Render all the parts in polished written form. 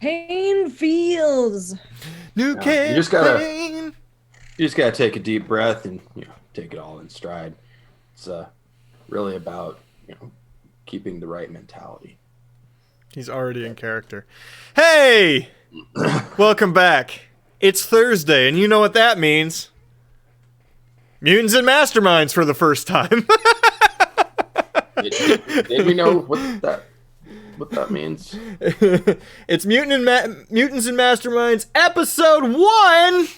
pain feels. New You just campaign. gotta take a deep breath and take it all in stride. It's really about keeping the right mentality. He's already in character. Hey! Welcome back. It's Thursday, and you know what that means. Mutants and Masterminds for the first time. Did we know what that means? It's Mutants and Masterminds, episode 1!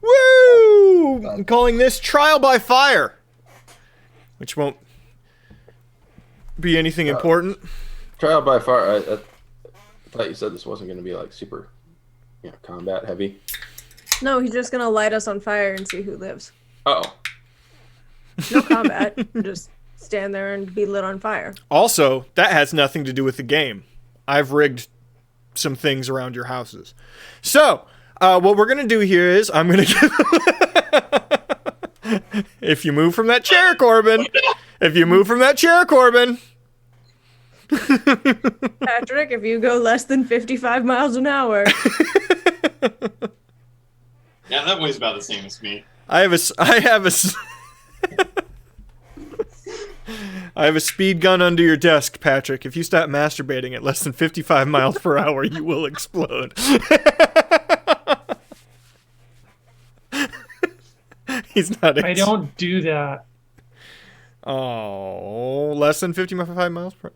Woo! I'm calling this Trial by Fire. Which won't be anything important. Trial by Fire. I thought you said this wasn't going to be like super, combat heavy. No, he's just gonna light us on fire and see who lives. Oh. No combat. Just stand there and be lit on fire. Also, that has nothing to do with the game. I've rigged some things around your houses. So, what we're going to do here is I'm going to give... If you move from that chair, Corbin. Patrick, if you go less than 55 miles an hour. Yeah, that weighs about the same as me. I have a speed gun under your desk, Patrick. If you stop masturbating at less than 55 miles per hour, you will explode. He's not. I don't do that. Oh, less than 55 miles per.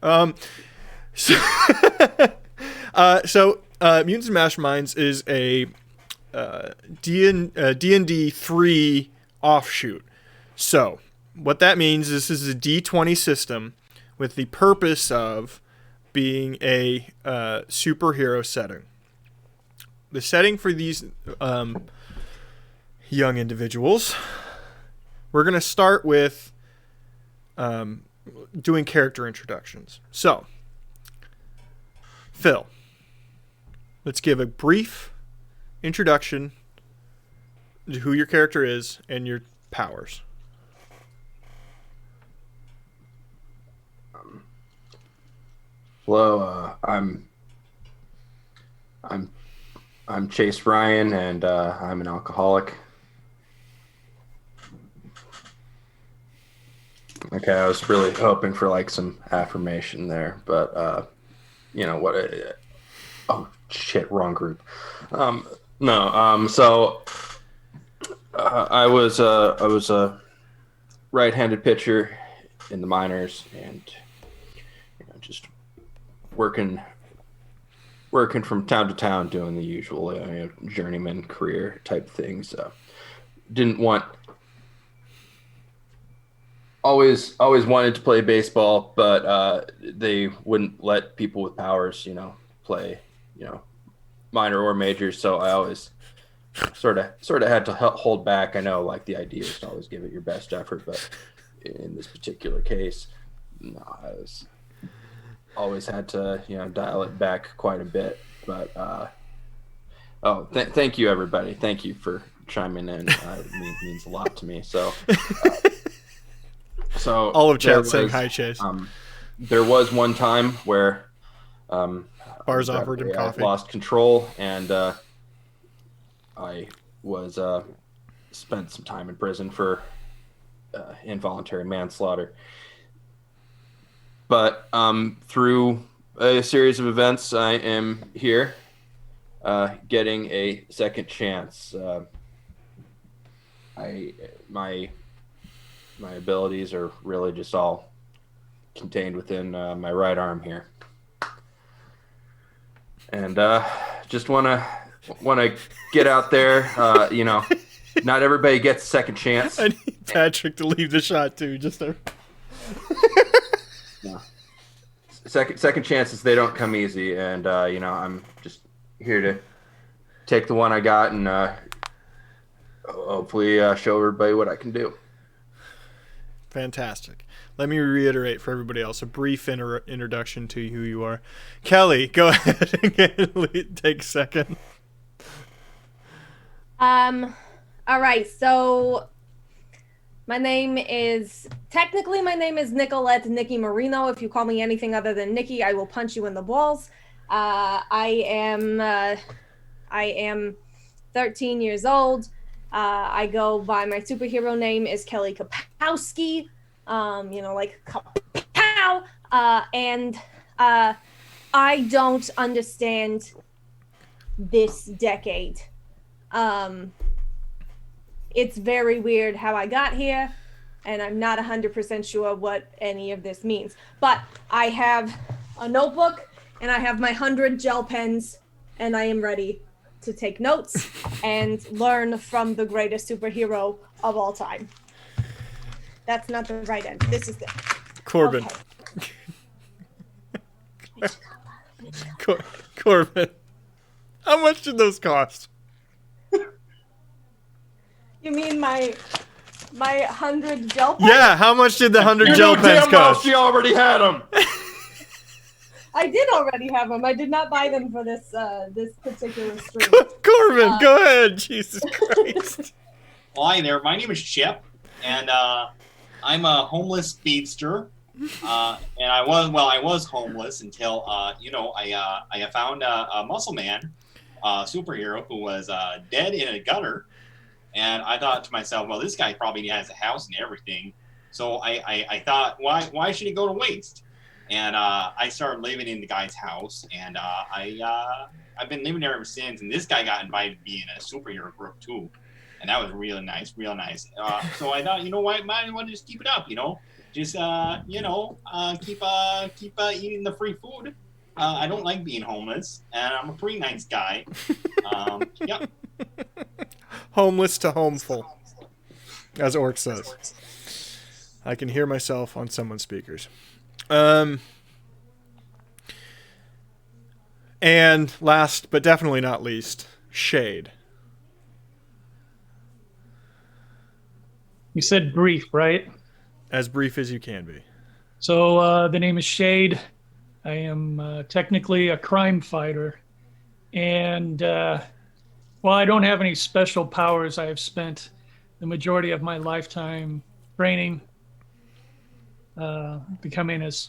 So Mutants and Masterminds is a D&D 3 offshoot. So what that means is this is a D20 system with the purpose of being a superhero setting. The setting for these young individuals, we're going to start with doing character introductions. So, Phil, let's give a brief introduction to who your character is and your powers. Hello, I'm Chase Ryan, and I'm an alcoholic. Okay, I was really hoping for like some affirmation there, but what? Oh shit, wrong group. No. So I was a right-handed pitcher in the minors, and just working from town to town, doing the usual journeyman career type things. Didn't want. Always wanted to play baseball, but they wouldn't let people with powers, play, minor or majors. So I always sort of had to hold back. I know, like, the idea is to always give it your best effort, but in this particular case, no, I was always had to, dial it back quite a bit. But thank you, everybody. Thank you for chiming in. It means a lot to me. So all of chat saying hi, Chase. There was one time where Bars offered him coffee. I lost control, and I was spent some time in prison for involuntary manslaughter. But through a series of events, I am here, getting a second chance. My abilities are really just all contained within my right arm here, and just want to get out there. Not everybody gets a second chance. I need Patrick to leave the shot too. Just to... No. Second chances, they don't come easy, and I'm just here to take the one I got and hopefully show everybody what I can do. Fantastic. Let me reiterate for everybody else a brief introduction to who you are. Kelly, go ahead and take second. All right, so my name is Nicolette Nikki Marino. If you call me anything other than Nikki, I will punch you in the balls. I am 13 years old. I go by my superhero name is Kelly Kapowski. Like Kapow. And I don't understand this decade. It's very weird how I got here, and I'm not 100% sure what any of this means. But I have a notebook, and I have my 100 gel pens, and I am ready to take notes and learn from the greatest superhero of all time. That's not the right end. This is the Corbin. Okay. Corbin. How much did those cost? You mean my 100 gel pens? Yeah, how much did the 100 You gel know pens damn well cost? she already had them. I did already have them. I did not buy them for this particular stream. Corbin, go ahead. Jesus Christ. Well, hi there. My name is Chep, and I'm a homeless speedster. And I was homeless until I found a muscle man, superhero who was dead in a gutter, and I thought to myself, well, this guy probably has a house and everything, so I thought, why should he go to waste? And I started living in the guy's house, and I've been living there ever since. And this guy got invited to be in a superhero group too, and that was real nice. So I thought, might as well just keep it up, just keep eating the free food. I don't like being homeless, and I'm a pretty nice guy. Yep. Homeless to homeful, as Orc says. I can hear myself on someone's speakers. And last, but definitely not least, Shade. You said brief, right? As brief as you can be. So the name is Shade. I am technically a crime fighter. And while I don't have any special powers, I have spent the majority of my lifetime training, becoming as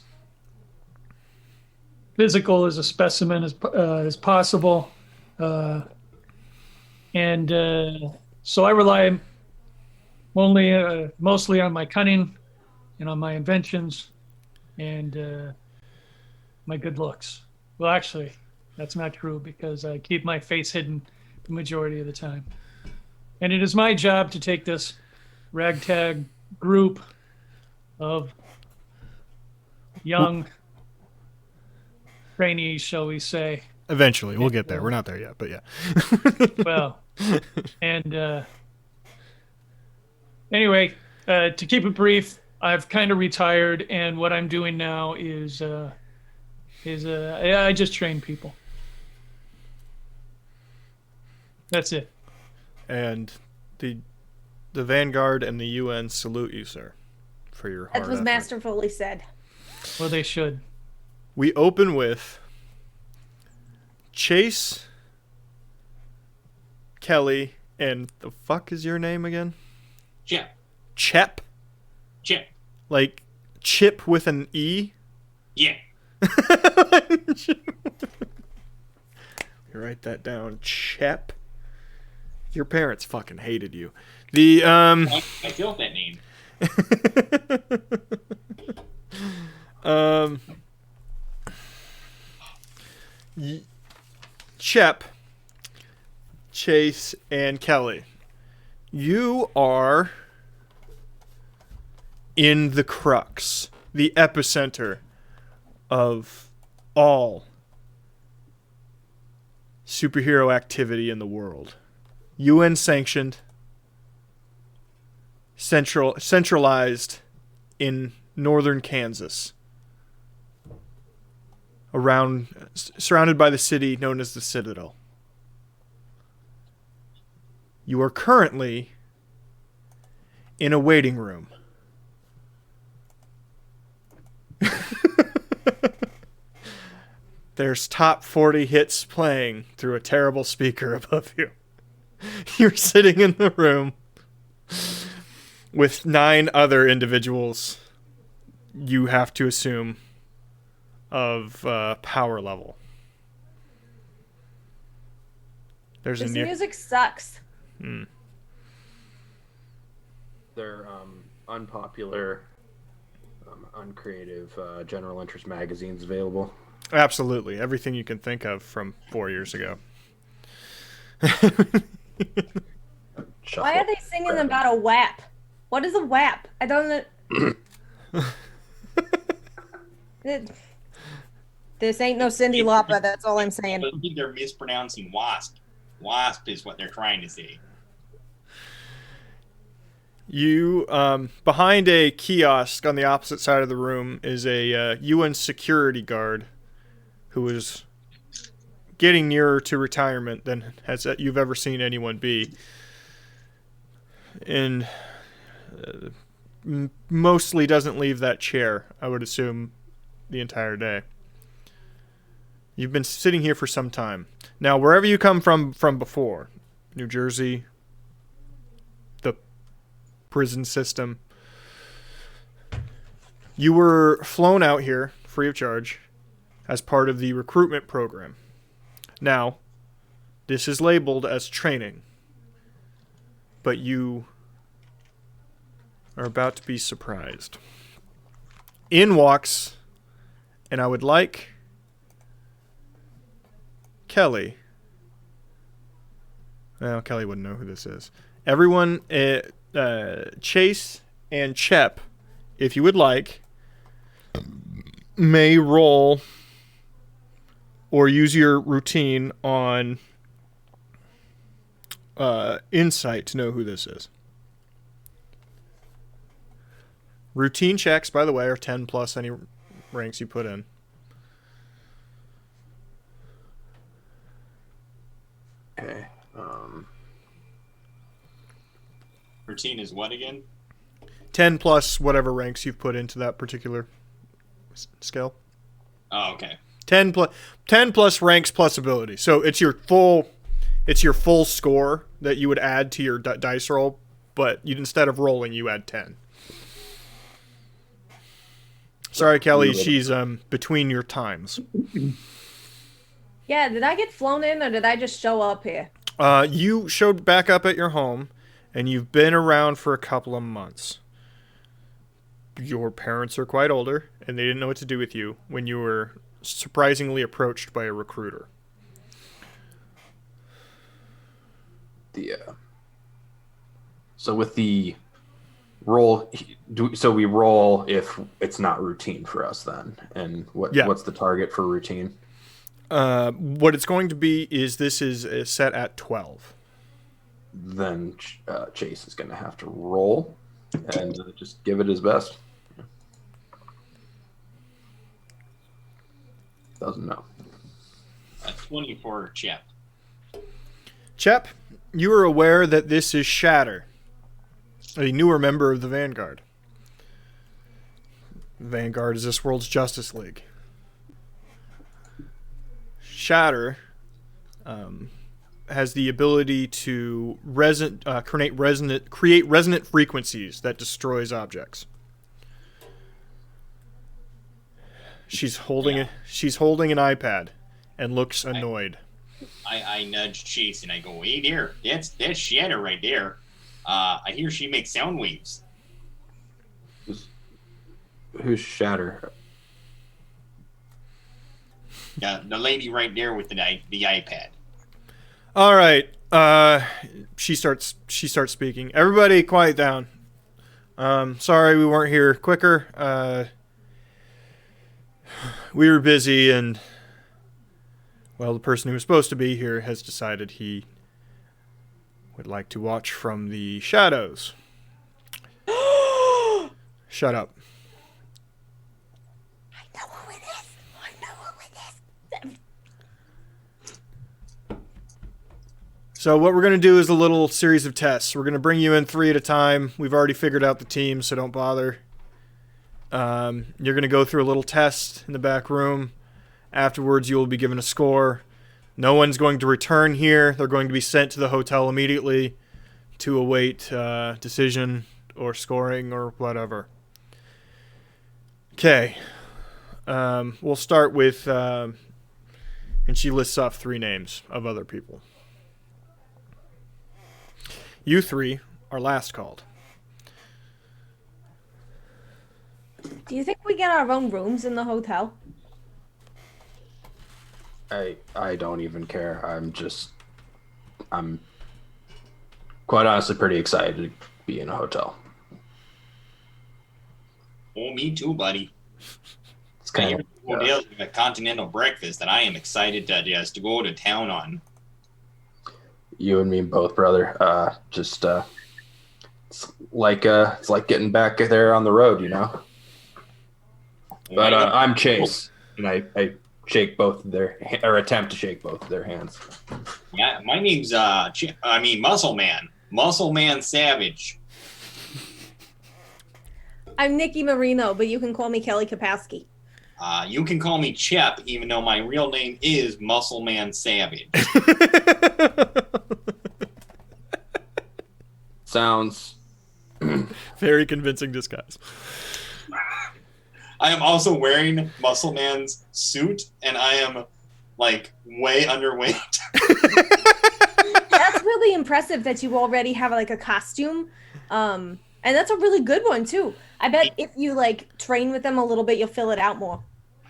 physical as a specimen as possible. And so I rely mostly on my cunning and on my inventions and my good looks. Well, actually, that's not true because I keep my face hidden the majority of the time. And it is my job to take this ragtag group of young trainees, shall we say. Eventually, we'll get there. We're not there yet, but yeah. Well, and anyway, to keep it brief, I've kind of retired, and what I'm doing now is I just train people. That's it. And the Vanguard and the UN salute you, sir, for your hard That was effort. masterfully said. Well, they should. We open with Chase, Kelly, and the fuck is your name again? Chep. Chep? Chep. Like chip with an E? Yeah. You write that down. Chep. Your parents fucking hated you. I feel that name. Chep, Chase, and Kelly. You are in the Crux, the epicenter of all superhero activity in the world. UN sanctioned, centralized in northern Kansas, surrounded by the city known as the Citadel. You are currently in a waiting room. There's top 40 hits playing through a terrible speaker above you. You're sitting in the room with 9 other individuals you have to assume of power level. There's This a new. music sucks. They're unpopular, uncreative general interest magazines available. Absolutely. Everything you can think of from 4 years ago. Why are they singing about a WAP? What is a WAP? I don't know. This ain't no Cyndi Lauper. That's all I'm saying. I think they're mispronouncing wasp. Wasp is what they're trying to say. You, behind a kiosk on the opposite side of the room is a UN security guard who is getting nearer to retirement than you've ever seen anyone be. And mostly doesn't leave that chair, I would assume, the entire day. You've been sitting here for some time. Now, wherever you come from before, New Jersey, the prison system, you were flown out here free of charge as part of the recruitment program. Now, this is labeled as training, but you are about to be surprised. In walks, and I would like Kelly. Well, Kelly wouldn't know who this is. Everyone, Chase and Chep, if you would like, may roll or use your routine on insight to know who this is. Routine checks, by the way, are 10 plus any ranks you put in. Okay. Routine is what again? 10 plus whatever ranks you've put into that particular skill. Oh, okay. 10 plus ranks plus ability. So it's your full score that you would add to your dice roll, but instead of rolling, you add 10. Sorry, Kelly, she's between your times. Yeah, did I get flown in or did I just show up here? You showed back up at your home, and you've been around for a couple of months. Your parents are quite older, and they didn't know what to do with you when you were surprisingly approached by a recruiter. So with the roll, so we roll if it's not routine for us then, and what's the target for routine? What it's going to be is this is set at 12. Then Chase is going to have to roll and just give it his best. Doesn't know. 20 for Chep. Chep, you are aware that this is Shatter, a newer member of the Vanguard. Vanguard is this world's Justice League. Shatter has the ability to create resonant frequencies that destroys objects. She's holding an iPad and looks annoyed. I nudge Chase and I go, "Hey there, that's Shatter right there. I hear she makes sound waves." Who's Shatter? Yeah, the lady right there with the iPad. All right. She starts speaking. Everybody quiet down. Sorry we weren't here quicker. We were busy and, well, the person who was supposed to be here has decided he would like to watch from the shadows. Shut up. I know who it is. So what we're going to do is a little series of tests. We're going to bring you in 3 at a time. We've already figured out the team, so don't bother. You're going to go through a little test in the back room. Afterwards, you will be given a score. No one's going to return here. They're going to be sent to the hotel immediately to await decision or scoring or whatever. Okay. We'll start with... and she lists off 3 names of other people. You three are last called. Do you think we get our own rooms in the hotel? I don't even care. I'm quite honestly pretty excited to be in a hotel. Oh, me too, buddy. It's I kind hear of hotels with a continental breakfast that I am excited to go to town on. you and me both, brother. It's like getting back there on the road, you know. But I'm Chase, and I shake both of their or attempt to shake both of their hands. Yeah, my name's Muscle Man. Muscle Man Savage. I'm Nikki Marino, but you can call me Kelly Kapowski. You can call me Chep, even though my real name is Muscle Man Savage. Sounds Very convincing disguise. I am also wearing Muscle Man's suit, and I am like way underweight. That's really impressive that you already have like a costume. And that's a really good one too. I bet if you like train with them a little bit, you'll fill it out more.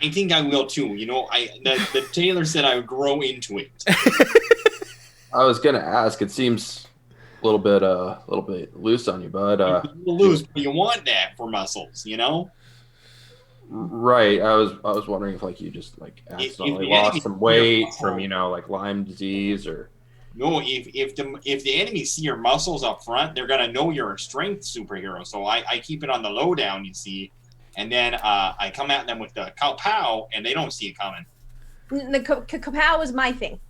I think I will too. You know, the tailor said I would grow into it. I was gonna ask. It seems a little bit loose on you, bud. You lose, but you want that for muscles, you know. Right. I was wondering if like you just like accidentally lost some weight from like Lyme disease or. No, if the enemies see your muscles up front, they're gonna know you're a strength superhero. So I keep it on the lowdown, you see, and then I come at them with the kapow, and they don't see it coming. The kapow is my thing,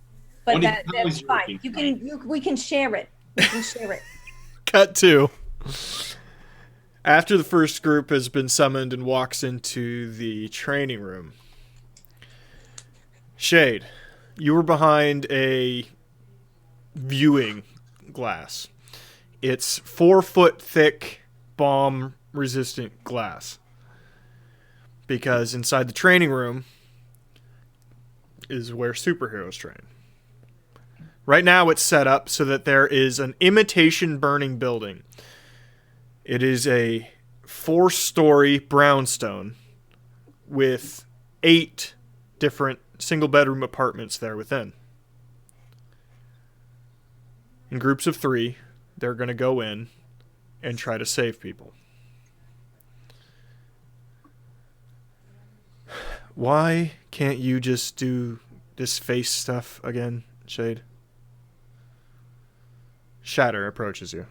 but that's fine. We can share it. We can share it. Cut 2. After the first group has been summoned and walks into the training room, Shade, you were behind a viewing glass. It's 4-foot thick, bomb-resistant glass. Because inside the training room is where superheroes train. Right now it's set up so that there is an imitation burning building. It is a 4-story brownstone with 8 different single-bedroom apartments there within. In groups of 3, they're going to go in and try to save people. Why can't you just do this face stuff again, Shade? Shatter approaches you.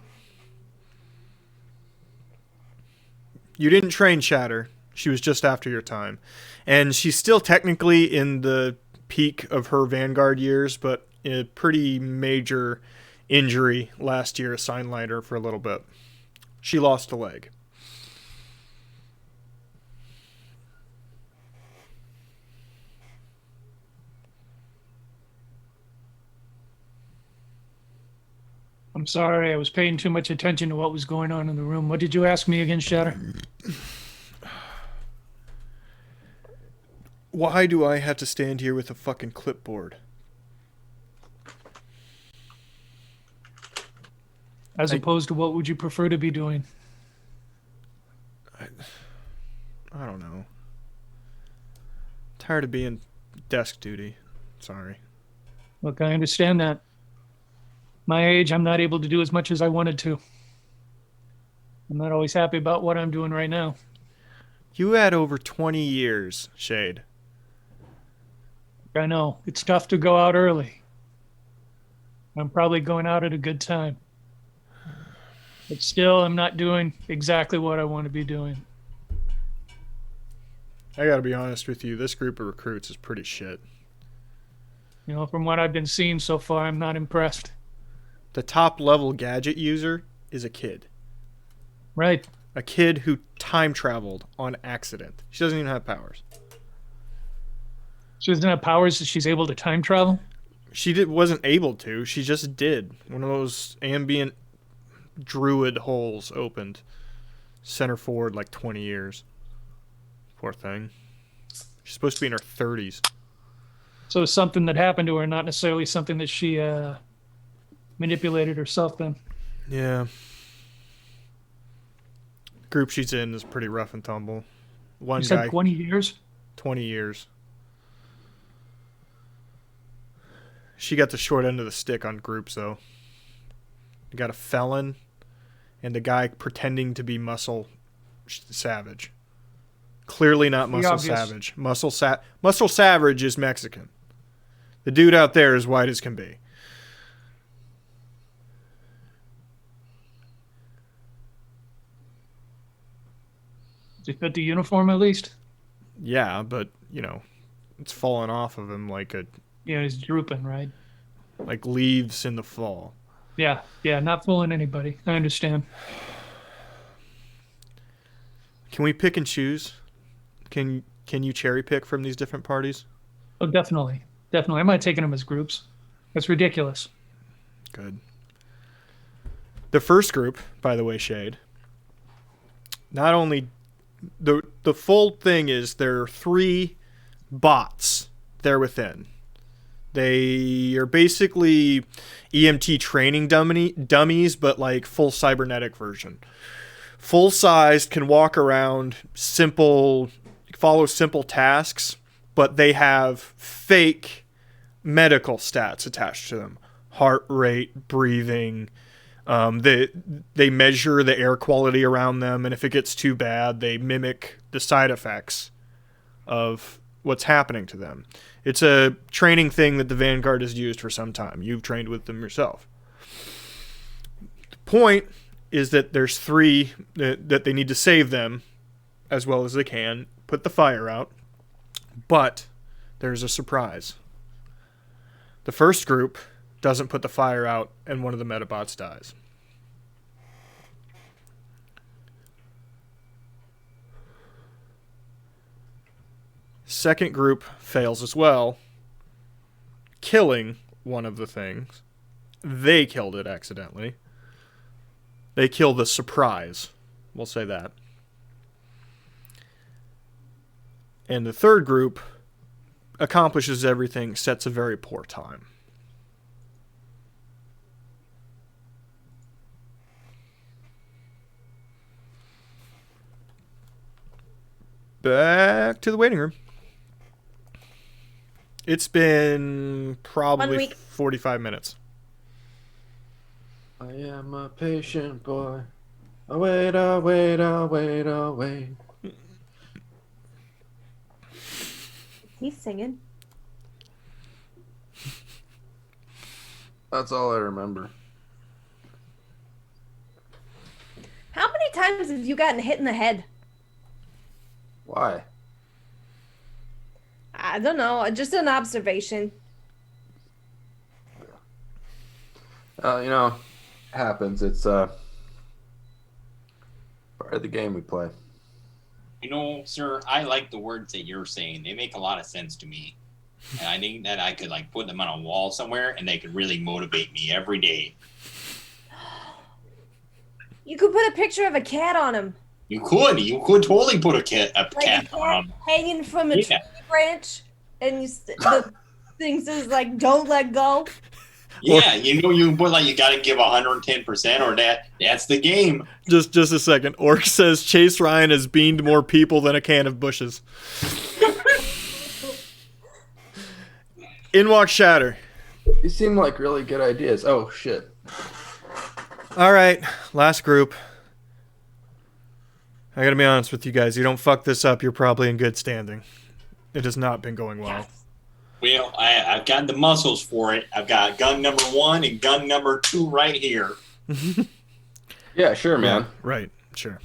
You didn't train Shatter. She was just after your time. And she's still technically in the peak of her Vanguard years, but a pretty major injury last year sidelined her for a little bit. She lost a leg. I'm sorry, I was paying too much attention to what was going on in the room. What did you ask me again, Shatter? Why do I have to stand here with a fucking clipboard? As opposed to what would you prefer to be doing? I don't know. Tired of being desk duty. Sorry. Look, I understand that. My age, I'm not able to do as much as I wanted to. I'm not always happy about what I'm doing right now. You had over 20 years, Shade. I know. It's tough to go out early. I'm probably going out at a good time. But still, I'm not doing exactly what I want to be doing. I gotta be honest with you, this group of recruits is pretty shit. You know, from what I've been seeing so far, I'm not impressed. The top level gadget user is a kid. Right. A kid who time traveled on accident. She doesn't even have powers. She doesn't have powers, so she's able to time travel? Wasn't able to. She just did. One of those ambient druid holes opened. Sent her forward like 20 years. Poor thing. She's supposed to be in her 30s. So it's something that happened to her, not necessarily something that she manipulated herself then. Yeah. Group she's in is pretty rough and tumble. One You guy, said 20 years? 20 years. She got the short end of the stick on groups, though. You got a felon and a guy pretending to be Muscle Savage. Clearly not The Muscle obvious. Savage. Muscle Savage is Mexican. The dude out there is white as can be. Does he fit the uniform at least? Yeah, but, it's fallen off of him like Yeah, he's drooping, right? leaves in the fall. Yeah, not fooling anybody. I understand. Can we pick and choose? Can you cherry pick from these different parties? Oh, definitely. Definitely. I might have taken them as groups. That's ridiculous. Good. The first group, by the way, Shade, not only the full thing is there are 3 bots there within. They are basically EMT training dummies, but like full cybernetic version. Full sized, can walk around, follow simple tasks, but they have fake medical stats attached to them. Heart rate, breathing. They measure the air quality around them, and if it gets too bad, they mimic the side effects of what's happening to them. It's a training thing that the Vanguard has used for some time. You've trained with them yourself. The point is that there's 3 that they need to save them as well as they can, put the fire out, but there's a surprise. The first group doesn't put the fire out, and one of the Metabots dies. Second group fails as well, killing one of the things. They killed it accidentally. They kill the surprise. We'll say that. And the third group accomplishes everything, sets a very poor time. Back to the waiting room. It's been 1 probably week. 45 minutes. I am a patient boy. I wait, I wait, I wait, I wait. He's singing. That's all I remember. How many times have you gotten hit in the head? Why? I don't know. Just an observation. Happens. It's part of the game we play. Sir, I like the words that you're saying. They make a lot of sense to me. And I think that I could put them on a wall somewhere and they could really motivate me every day. You could put a picture of a cat on him. You could totally put a cat Like a cat on. hanging from a Yeah. tree branch. And the thing says, don't let go. Yeah, you can put you gotta give 110% or that's the game. Just a second. Orc says Chase Ryan has beamed more people than a can of bushes. In walks Shatter. These seem like really good ideas. Oh, shit. All right, last group. I gotta be honest with you guys. You don't fuck this up, you're probably in good standing. It has not been going well. Well, I've got the muscles for it. I've got gun number 1 and gun number 2 right here. Yeah, sure, man. Yeah, right, sure.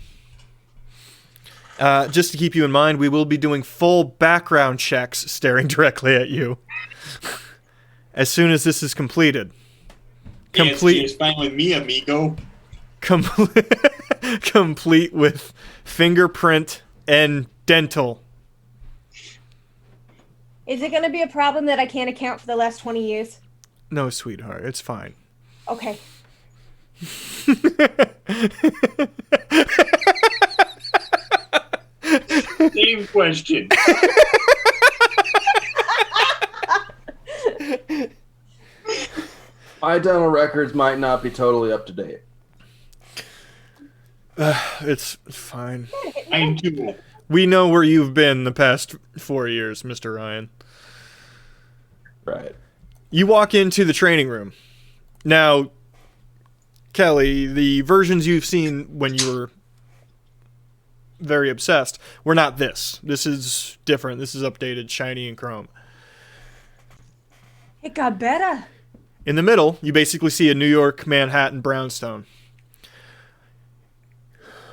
Just to keep you in mind, we will be doing full background checks staring directly at you as soon as this is completed. It's fine with me, amigo. Complete with fingerprint and dental. Is it going to be a problem that I can't account for the last 20 years? No, sweetheart, it's fine. Okay. Same question. My dental records might not be totally up to date. It's fine. I do. We know where you've been the past 4 years, Mr. Ryan. Right. You walk into the training room. Now, Kelly, the versions you've seen when you were very obsessed were not this. This is different. This is updated, shiny, and chrome. It got better. In the middle, you basically see a New York, Manhattan brownstone.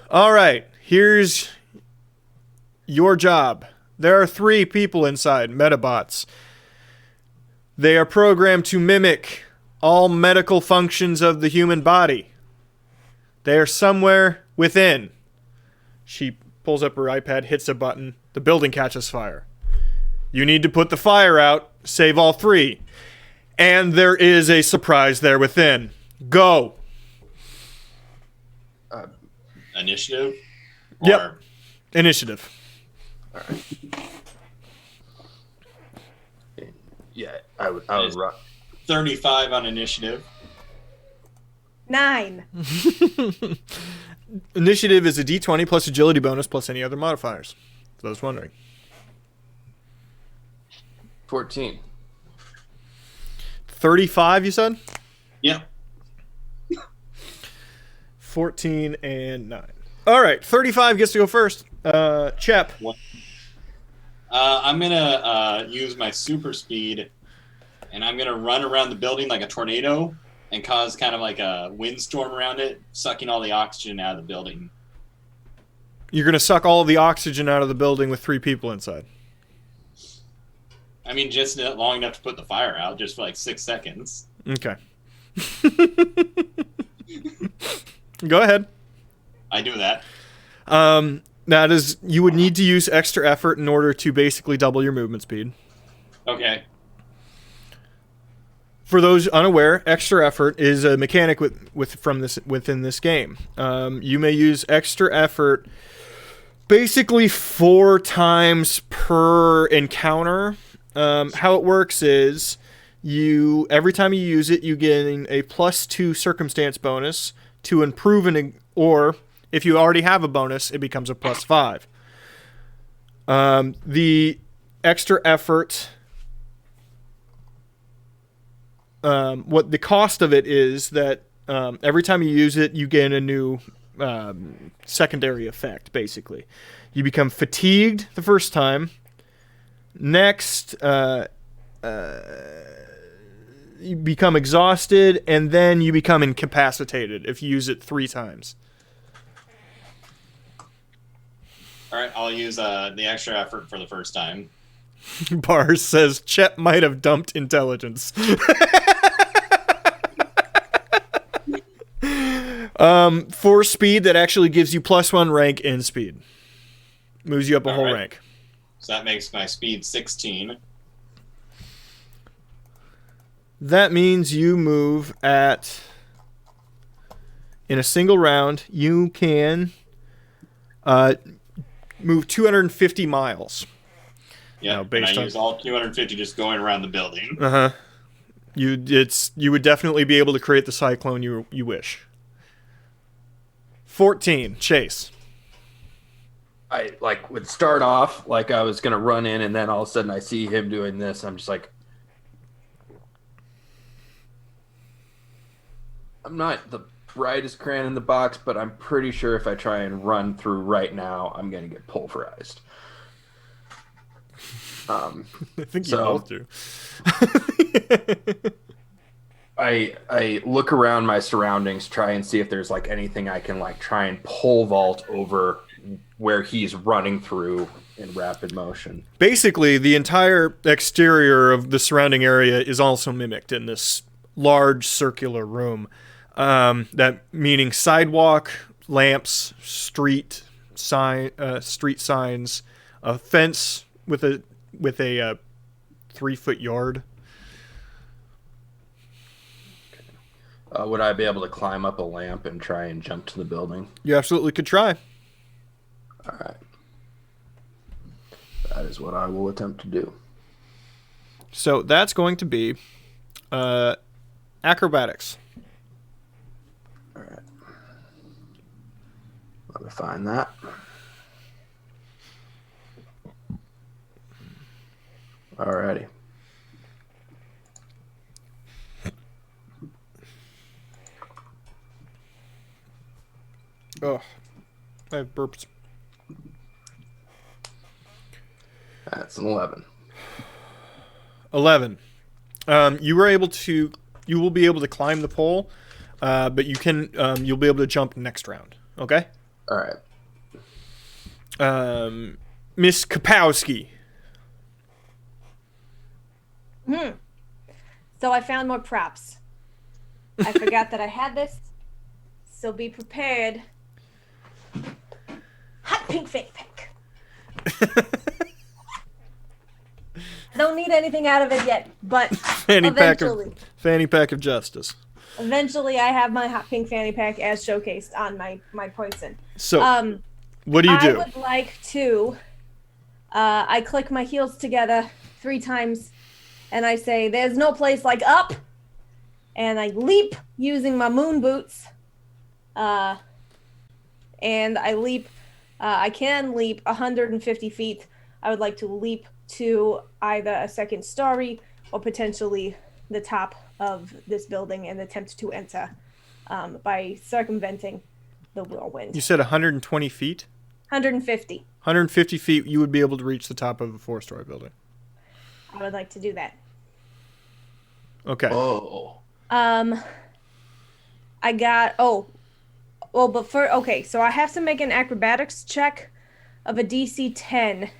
All right, here's your job. There are 3 people inside, Metabots. They are programmed to mimic all medical functions of the human body. They are somewhere within. She pulls up her iPad, hits a button. The building catches fire. You need to put the fire out, save all 3. And there is a surprise there within. Go. Initiative? Yep. Initiative. All right. Yeah, I would rock. 35 on initiative. 9. Initiative is a D20 plus agility bonus plus any other modifiers. For those wondering. 14. 35, you said? Yeah. 14 and 9. All right, 35 gets to go first. Chep. I'm going to use my super speed, and I'm going to run around the building like a tornado and cause kind of like a windstorm around it, sucking all the oxygen out of the building. You're going to suck all of the oxygen out of the building with 3 people inside. I mean, just long enough to put the fire out, just for like 6 seconds. Okay. Go ahead. I do that. That is, you would need to use extra effort in order to basically double your movement speed. Okay. For those unaware, extra effort is a mechanic within this game. You may use extra effort basically 4 times per encounter. How it works is every time you use it, you gain a +2 circumstance bonus to improve or if you already have a bonus, it becomes a +5. The extra effort, what the cost of it is that every time you use it, you gain a new secondary effect, basically. You become fatigued the first time. Next, you become exhausted, and then you become incapacitated if you use it 3 times. All right, I'll use the extra effort for the first time. Bars says Chep might have dumped intelligence. For speed, that actually gives you +1 rank in speed. Moves you up a whole rank. So that makes my speed 16. That means you move in a single round, you can move 250 miles. Yeah, and I use all 250 just going around the building. Uh-huh. You would definitely be able to create the cyclone you wish. 14, Chase. I would start off like I was gonna run in, and then all of a sudden I see him doing this. I'm just like, I'm not the brightest crayon in the box, but I'm pretty sure if I try and run through right now, I'm gonna get pulverized. I think you both do. I look around my surroundings, try and see if there's anything I can try and pole vault over where he's running through in rapid motion. Basically, the entire exterior of the surrounding area is also mimicked in this large circular room. That meaning sidewalk, lamps, street signs, a fence with a 3-foot yard. Would I be able to climb up a lamp and try and jump to the building? You absolutely could try. All right. That is what I will attempt to do. So that's going to be acrobatics. All right. Let me find that. Alrighty. Oh, I have burps. That's an 11. 11. You will be able to climb the pole, but you'll be able to jump next round. Okay. All right. Miss Kapowski. So I found more props. I forgot that I had this. So be prepared. Hot pink fanny pack. I don't need anything out of it yet, but fanny pack of justice. Eventually, I have my hot pink fanny pack as showcased on my poison. So, what do you do? I would like to. I click my heels together 3 times, and I say, "There's no place like up," and I leap using my moon boots. And I leap. I can leap 150 feet. I would like to leap to either a second story or potentially the top of this building and attempt to enter by circumventing the whirlwind. You said 120 feet? 150. 150 feet, you would be able to reach the top of a 4-story building. I would like to do that. Okay. Oh. I got okay, so I have to make an acrobatics check of a DC 10.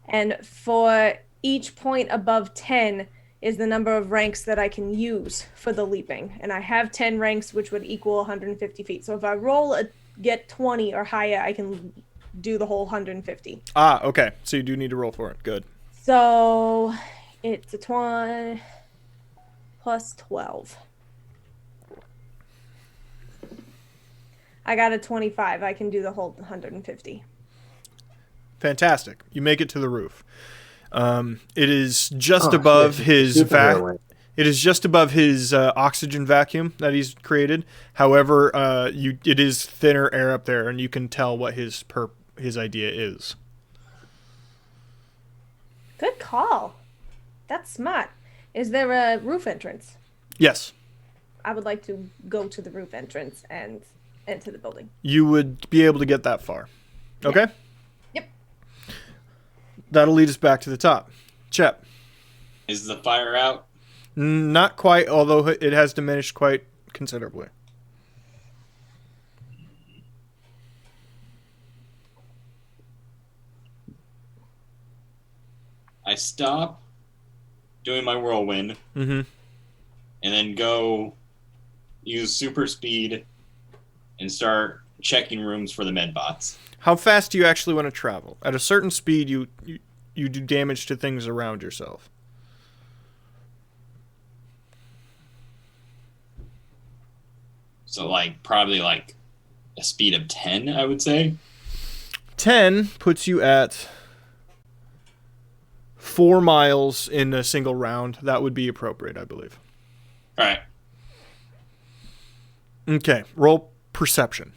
And for each point above 10 is the number of ranks that I can use for the leaping. And I have 10 ranks, which would equal 150 feet. So if I get 20 or higher, I can do the whole 150. Ah, okay. So you do need to roll for it. Good. So it's a 20 plus 12. I got a 25. I can do the whole 150. Fantastic. You make it to the roof. It is just above his It is just above his oxygen vacuum that he's created. However, it is thinner air up there, and you can tell what his idea is. Good call. That's smart. Is there a roof entrance? Yes. I would like to go to the roof entrance and enter the building. You would be able to get that far. Okay? Yep. That'll lead us back to the top. Chep. Is the fire out? Not quite, although it has diminished quite considerably. I stop doing my whirlwind, Mm-hmm. and then go use super speed and start checking rooms for the medbots. How fast do you actually want to travel? At a certain speed, you do damage to things around yourself. So, probably a speed of 10, I would say. 10 puts you at 4 miles in a single round. That would be appropriate, I believe. All right. Okay, roll perception.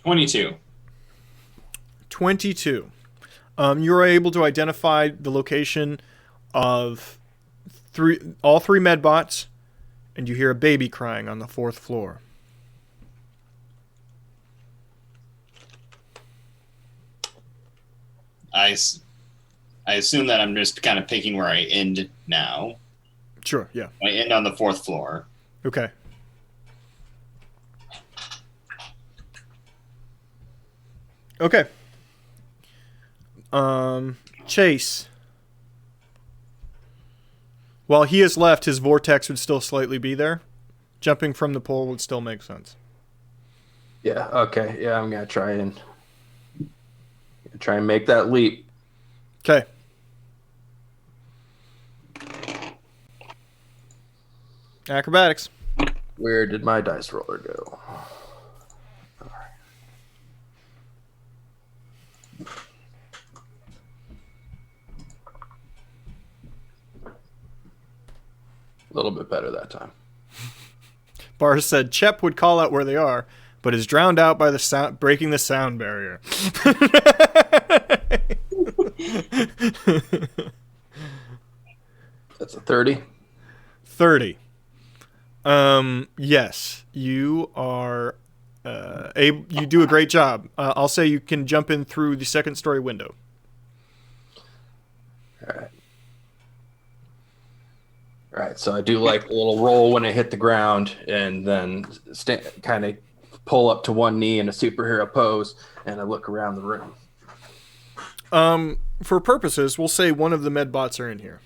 22. 22. You are able to identify the location of all three medbots, and you hear a baby crying on the 4th floor. I assume that I'm just kind of picking where I end now. Sure, yeah. I end on the 4th floor. Okay. Okay. Chase. While he has left, his vortex would still slightly be there. Jumping from the pole would still make sense. Yeah, okay. Yeah, I'm going to try and make that leap. Okay. Acrobatics. Where did my dice roller go? little bit better that time. Bars said Chep would call out where they are, but is drowned out by the sound, breaking the sound barrier. That's a 30. 30. Yes, you are. You do a great job. I'll say you can jump in through the second story window. All right, so I do like a little roll when I hit the ground, and then kind of pull up to one knee in a superhero pose, and I look around the room. For purposes, we'll say one of the med bots are in here.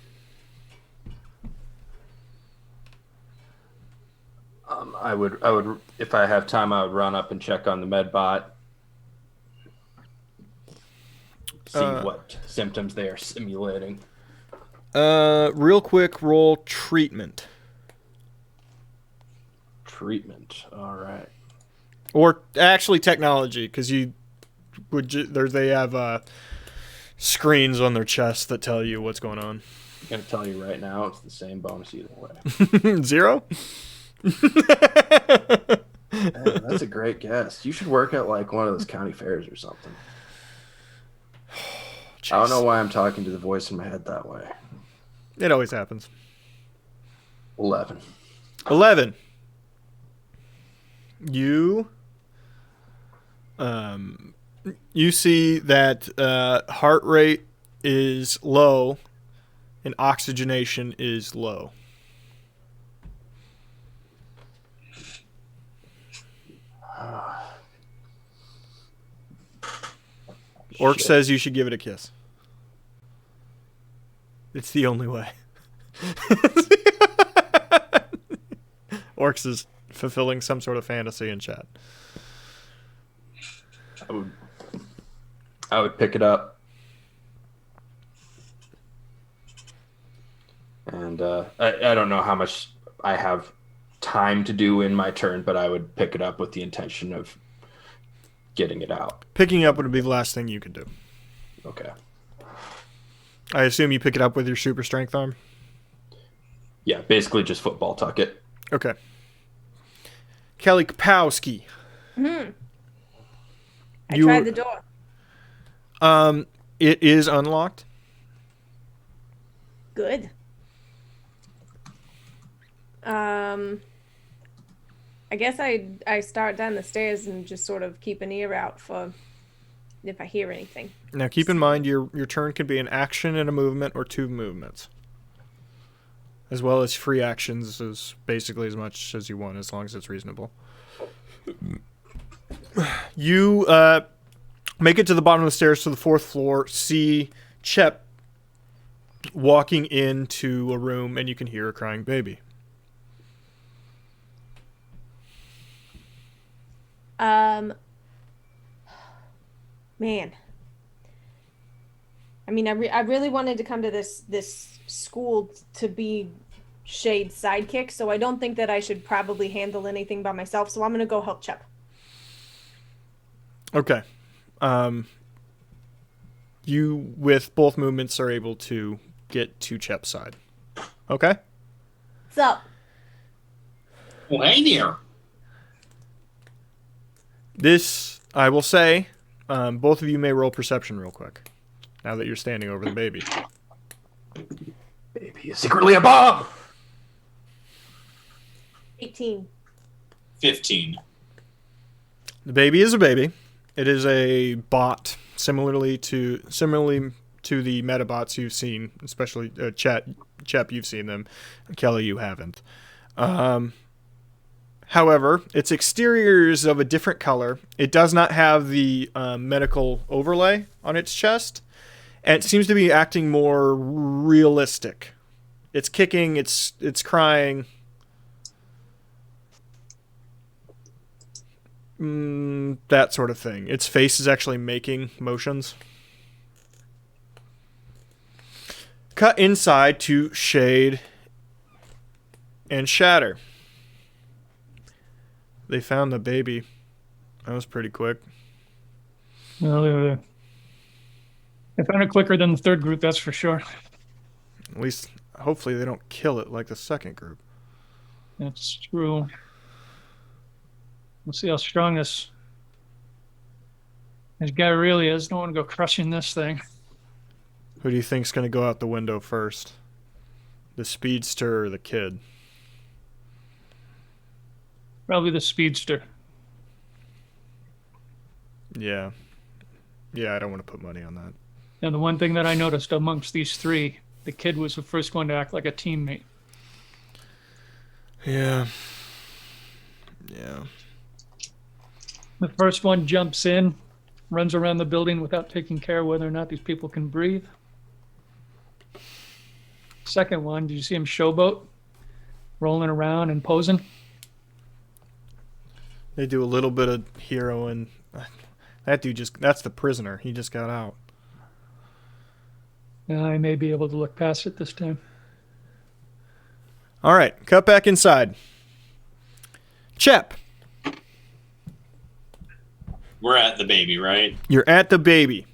I would, if I have time, I would run up and check on the med bot, see what symptoms they are simulating. Real quick, roll treatment. Treatment. All right. Or actually technology, because they have screens on their chest that tell you what's going on. I'm gonna tell you right now, it's the same bonus either way. 0? Man, that's a great guess. You should work at like one of those county fairs or something. I don't know why I'm talking to the voice in my head that way. It always happens. 11. 11. You see that heart rate is low and oxygenation is low. Orc says you should give it a kiss. It's the only way. Orcs is fulfilling some sort of fantasy in chat. I would pick it up. And I don't know how much I have time to do in my turn, but I would pick it up with the intention of getting it out. Picking up would be the last thing you could do. Okay. I assume you pick it up with your super strength arm? Yeah, basically just football tuck it. Okay. Kelly Kapowski. I tried the door. It is unlocked. Good. I guess I start down the stairs and just sort of keep an ear out for if I hear anything. Now keep in mind your turn can be an action and a movement or 2 movements. As well as free actions is basically as much as you want as long as it's reasonable. You make it to the bottom of the stairs to the 4th floor, see Chep walking into a room, and you can hear a crying baby. Man. I mean, I really wanted to come to this school to be Shade's sidekick, so I don't think that I should probably handle anything by myself, so I'm going to go help Chep. Okay. You, with both movements, are able to get to Chep's side. Okay? What's up? Well, hey there. This, I will say, both of you may roll perception real quick. Now that you're standing over the baby. Baby is secretly a bomb! 18. 15. The baby is a baby. It is a bot, similarly to the metabots you've seen, especially Chep, you've seen them. Kelly, you haven't. However, its exterior is of a different color. It does not have the medical overlay on its chest, and it seems to be acting more realistic. It's kicking, it's crying. That sort of thing. Its face is actually making motions. Cut inside to Shade and Shatter. They found the baby. That was pretty quick. Well, I found it quicker than the third group, that's for sure. At least hopefully they don't kill it like the second group. That's true. We'll see how strong this guy really is. Don't want to go crushing this thing. Who do you think's going to go out the window first? The speedster or the kid? Probably the speedster. Yeah. Yeah, I don't want to put money on that. And the one thing that I noticed amongst these three, the kid was the first one to act like a teammate. Yeah. Yeah. The first one jumps in, runs around the building without taking care of whether or not these people can breathe. Second one, did you see him showboat? Rolling around and posing? They do a little bit of hero and that dude that's the prisoner. He just got out. I may be able to look past it this time. All right, cut back inside. Chep, We're at the baby, right? you're at the baby.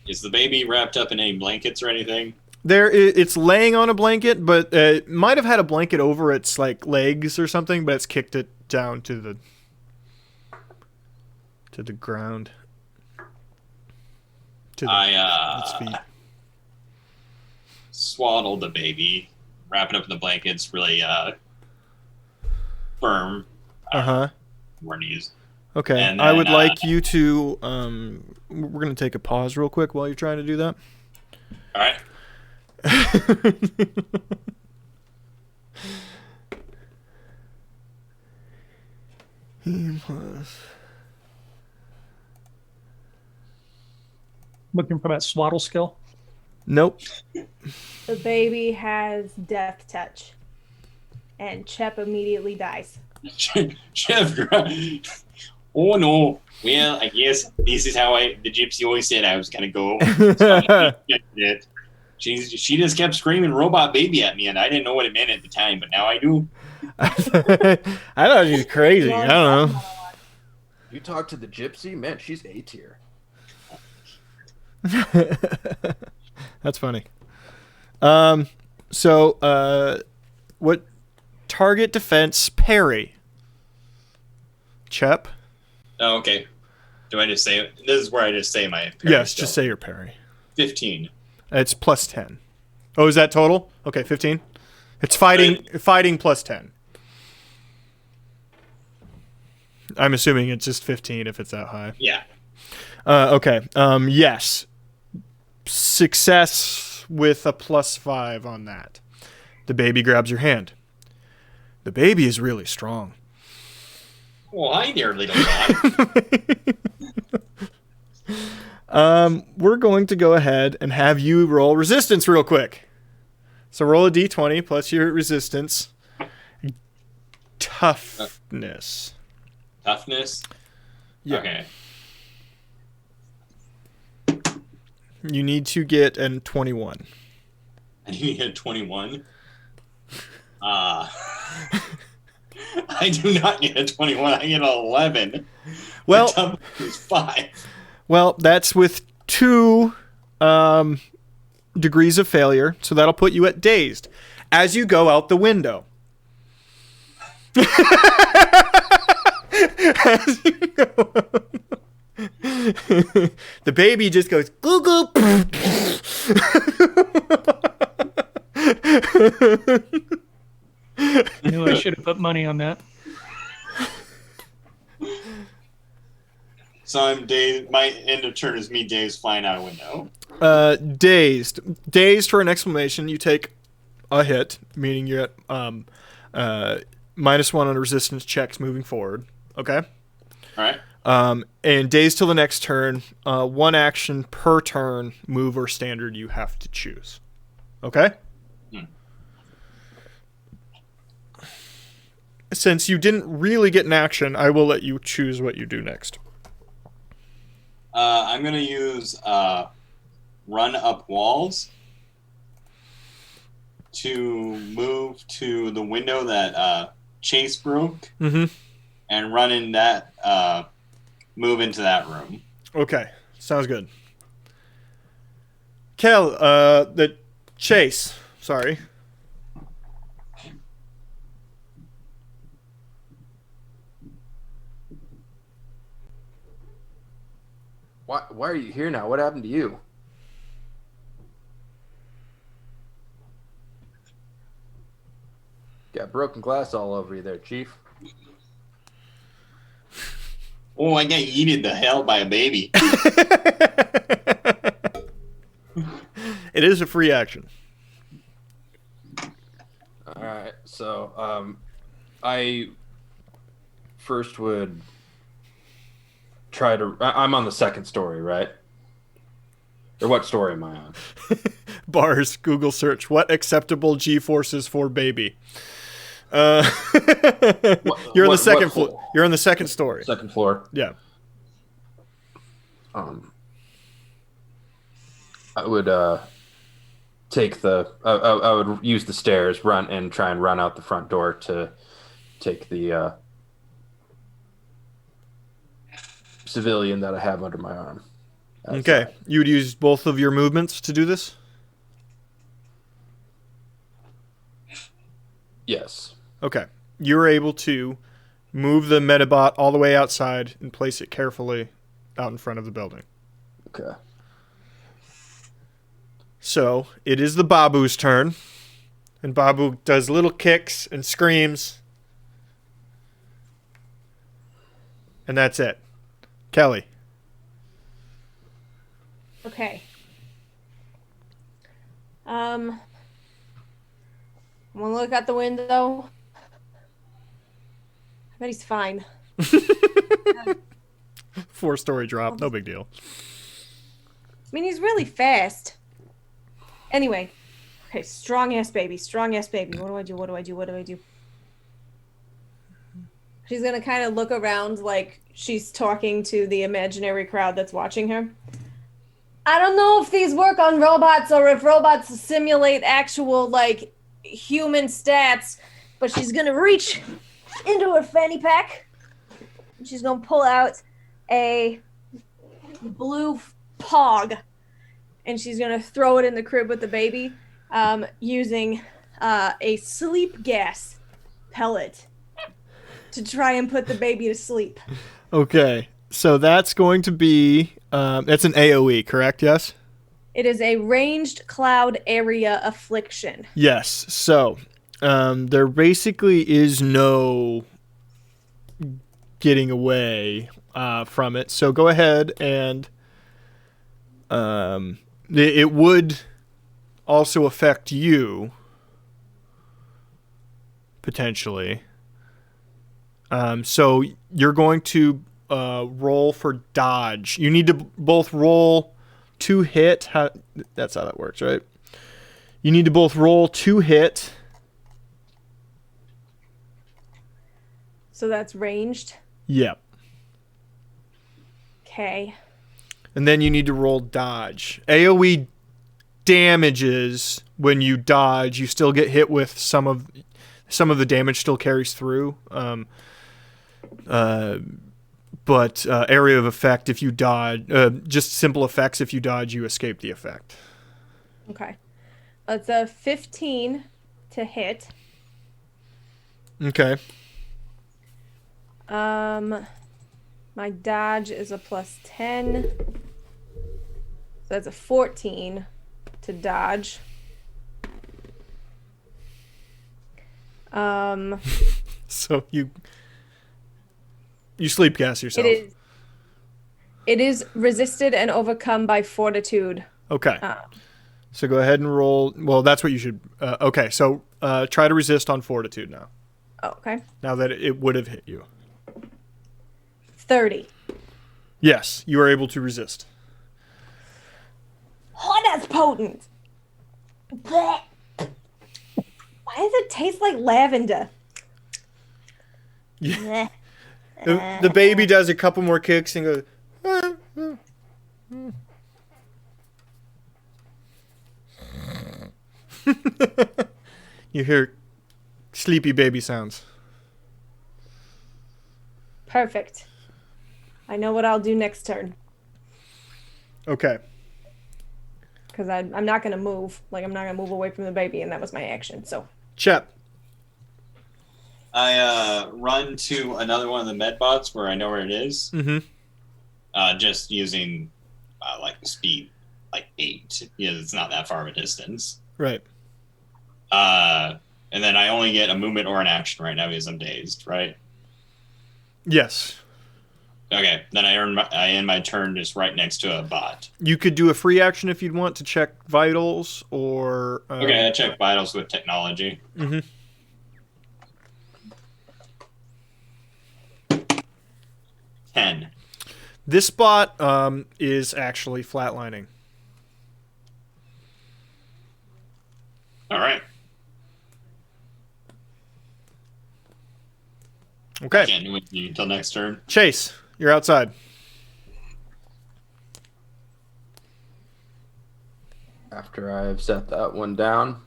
Is the baby wrapped up in any blankets or anything? It's laying on a blanket, but it might have had a blanket over its like legs or something, but it's kicked it down to the ground. To its feet. Swaddled the baby, wrap it up in the blankets, really firm. Word to use. Okay, And I then, would like you to. We're gonna take a pause real quick while you're trying to do that. All right. Looking for that swaddle skill. Nope. The baby has death touch, and Chep immediately dies. Chef, oh no. Well, I guess this is how the gypsy always said I was gonna go. So she just kept screaming "robot baby" at me, and I didn't know what it meant at the time, but now I do. I thought she was crazy. I don't know. You talk to the gypsy, man. She's A tier. That's funny. So, what target defense parry? Chep? Oh, okay. Do I just say it? This is where I just say my parry Yes, skill. just say your parry. 15. It's plus 10. Oh, is that total? Okay, 15. It's fighting plus 10. I'm assuming it's just 15 if it's that high. Yeah. Okay. Yes. Success with a plus 5 on that. The baby grabs your hand. The baby is really strong. Well, hi there, little guy. We're going to go ahead and have you roll resistance real quick. So roll a d20 plus your resistance. Toughness. Toughness? Yeah. Okay. You need to get an 21. I need to get 21. I do not get a 21. I get an 11. Well, toughness is 5. well, that's with 2 degrees of failure, so that'll put you at dazed as you go out the window. As you go out. The baby just goes goo goo. I knew I should have put money on that. So I'm dazed. My end of turn is me dazed flying out a window. Dazed. Dazed for an exclamation. You take a hit, meaning you're at -1 on resistance checks moving forward. Okay. All right. And dazed till the next turn. 1 action per turn, move or standard you have to choose. Okay. Since you didn't really get an action, I will let you choose what you do next. I'm going to use run up walls to move to the window that Chase broke and run in that, move into that room. Okay, sounds good. Kel, the Chase, sorry. Why are you here now? What happened to you? Got broken glass all over you there, Chief. Oh, I got yeeted the hell by a baby. It is a free action. All right, so I first would try to. I'm on the second story, right? Or what story am I on? Bars, Google search, what acceptable G-forces for baby? You're on the second floor. You're on the second story. Second floor. Yeah. I would take the. I would use the stairs, run and try and run out the front door to take the civilian that I have under my arm. Okay. You would use both of your movements to do this? Yes. Okay. You're able to move the Metabot all the way outside and place it carefully out in front of the building. Okay. So, it is the Babu's turn. And Babu does little kicks and screams. And that's it. Kelly. Okay. I'm gonna look out the window. I bet he's fine. 4-story drop, no big deal. I mean, he's really fast. Anyway. Okay, strong ass baby. Strong ass baby. What do I do? What do I do? What do I do? She's gonna kind of look around like she's talking to the imaginary crowd that's watching her. I don't know if these work on robots or if robots simulate actual, like, human stats, but she's gonna reach into her fanny pack. And she's gonna pull out a blue pog, and she's gonna throw it in the crib with the baby, using a sleep gas pellet to try and put the baby to sleep. Okay. So that's going to be... that's an AoE, correct? Yes? It is a ranged cloud area affliction. Yes. So there basically is no getting away from it. So go ahead and it would also affect you potentially. So you're going to roll for dodge. You need to both roll 2 hit. That's how that works, right? You need to both roll 2 hit. So that's ranged. Yep. Okay. And then you need to roll dodge. AoE damages when you dodge. You still get hit with some of the damage still carries through. But area of effect, if you dodge, just simple effects, if you dodge, you escape the effect. Okay. It's a 15 to hit. Okay. My dodge is a plus 10. So that's a 14 to dodge. So you sleep gas yourself. It is resisted and overcome by fortitude. Okay. So go ahead and roll. Well, that's what you should. Okay. So try to resist on fortitude now. Oh, okay. Now that it would have hit you. 30. Yes, you are able to resist. Oh, that's potent. Blech. Why does it taste like lavender? Yeah. The baby does a couple more kicks and goes. You hear sleepy baby sounds. Perfect. I know what I'll do next turn. Okay. Because I'm not going to move. Like, I'm not going to move away from the baby, and that was my action, so. Chep. I run to another one of the med bots where I know where it is. Mm-hmm. Just using like speed like 8. Yeah, it's not that far of a distance. Right. And then I only get a movement or an action right now because I'm dazed, right? Yes. Okay, then I end my turn just right next to a bot. You could do a free action if you'd want to check vitals or. Okay, I check vitals with technology. Mm-hmm. 10. This bot is actually flatlining. All right. Okay. Can't do anything until next turn. Chase, you're outside. After I've set that one down,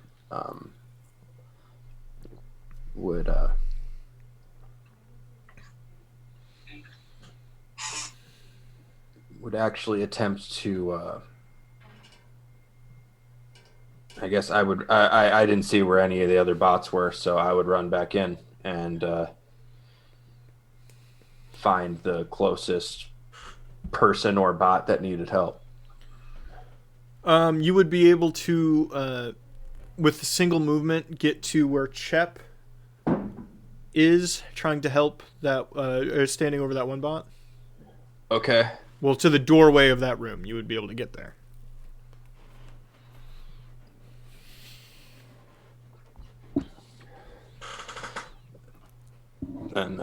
would actually attempt to. I guess I would. I didn't see where any of the other bots were, so I would run back in and find the closest person or bot that needed help. You would be able to, with a single movement, get to where Chep is trying to help that, standing over that one bot. Okay. Well, to the doorway of that room, you would be able to get there. And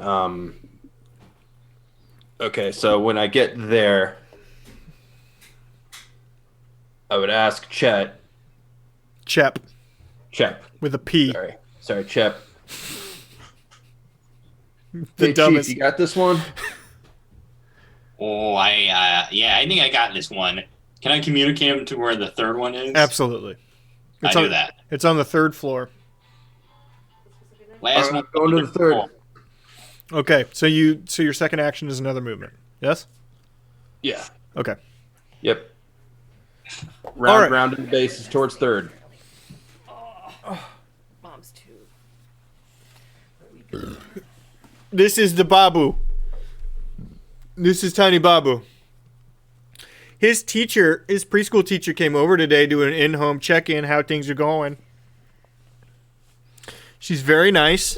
okay, so when I get there, I would ask Chep Chep with a P. Sorry, Chep. The Hey, dumbest. Chief, you got this one? Oh, I think I got this one. Can I communicate him to where the third one is? Absolutely. I do that. It's on the 3rd floor. Last All right, one. going to the 3rd. Okay, so your second action is another movement. Yes? Yeah. Okay. Yep. All right. Round in the bases towards 3rd. Mom's too. This is the Babu. This is Tiny Babu. His preschool teacher came over today to an in-home check-in, how things are going. She's very nice.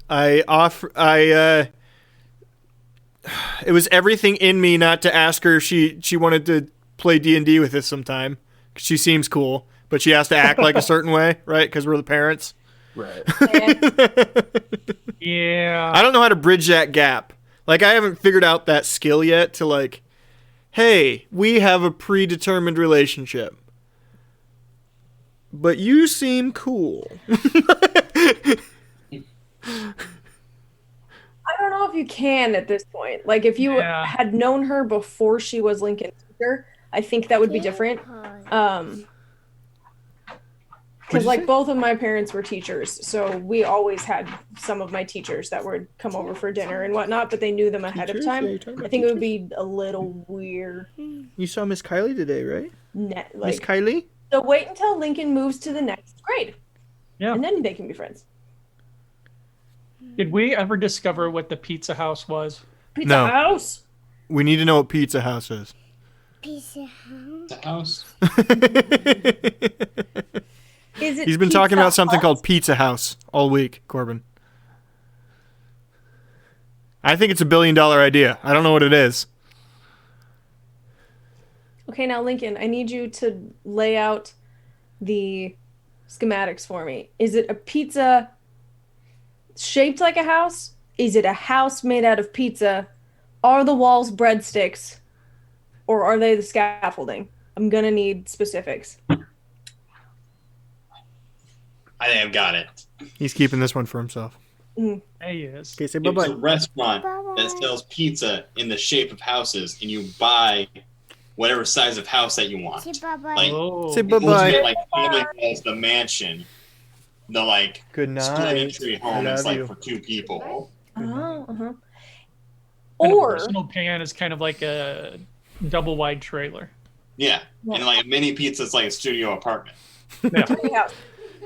It was everything in me not to ask her if she wanted to play D&D with us sometime. 'Cause she seems cool, but she has to act like a certain way, right? Because we're the parents. Right. Yeah. I don't know how to bridge that gap. Like, I haven't figured out that skill yet to, like, hey, we have a predetermined relationship. But you seem cool. I don't know if you can at this point. Like, if you had known her before she was Lincoln's teacher, I think that would be different. Because, like, both of my parents were teachers, so we always had some of my teachers that would come over for dinner and whatnot, but they knew them ahead of time. I think it would be a little weird. You saw Miss Kylie today, right? Miss Kylie? So wait until Lincoln moves to the next grade. Yeah. And then they can be friends. Did we ever discover what the pizza house was? Pizza house? We need to know what Pizza House is. Pizza House. The house. Is it He's been talking about something called Pizza House all week, Corbin. I think it's $1 billion idea. I don't know what it is. Okay, now Lincoln, I need you to lay out the schematics for me. Is it a pizza shaped like a house? Is it a house made out of pizza? Are the walls breadsticks? Or are they the scaffolding? I'm gonna need specifics. I think I've got it. He's keeping this one for himself. There he is. Okay, say It's a bye-bye. restaurant that sells pizza in the shape of houses, and you buy whatever size of house that you want. Say bye-bye. Like, Oh. Say it bye-bye. looks a bit like Family Has the mansion. The like Good night. split entry home is love like you. for 2 people. Oh, uh-huh. And a Or personal pan is kind of like a double wide trailer. Yeah. Yeah. And like a mini pizza is like a studio apartment. tiny house.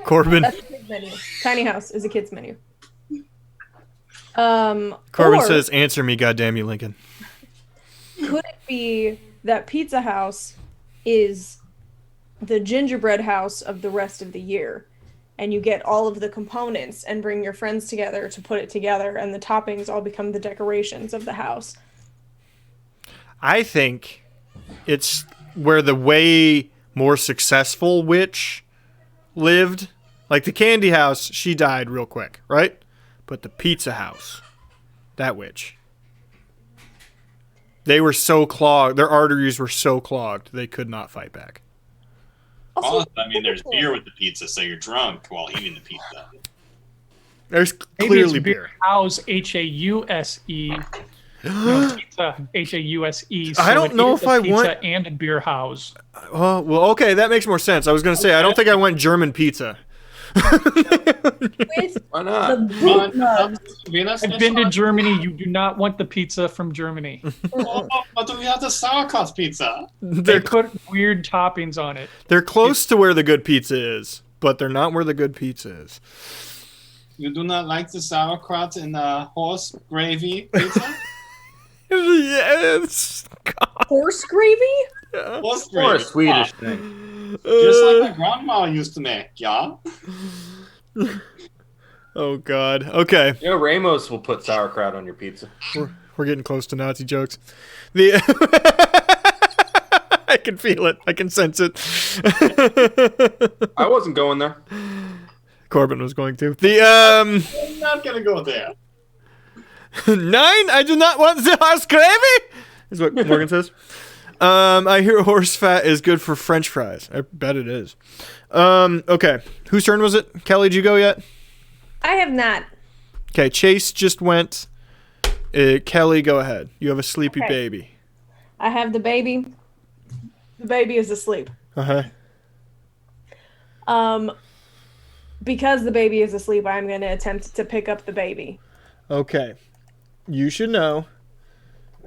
Corbin. That's a kid's menu. Tiny house is a kid's menu. Corbin or says, answer me, goddamn you, Lincoln. could it be that Pizza House is the gingerbread house of the rest of the year. And you get all of the components and bring your friends together to put it together, and the toppings all become the decorations of the house. I think it's where the way more successful witch lived. Like the candy house, she died real quick, right? But the pizza house, that witch, they were so clogged. Their arteries were so clogged, they could not fight back. Also, I mean, there's beer with the pizza, so you're drunk while eating the pizza. There's Maybe clearly it's beer. House H-A-U-S-E. Pizza H-A-U-S-E. So I don't know if I pizza want- and a beer house. Oh, well, okay, that makes more sense. I was going to say, I don't think I want German pizza. With Why not? the boot nut. I've been to Germany. You do not want the pizza from Germany. Oh, but we have the sauerkraut pizza. They They're, put weird toppings on it. they're close to where the good pizza is, but they're not where the good pizza is. You do not like the sauerkraut in the horse gravy pizza? Yes. Horse gravy? Horse Or a gravy. Swedish Ah, thing. just like my grandma used to make, yeah? Oh, God. Okay. You know, Ramos will put sauerkraut on your pizza. We're getting close to Nazi jokes. The I can feel it. I can sense it. I wasn't going there. Corbin was going to. The I'm not gonna go there. 9. I do not want the horse gravy. Is what Morgan says. I hear horse fat is good for French fries. I bet it is. Okay. Whose turn was it? Kelly, did you go yet? I have not. Okay. Chase just went. Kelly, go ahead. You have a sleepy Okay. baby. I have the baby. The baby is asleep. Uh huh. Because the baby is asleep, I'm going to attempt to pick up the baby. Okay. You should know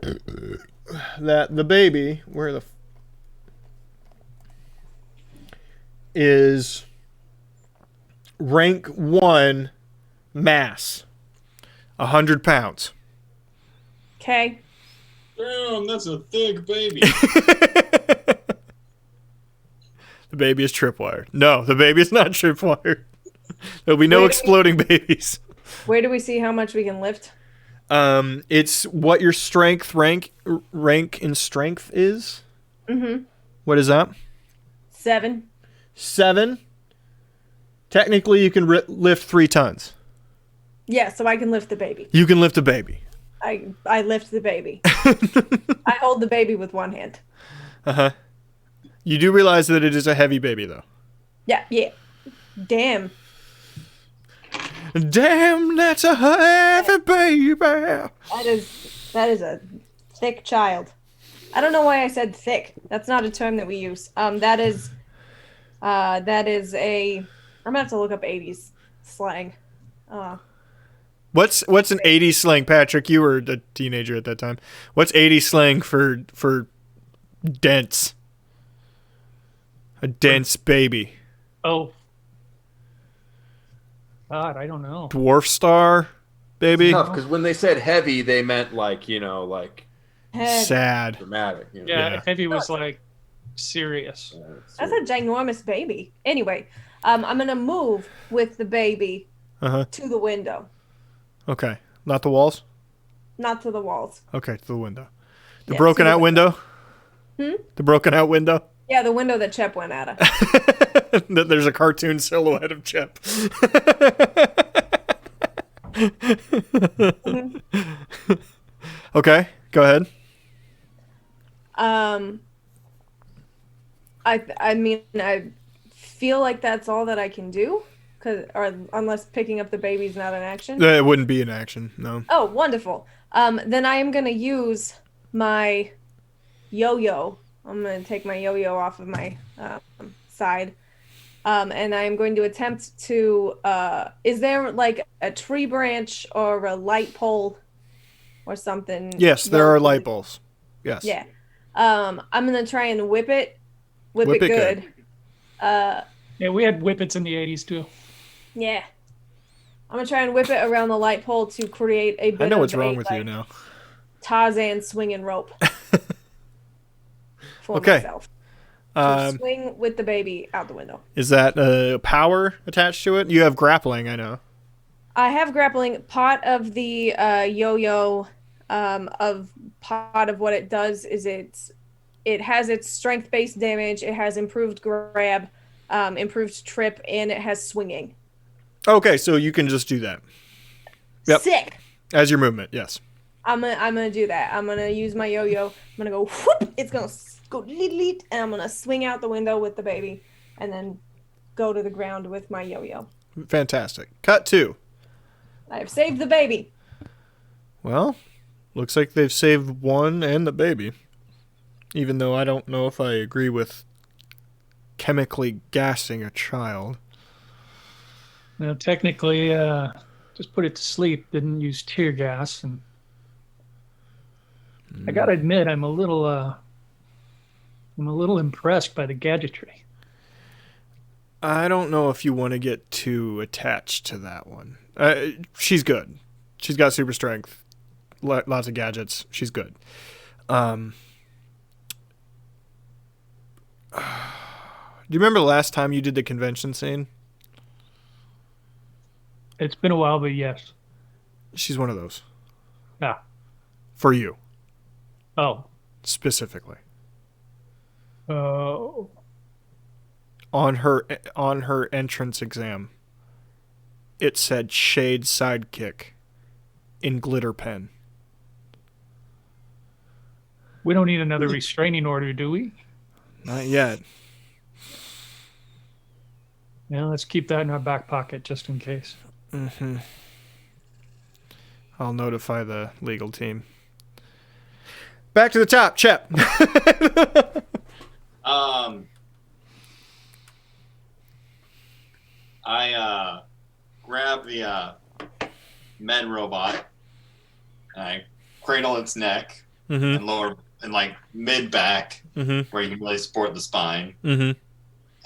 that the baby, where the is rank 1 mass, 100 pounds. Okay. Damn, that's a thick baby. The baby is tripwired. No, the baby is not tripwired. There'll be no Wait. exploding babies. Where do we see how much we can lift? It's what your strength rank in strength is. Mm-hmm. What is that? 7. 7. Technically, you can lift 3 tons. Yeah, so I can lift the baby. You can lift a baby. I lift the baby. I hold the baby with one hand. Uh-huh. You do realize that it is a heavy baby, though. Yeah, yeah. Damn. Damn, that's a heavy baby. That is a thick child. I don't know why I said thick. That's not a term that we use. That is a. I'm gonna have to look up 80s slang. What's an 80s slang, Patrick? You were a teenager at that time. What's 80s slang for dense? A dense baby. Oh. God, I don't know. Dwarf star baby. Tough, because when they said heavy, they meant like, like Head. Sad. dramatic. Yeah, Yeah. heavy was like serious. That's a ginormous baby. Anyway, I'm gonna move with the baby Uh-huh. to the window, Okay. Not the walls? not to the walls. Okay, to the window. The Yeah, broken to the out window? Hmm? The broken out window? Yeah, the window that Chep went out of. There's a cartoon silhouette of Chep. Okay, go ahead. I mean, I feel like that's all that I can do, unless picking up the baby's not an action. It wouldn't be an action, no. Oh, wonderful. Then I am gonna use my yo-yo. I'm gonna take my yo-yo off of my side, and I am going to attempt to. Is there like a tree branch or a light pole, or something? Yes, there are light bulbs. Yes. Yeah. I'm gonna try and whip it Whip it good. Yeah, we had whippets in the 80s too. Yeah. I'm gonna try and whip it around the light pole to create a bit I know of what's wrong a, with you now. Tarzan swinging rope. for Okay. myself. To Um, swing with the baby out the window. is that power attached to it? You have grappling, I know. I have grappling. Part of the yo-yo, part of what it does is it has its strength-based damage. It has improved grab, improved trip, and it has swinging. Okay, so you can just do that. Yep. Sick. As your movement, yes. I'm gonna do that. I'm gonna use my yo-yo. I'm gonna go whoop. It's gonna go leet, and I'm gonna swing out the window with the baby, and then go to the ground with my yo-yo. Fantastic. Cut 2. I have saved the baby. Well, looks like they've saved one and the baby. Even though I don't know if I agree with chemically gassing a child. Now, technically, just put it to sleep. Didn't use tear gas, and I gotta admit, I'm a little impressed by the gadgetry. I don't know if you want to get too attached to that one. She's good. She's got super strength, lots of gadgets. She's good. Do you remember the last time you did the convention scene? It's been a while, but yes. She's one of those. Yeah. For you, Oh. specifically. Oh. On her entrance exam, it said Shade Sidekick in glitter pen. We don't need another restraining order, do we? Not yet. Yeah, let's keep that in our back pocket just in case. Mm-hmm. I'll notify the legal team. Back to the top, Chep. I grab the med robot and I cradle its neck Mm-hmm. and lower and like mid back Mm-hmm. where you can really support the spine. Mm-hmm.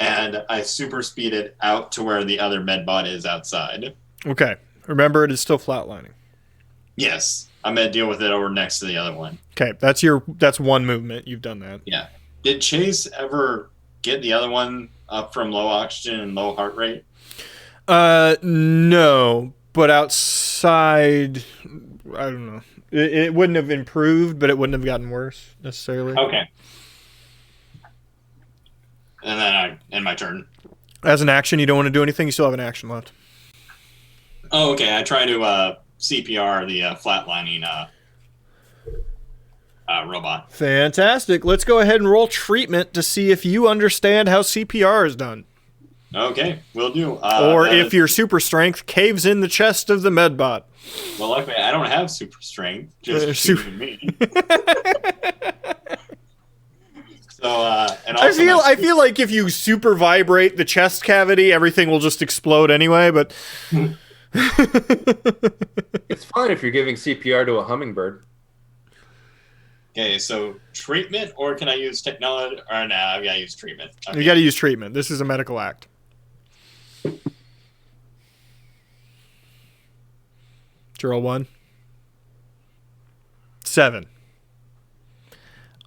And I super speed it out to where the other medbot is outside. Okay. Remember, it is still flatlining. Yes, I'm gonna deal with it over next to the other one. Okay, that's one movement. You've done that. Yeah. Did Chase ever get the other one up from low oxygen and low heart rate? No, but outside, I don't know. It wouldn't have improved, but it wouldn't have gotten worse necessarily. Okay. And then I end my turn. As an action, you don't want to do anything. You still have an action left. Oh, okay. I try to CPR the flatlining robot. Fantastic. Let's go ahead and roll treatment to see if you understand how CPR is done. Okay, will do. Or if your super strength caves in the chest of the medbot. Well, luckily I don't have super strength. Just Super- shooting me. So, and also I feel like if you super vibrate the chest cavity, everything will just explode anyway, but It's fine if you're giving CPR to a hummingbird. Okay, so treatment, or can I use technology? Or nah, I've got to use treatment. Okay. you got to use treatment. This is a medical act. Did you roll 1? 7.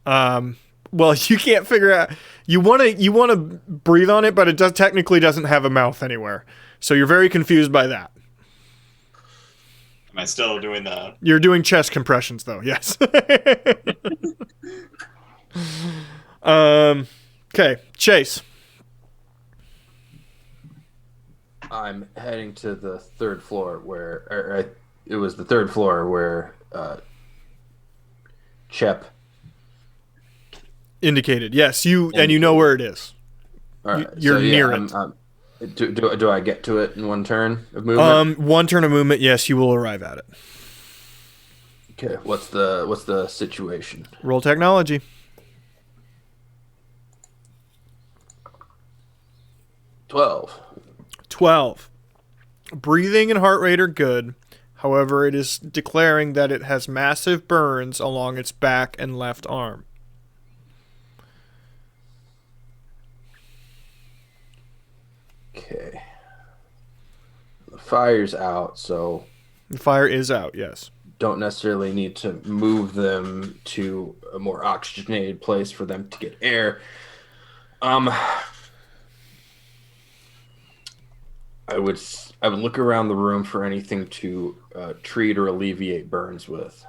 Well, you can't figure out. You want to breathe on it, but it technically doesn't have a mouth anywhere. So you're very confused by that. Am I still doing the? You're doing chest compressions, though. Yes. Okay, Chase. I'm heading to the third floor it was the third floor where Chep. Indicated. Yes, you know where it is. All right, You're near it. Do I get to it in one turn of movement? One turn of movement. Yes, you will arrive at it. Okay. What's the situation? Roll technology. 12. 12. Breathing and heart rate are good. However, it is declaring that it has massive burns along its back and left arm. Okay. The fire's out, so The fire is out, yes. don't necessarily need to move them to a more oxygenated place for them to get air. I would look around the room for anything to treat or alleviate burns with.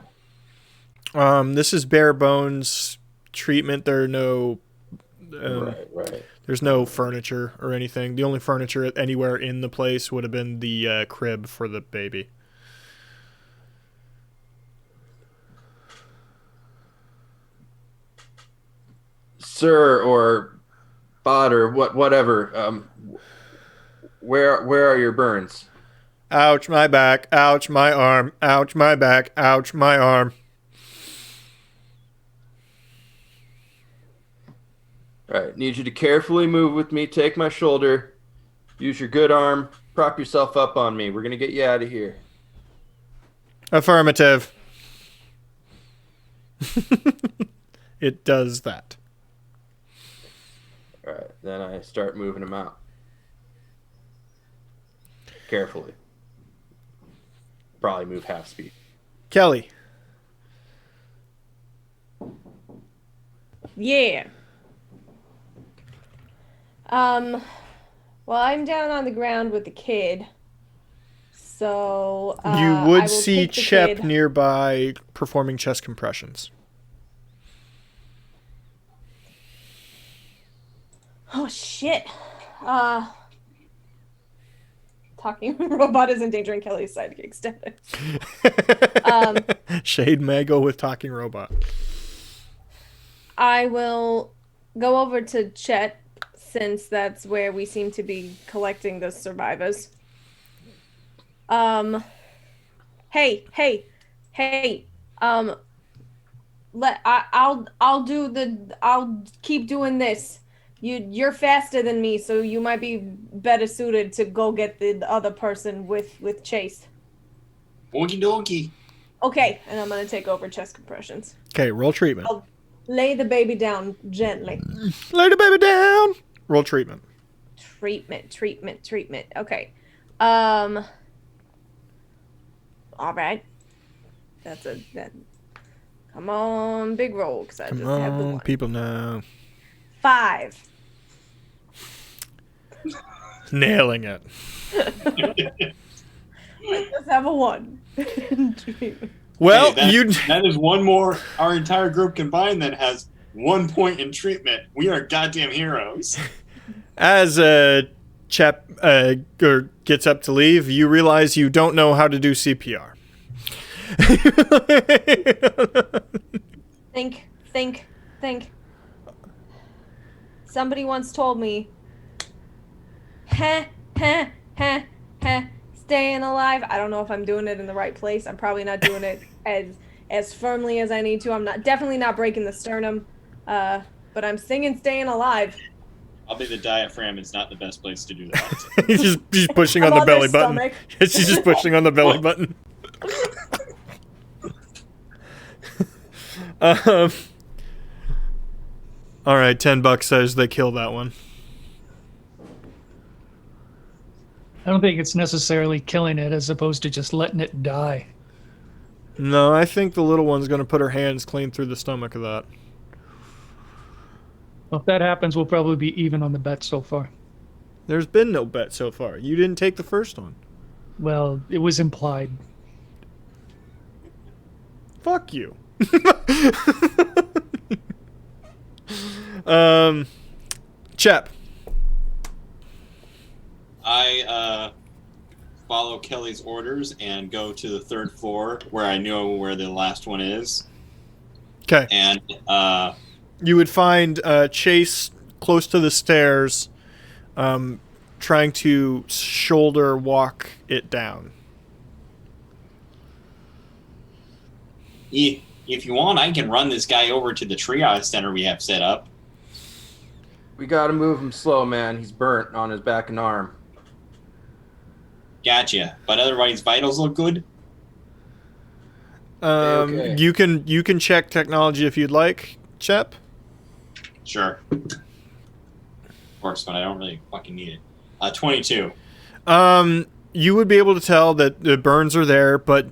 This is bare bones treatment. There are no Right. There's no furniture or anything. The only furniture anywhere in the place would have been the crib for the baby. Sir or bot or whatever. Where are your burns? Ouch, my back. Ouch, my arm. Ouch, my back. Ouch, my arm. All right, need you to carefully move with me. Take my shoulder. Use your good arm. Prop yourself up on me. We're going to get you out of here. Affirmative. It does that. All right, then I start moving him out. Carefully. Probably move half speed. Kelly. Yeah. Well, I'm down on the ground with the kid. So, You I would will see take the Chep kid. nearby performing chest compressions. Oh, shit. Talking robot is endangering Kelly's sidekick status. Shade Mago with talking robot. I will go over to Chet, since that's where we seem to be collecting the survivors. Hey. I'll keep doing this. You're faster than me, so you might be better suited to go get the other person with Chase. Okie dokie. Okay, and I'm gonna take over chest compressions. Okay, roll treatment. I'll lay the baby down gently. Lay the baby down. Roll treatment. Treatment. Okay. All right. That. Come on, big roll, because I Come just have the on, one. people now. 5. Nailing it. I just have a 1. Well, Hey, that is one more. Our entire group combined that has 1 point in treatment. We are goddamn heroes. As Chep gets up to leave, you realize you don't know how to do CPR. Think. Somebody once told me, staying alive. I don't know if I'm doing it in the right place. I'm probably not doing it as firmly as I need to. I'm definitely not breaking the sternum, but I'm singing staying alive. I'll be the diaphragm is not the best place to do that. She's pushing on I'm the on their belly button. stomach. She's just pushing on the belly button. All right, $10 says they kill that one. I don't think it's necessarily killing it as opposed to just letting it die. No, I think the little one's going to put her hands clean through the stomach of that. Well, if that happens, we'll probably be even on the bet so far. There's been no bet so far. You didn't take the first one. Well, it was implied. Fuck you. Chep. I follow Kelly's orders and go to the 3rd floor where I know where the last one is. Okay. And You would find Chase close to the stairs, trying to shoulder walk it down. if you want, I can run this guy over to the triage center we have set up. We gotta move him slow, man. He's burnt on his back and arm. Gotcha. But otherwise, vitals look good. Okay. You can check technology if you'd like, Chep. Sure. Of course, but I don't really fucking need it. 22. you would be able to tell that the burns are there, but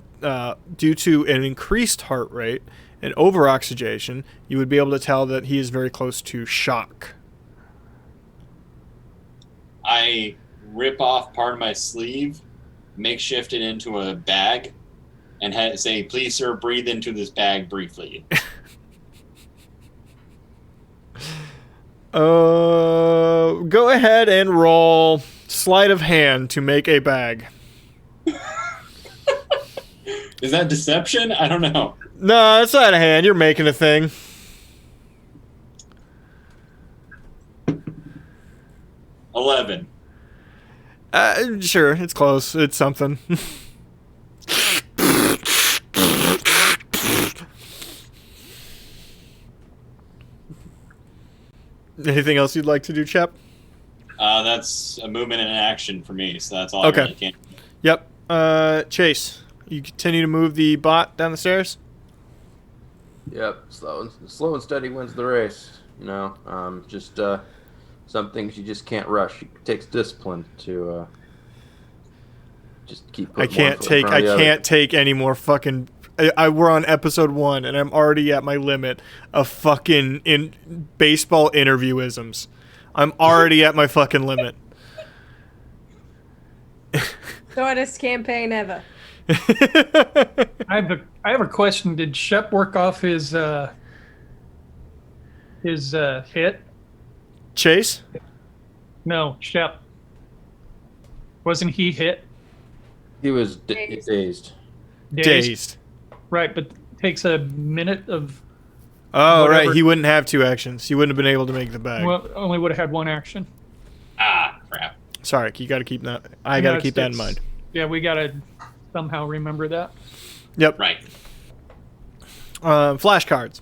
due to an increased heart rate and over-oxygenation, you would be able to tell that he is very close to shock. I rip off part of my sleeve, makeshift it into a bag, and say, "Please, sir, breathe into this bag briefly." Go ahead and roll sleight of hand to make a bag. Is that deception? I don't know. No, it's sleight of hand. You're making a thing. $11. Sure, it's close. It's something. Anything else you'd like to do, Chep? That's a movement and an action for me, so that's all I really can. Yep. Chase, you continue to move the bot down the stairs? Yep, slow and steady wins the race. You know, just some things you just can't rush. It takes discipline to just keep. I can't take any more fucking. We're on episode 1, and I'm already at my limit of fucking in baseball interviewisms. I'm already at my fucking limit. Shortest campaign ever. I have a question. Did Shep work off his hit? Chase? No, Shep. Wasn't he hit? He was Dazed. dazed. Right, but takes a minute of. Oh, whatever. right. He wouldn't have 2 actions. He wouldn't have been able to make the bag. Well, only would have had 1 action. Ah, crap. Sorry, you got to keep that. I got to keep that in mind. Yeah, we got to somehow remember that. Yep. Right. Flashcards.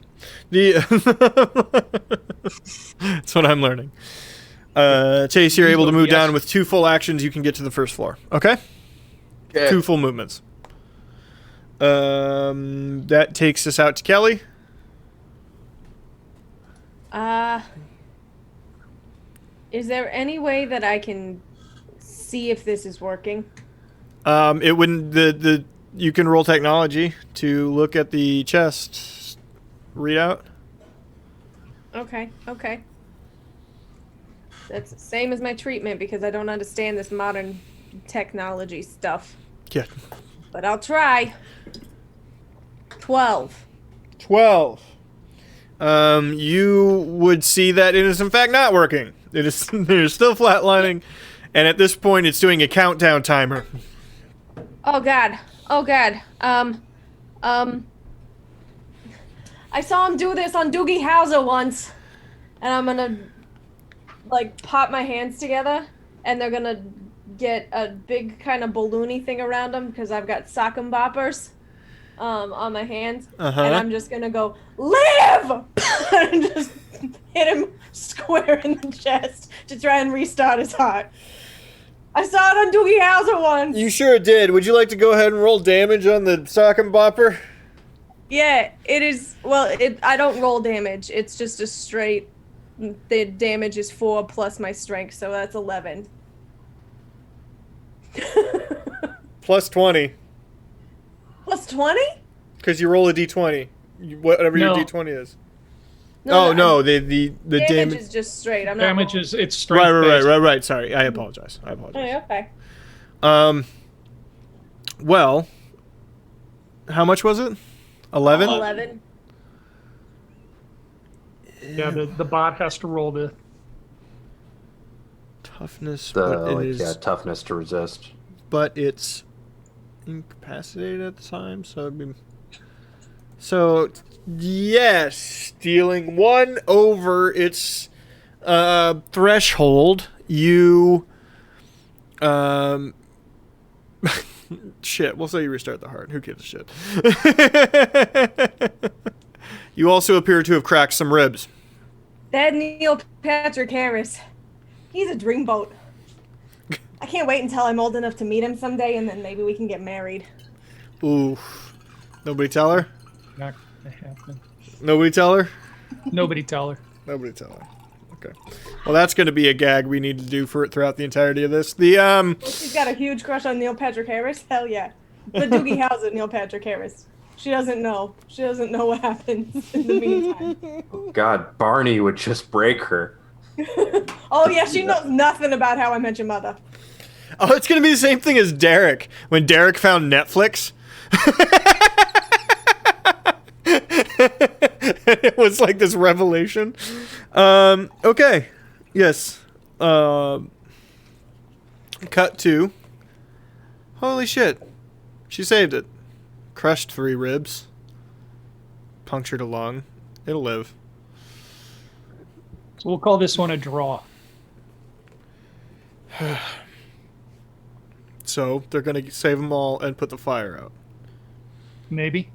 That's what I'm learning. Chase, you're able to move down with 2 full actions. You can get to the first floor. Okay? 2 full movements. That takes us out to Kelly. Is there any way that I can see if this is working? It wouldn't. You can roll technology to look at the chest readout. Okay. That's the same as my treatment because I don't understand this modern technology stuff. Yeah. But I'll try. 12. 12. You would see that it is in fact not working. It is still flatlining, and at this point, it's doing a countdown timer. Oh god. I saw him do this on Doogie Howser once, and I'm gonna like pop my hands together, and they're gonna get a big kind of balloony thing around them because I've got sock and boppers on my hands, and I'm just gonna go live and just hit him square in the chest to try and restart his heart. I saw it on Doogie Howser once. You sure did. Would you like to go ahead and roll damage on the sock and bopper? Yeah, it is. Well, I don't roll damage. It's just a straight. The damage is 4 plus my strength, so that's 11. Plus 20. Plus 20? Because you roll a d20. Whatever your No. d20 is. No, the damage damage is just straight. I'm Damage not is it's strength. Right. Sorry, I apologize. Oh, okay. Well, how much was it? 11? 11. Yeah, the bot has to roll the. Toughness, but it is, toughness to resist. but it's incapacitated at the time, so yes, dealing 1 over its threshold, you shit, we'll say you restart the heart. Who gives a shit? You also appear to have cracked some ribs. That Neil Patrick Harris. He's a dreamboat. I can't wait until I'm old enough to meet him someday, and then maybe we can get married. Ooh. Nobody tell her? Not gonna happen. Nobody tell her? Nobody tell her. Nobody tell her. Okay. Well, that's going to be a gag we need to do for it throughout the entirety of this. She's got a huge crush on Neil Patrick Harris. Hell yeah. But Doogie Howser, Neil Patrick Harris. She doesn't know. She doesn't know what happens in the meantime. God, Barney would just break her. Oh yeah, she knows nothing about How I Met Your Mother. Oh, it's going to be the same thing as Derek. When Derek found Netflix. It was like this revelation. Okay. Yes. Cut to. Holy shit. She saved it. Crushed 3 ribs. Punctured a lung. It'll live. So we'll call this one a draw. So they're going to save them all and put the fire out. Maybe.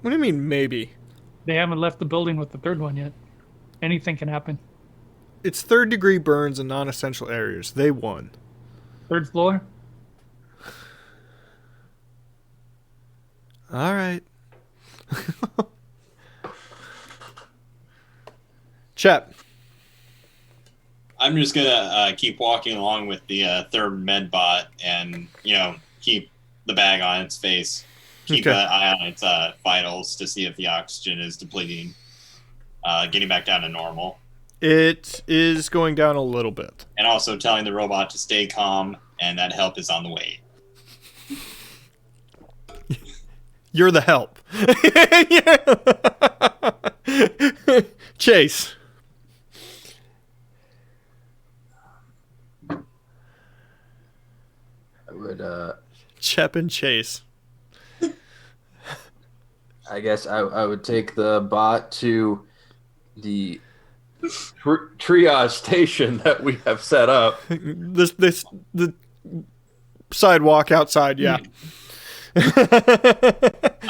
What do you mean, maybe? They haven't left the building with the third one yet. Anything can happen. It's 3rd-degree burns in non-essential areas. They won. 3rd floor? All right. Chep. I'm just gonna keep walking along with the third med bot and keep the bag on its face, keep Okay. an eye on its vitals to see if the oxygen is depleting, getting back down to normal, It is going down a little bit. and also telling the robot to stay calm and that help is on the way. You're the help. Chase. I would, Chep and Chase. I guess I would take the bot to the triage station that we have set up. The sidewalk outside, yeah.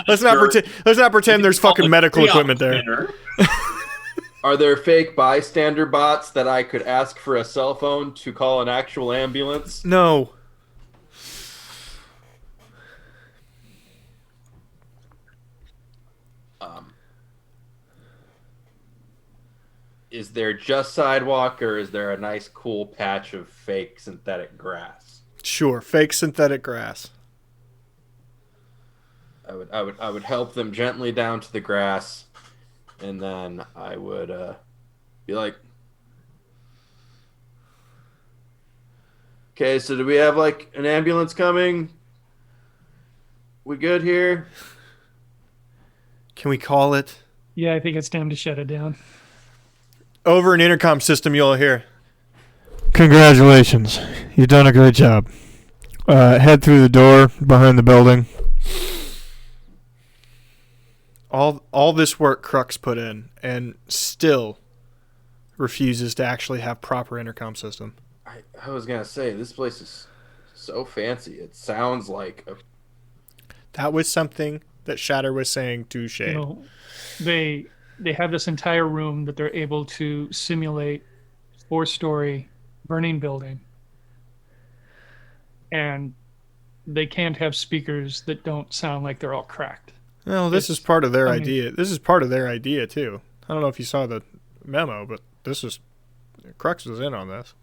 Let's not pretend there's fucking medical equipment there. Are there fake bystander bots that I could ask for a cell phone to call an actual ambulance? No. Is there just sidewalk, or is there a nice cool patch of fake synthetic grass? Sure, fake synthetic grass. I would help them gently down to the grass, and then I would be like, "Okay, so do we have like an ambulance coming? We good here?" Can we call it? Yeah, I think it's time to shut it down. Over an intercom system, you'll hear. Congratulations. You've done a great job. Head through the door behind the building. All this work Crux put in, and still refuses to actually have proper intercom system. I was gonna say, this place is so fancy. It sounds like a... That was something that Shatter was saying to Shade. They have this entire room that they're able to simulate 4-story burning building, and they can't have speakers that don't sound like they're all cracked. Well, this is part of their idea. This is part of their idea too. I don't know if you saw the memo, but Crux was in on this.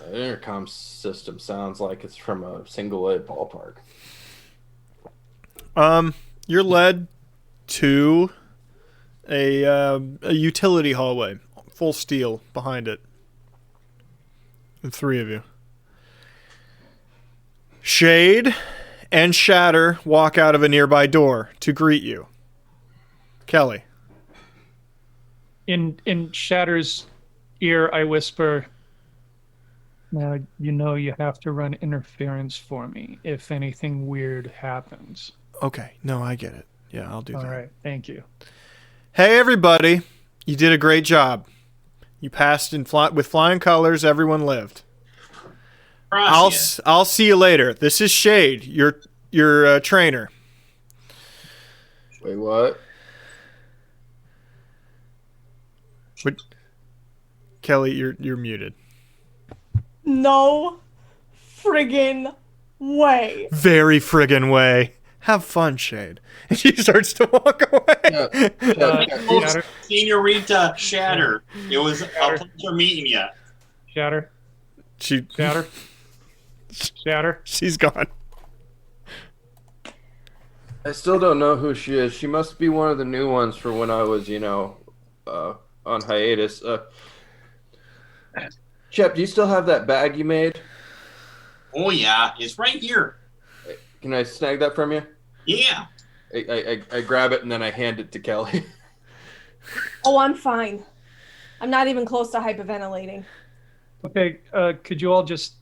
The intercom system sounds like it's from a single-A ballpark. You're led to a utility hallway, full steel behind it. The 3 of you. Shade and Shatter walk out of a nearby door to greet you. Kelly. In Shatter's ear, I whisper, "Now, you have to run interference for me if anything weird happens." Okay, no, I get it. Yeah, I'll do that. All right, thank you. Hey, everybody. You did a great job. You passed with flying colors. Everyone lived. I'll see you later. This is Shade, your trainer. Wait, what? Kelly, you're muted. No friggin' way. Very friggin' way. Have fun, Shade. And she starts to walk away. Shatter. Senorita Shatter. It was a pleasure meeting you. Shatter. She, Shatter. Shatter. she's gone. I still don't know who she is. She must be one of the new ones for when I was, on hiatus. Chep, do you still have that bag you made? Oh yeah, it's right here. Can I snag that from you? Yeah. I grab it and then I hand it to Kelly. Oh, I'm fine. I'm not even close to hyperventilating. Okay, could you all just,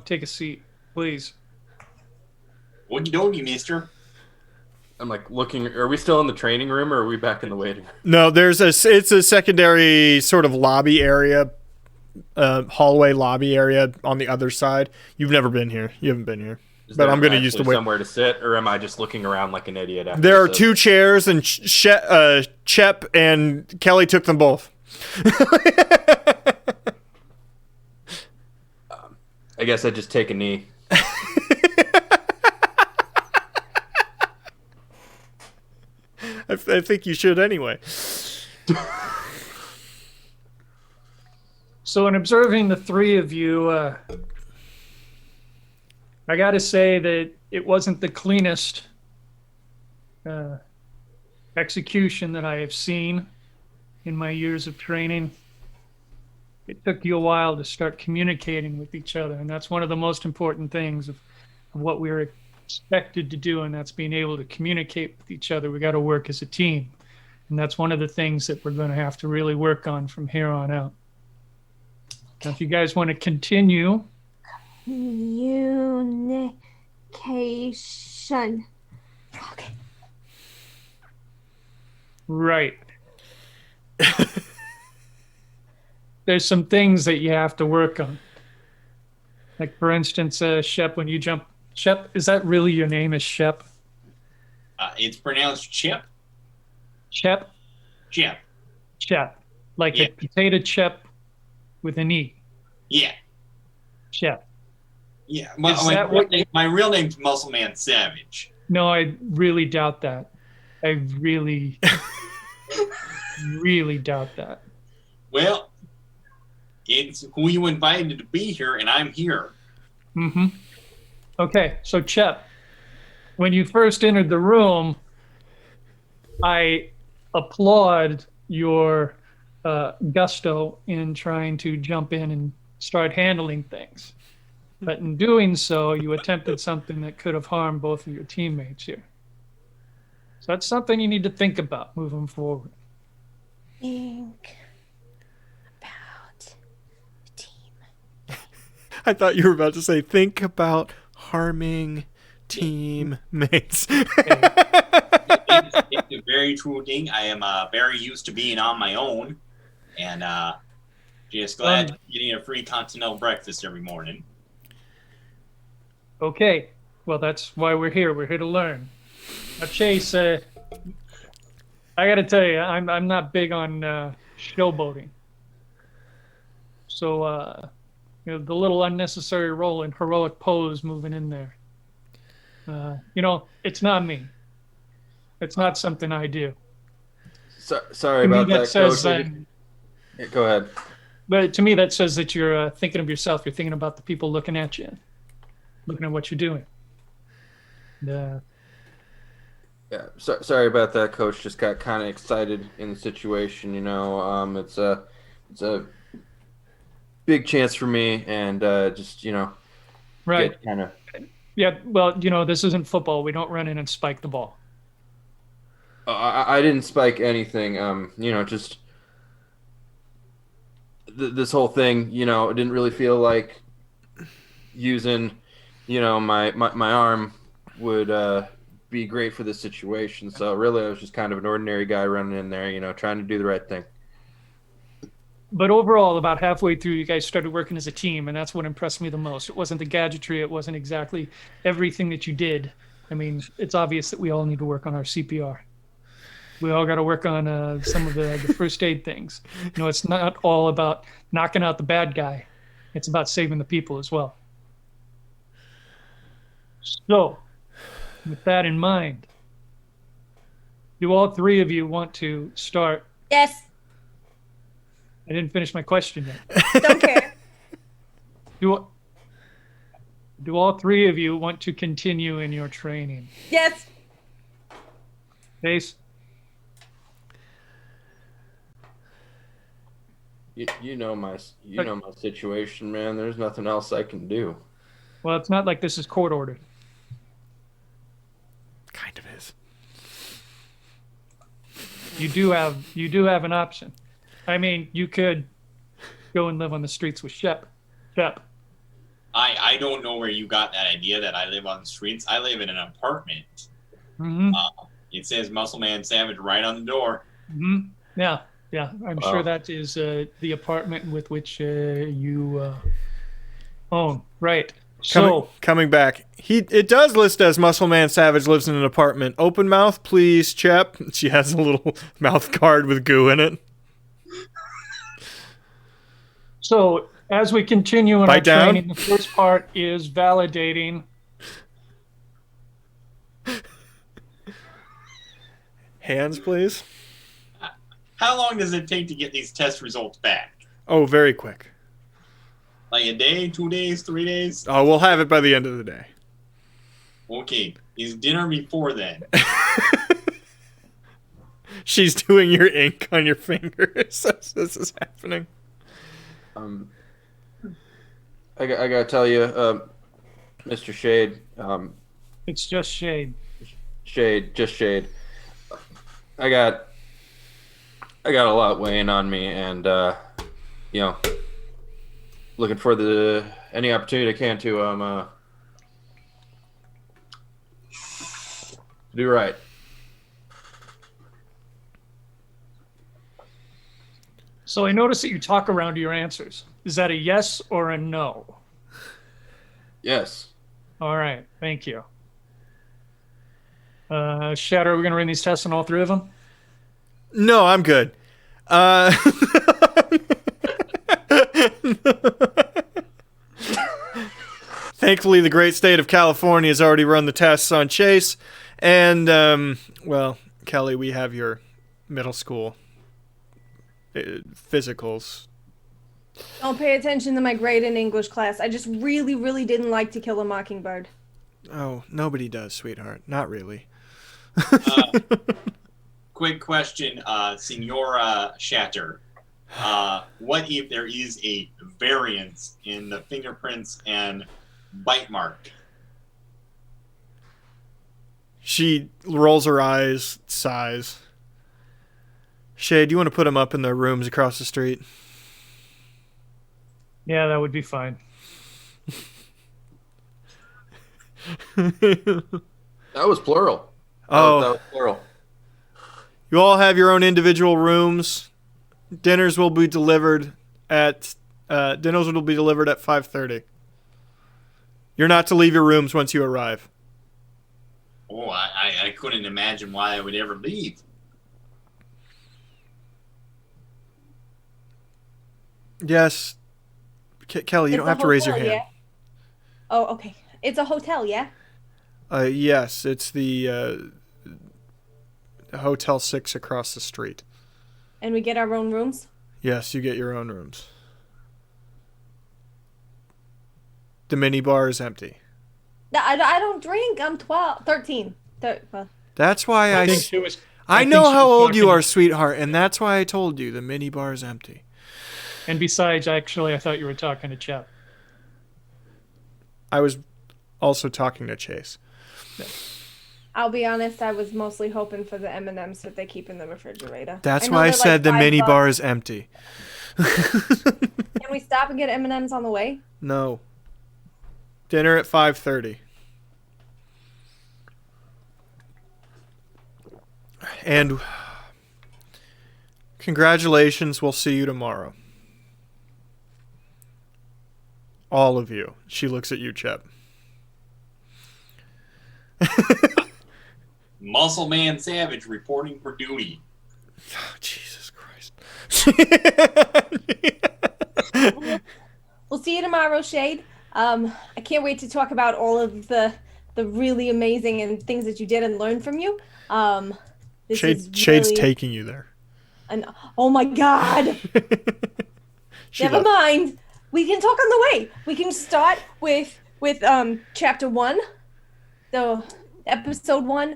take a seat, please? Okie dokie, mister. I'm like looking. Are we still in the training room or are we back in the waiting room? No, it's a secondary sort of lobby area, hallway lobby area on the other side. You've never been here. You haven't been here. But I'm going to use the way somewhere to sit, or am I just looking around like an idiot? After there are this? 2 chairs, and Chep and Kelly took them both. I guess I just take a knee. I think you should anyway. So in observing the 3 of you, I got to say that it wasn't the cleanest execution that I have seen in my years of training. It took you a while to start communicating with each other, and that's one of the most important things of what we're expected to do, and that's being able to communicate with each other. We got to work as a team, and that's one of the things that we're going to have to really work on from here on out. Now, if you guys want to continue, Communication. Okay. right. There's some things that you have to work on. Like, for instance, Shep, when you jump... Shep, is that really your name, is Shep? It's pronounced Chip. Shep? Chip. Shep. Like Yeah. a potato chip with an E. Yeah. Shep. Yeah. Is that what- My real name's Muscle Man Savage. No, I really doubt that. I really, really doubt that. Well, it's who you invited to be here, and I'm here. Mm-hmm. Okay, so Chep, when you first entered the room, I applaud your gusto in trying to jump in and start handling things. But in doing so, you attempted something that could have harmed both of your teammates here. So that's something you need to think about moving forward. Think about the team. I thought you were about to say, think about harming teammates. It's a very true thing. I am very used to being on my own, and just glad to be getting a free continental breakfast every morning. Okay, well, that's why we're here. We're here to learn. Now, Chase, I got to tell you, I'm not big on showboating. So, the little unnecessary role in heroic pose moving in there. It's not me. It's not something I do. Sorry To me, about that, says, Coach. Yeah, go ahead. But to me, that says that you're thinking of yourself. You're thinking about the people looking at you, looking at what you're doing. And, Yeah, sorry about that, Coach. Just got kind of excited in the situation. It's a big chance for me, and right. kind of. Yeah, well, this isn't football. We don't run in and spike the ball. I didn't spike anything. Just this whole thing. It didn't really feel like using, my arm would be great for this situation. So really, I was just kind of an ordinary guy running in there, trying to do the right thing. But overall, about halfway through, you guys started working as a team, and that's what impressed me the most. It wasn't the gadgetry. It wasn't exactly everything that you did. I mean, it's obvious that we all need to work on our CPR. We all got to work on some of the first aid things. It's not all about knocking out the bad guy. It's about saving the people as well. So, With that in mind, do all three of you want to start? Yes. I didn't finish my question yet. Don't care. Do all three of you want to continue in your training? Yes. Base? You know my situation, man. There's nothing else I can do. Well, it's not like this is court ordered. Kind of is. You do have an option. I mean, you could go and live on the streets with Chep. I don't know where you got that idea that I live on the streets. I live in an apartment. Mm-hmm. It says Muscle Man Savage right on the door. Mm-hmm. Yeah. I'm Wow. sure that is the apartment with which you own. Right. So Coming back, it does list as Muscle Man Savage lives in an apartment. Open mouth, please, Chep. She has a little mouth guard with goo in it. So as we continue in our Bite down. training, the first part is validating. Hands, please. How long does it take to get these test results back? Oh, very quick. Like a day, 2 days, 3 days? Oh, we'll have it by the end of the day. Okay. Is dinner before then? She's doing your ink on your fingers as this is happening. I gotta tell you, Mr. Shade, It's just shade. just Shade. I got a lot weighing on me, and looking for any opportunity I can to do right. So I notice that you talk around your answers. Is that a yes or a no? Yes. All right. Thank you. Shadow, are we going to run these tests on all three of them? No, I'm good. Thankfully, the great state of California has already run the tests on Chase. And, well, Kelly, we have your middle school physicals. Don't pay attention to my grade in English class. I just really, really didn't like To Kill a Mockingbird. Oh, nobody does, sweetheart. Not really. Quick question, Senora Shatter. What if there is a variance in the fingerprints and bite mark? She rolls her eyes, sighs. Shay, do you want to put them up in their rooms across the street? Yeah, that would be fine. That was plural. Oh. That was plural. You all have your own individual rooms. Dinners will be delivered at 5:30. You're not to leave your rooms once you arrive. Oh, I couldn't imagine why I would ever leave. Yes. Kelly, you It's don't a have to raise your hotel, hand. yeah? Oh, okay. It's a hotel, yeah? Yes, it's the Hotel 6 across the street. And we get our own rooms? Yes, you get your own rooms. The mini bar is empty. No, I don't drink. I'm 13. Well, That's why I think she was. I think know she how was old you talking- are, sweetheart, and that's why I told you the mini bar is empty. And besides, actually, I thought you were talking to Chep. I was also talking to Chase. I'll be honest, I was mostly hoping for the M&Ms that they keep in the refrigerator. That's know why I they're said the $5. mini bar is empty. Can we stop and get M&Ms on the way? No. Dinner at 5:30. And congratulations, we'll see you tomorrow. All of you. She looks at you, Chep. Muscle Man Savage reporting for duty. Oh, Jesus Christ. We'll see you tomorrow, Shade. I can't wait to talk about all of the the really amazing and things that you did and learned from you. This is Shade's really taking you there. oh my God. Never left. mind. We can talk on the way. We can start with chapter 1, the episode 1,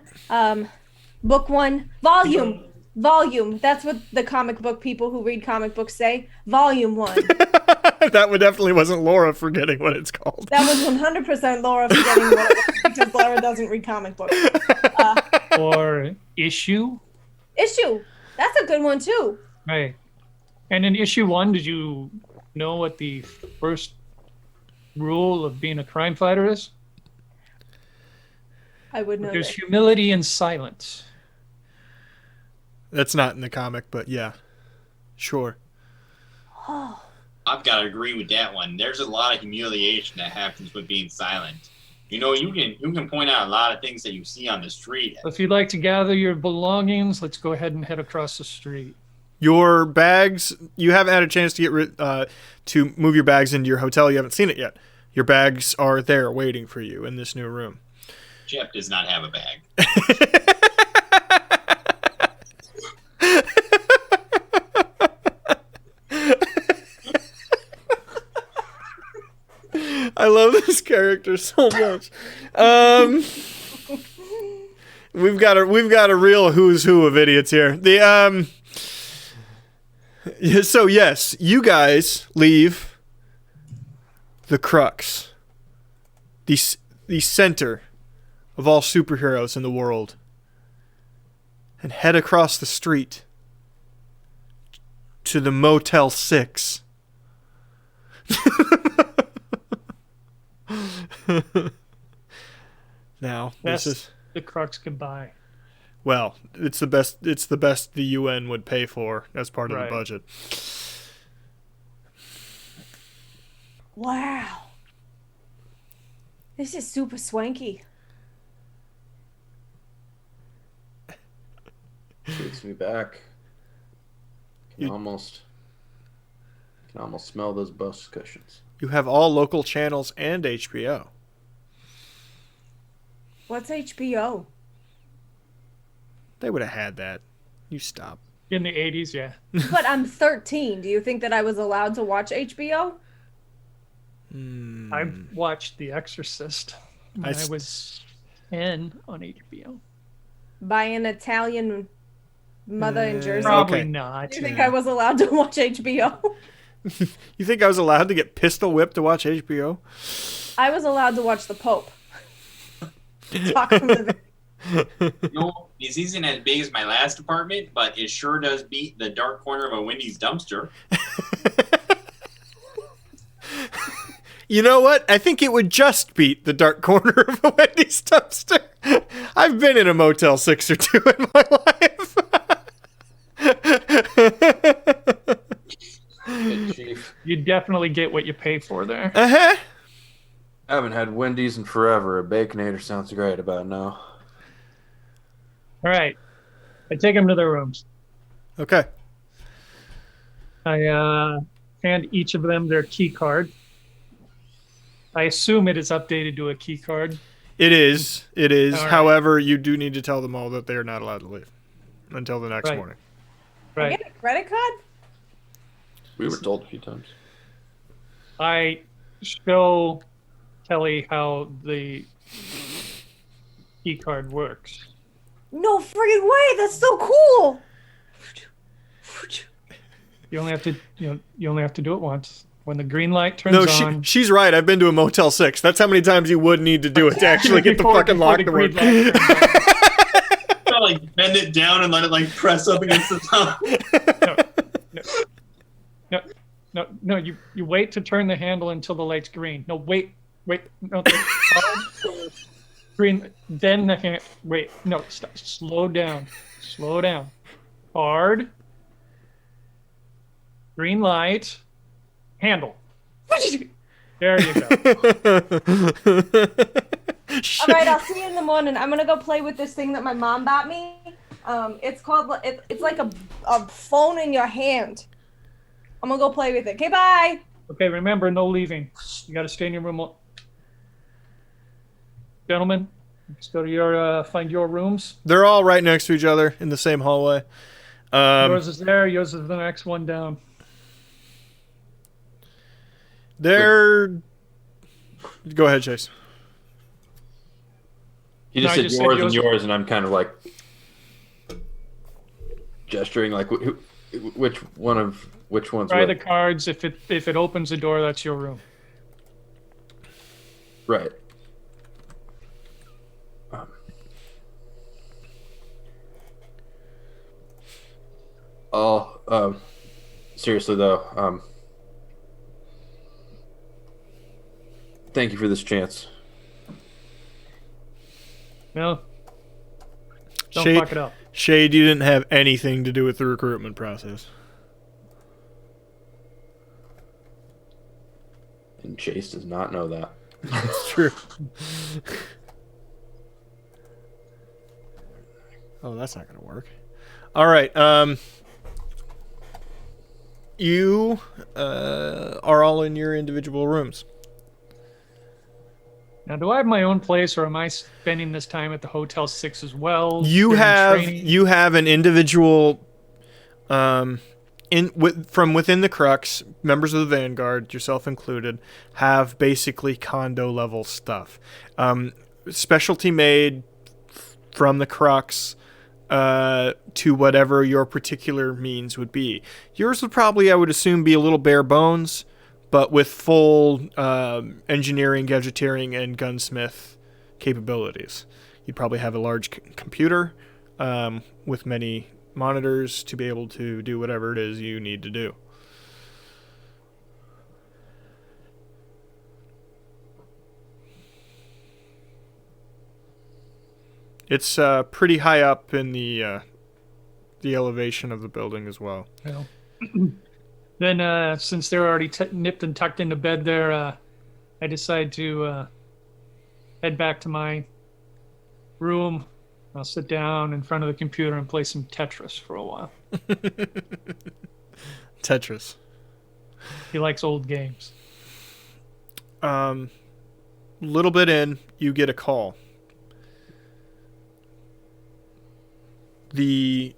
book 1, volume. That's what the comic book people who read comic books say. Volume 1. That definitely wasn't Laura forgetting what it's called. That was 100% Laura forgetting what it was because Laura doesn't read comic books. Or issue. Issue. That's a good one too. Right. And in issue 1, did you know what the first rule of being a crime fighter is? I would know There's that. humility and silence. That's not in the comic, but yeah. Sure. Oh. I've got to agree with that one. There's a lot of humiliation that happens with being silent. You know, you can point out a lot of things that you see on the street. If you'd like to gather your belongings, let's go ahead and head across the street. Your bags, you haven't had a chance to to move your bags into your hotel. You haven't seen it yet. Your bags are there waiting for you in this new room. Chep does not have a bag. I love this character so much. We've got a real who's who of idiots here. So yes, you guys leave the Crux, the center of all superheroes in the world, and head across the street to the Motel 6. Now, Best this is the Crux can buy. well, it's the best the UN would pay for as part of Right. the budget. Wow. This is super swanky. Takes me back. Can almost smell those bus cushions. You have all local channels and HBO. What's HBO? They would have had that. You stop. In the 80s, yeah. But I'm 13. Do you think that I was allowed to watch HBO? I watched The Exorcist when I was 10 on HBO. By an Italian mother in Jersey? Probably Okay. not. Do you think I was allowed to watch HBO? You think I was allowed to get pistol whipped to watch HBO? I was allowed to watch the Pope. Talk from the You know, this isn't as big as my last apartment, but it sure does beat the dark corner of a Wendy's dumpster. You know what? I think it would just beat the dark corner of a Wendy's dumpster. I've been in a Motel 6 or 2 in my life. Hey, Chief. You definitely get what you pay for there. Uh-huh. I haven't had Wendy's in forever. A Baconator sounds great about now. All right. I take them to their rooms. Okay. I hand each of them their key card. I assume it is updated to a key card. It is. It is. All right. However, you do need to tell them all that they are not allowed to leave until the next Right. morning. I Right. get a credit card? We were told a few times. I show Kelly how the key card works. No friggin' way! That's so cool! You only have to you only have to do it once. When the green light turns No, on. she's right. I've been to a Motel 6. That's how many times you would need to do it to actually get the before- fucking before lock the to green work. light turns on. Like bend it down and let it like press up against the top. No, you wait to turn the handle until the light's green. No, wait, no, green, then the hand, wait, no, stop, slow down, hard, green light, handle. There you go. All right, I'll see you in the morning. I'm gonna go play with this thing that my mom bought me. It's called, it's like a phone in your hand. I'm gonna go play with it. Okay, bye. Okay, remember, no leaving. You got to stay in your room. gentlemen, let's go to your find your rooms. They're all right next to each other in the same hallway. Yours is there. Yours is the next one down. They're. Go ahead, Chase. You No, just I said just said yours and yours. yours, and I'm kind of like gesturing, like which one's Try the which? cards. If it opens the door, that's your room. Right. Seriously though, thank you for this chance. No. Don't Shade, fuck it up. Shade, you didn't have anything to do with the recruitment process. And Chase does not know that. It's true. Oh, that's not going to work. All right. You are all in your individual rooms. Now, do I have my own place, or am I spending this time at the Hotel 6 as well? You during have training? an individual from within the Crux, members of the Vanguard, yourself included, have basically condo level stuff. Specialty made from the Crux to whatever your particular means would be. Yours would probably, I would assume, be a little bare bones, but with full engineering, gadgeteering, and gunsmith capabilities. You'd probably have a large computer with many monitors to be able to do whatever it is you need to do. It's pretty high up in the elevation of the building as well. Well, then, since they're already nipped and tucked into bed there, I decide to head back to my room. I'll sit down in front of the computer and play some Tetris for a while. Tetris. He likes old games. Little bit in, you get a call. The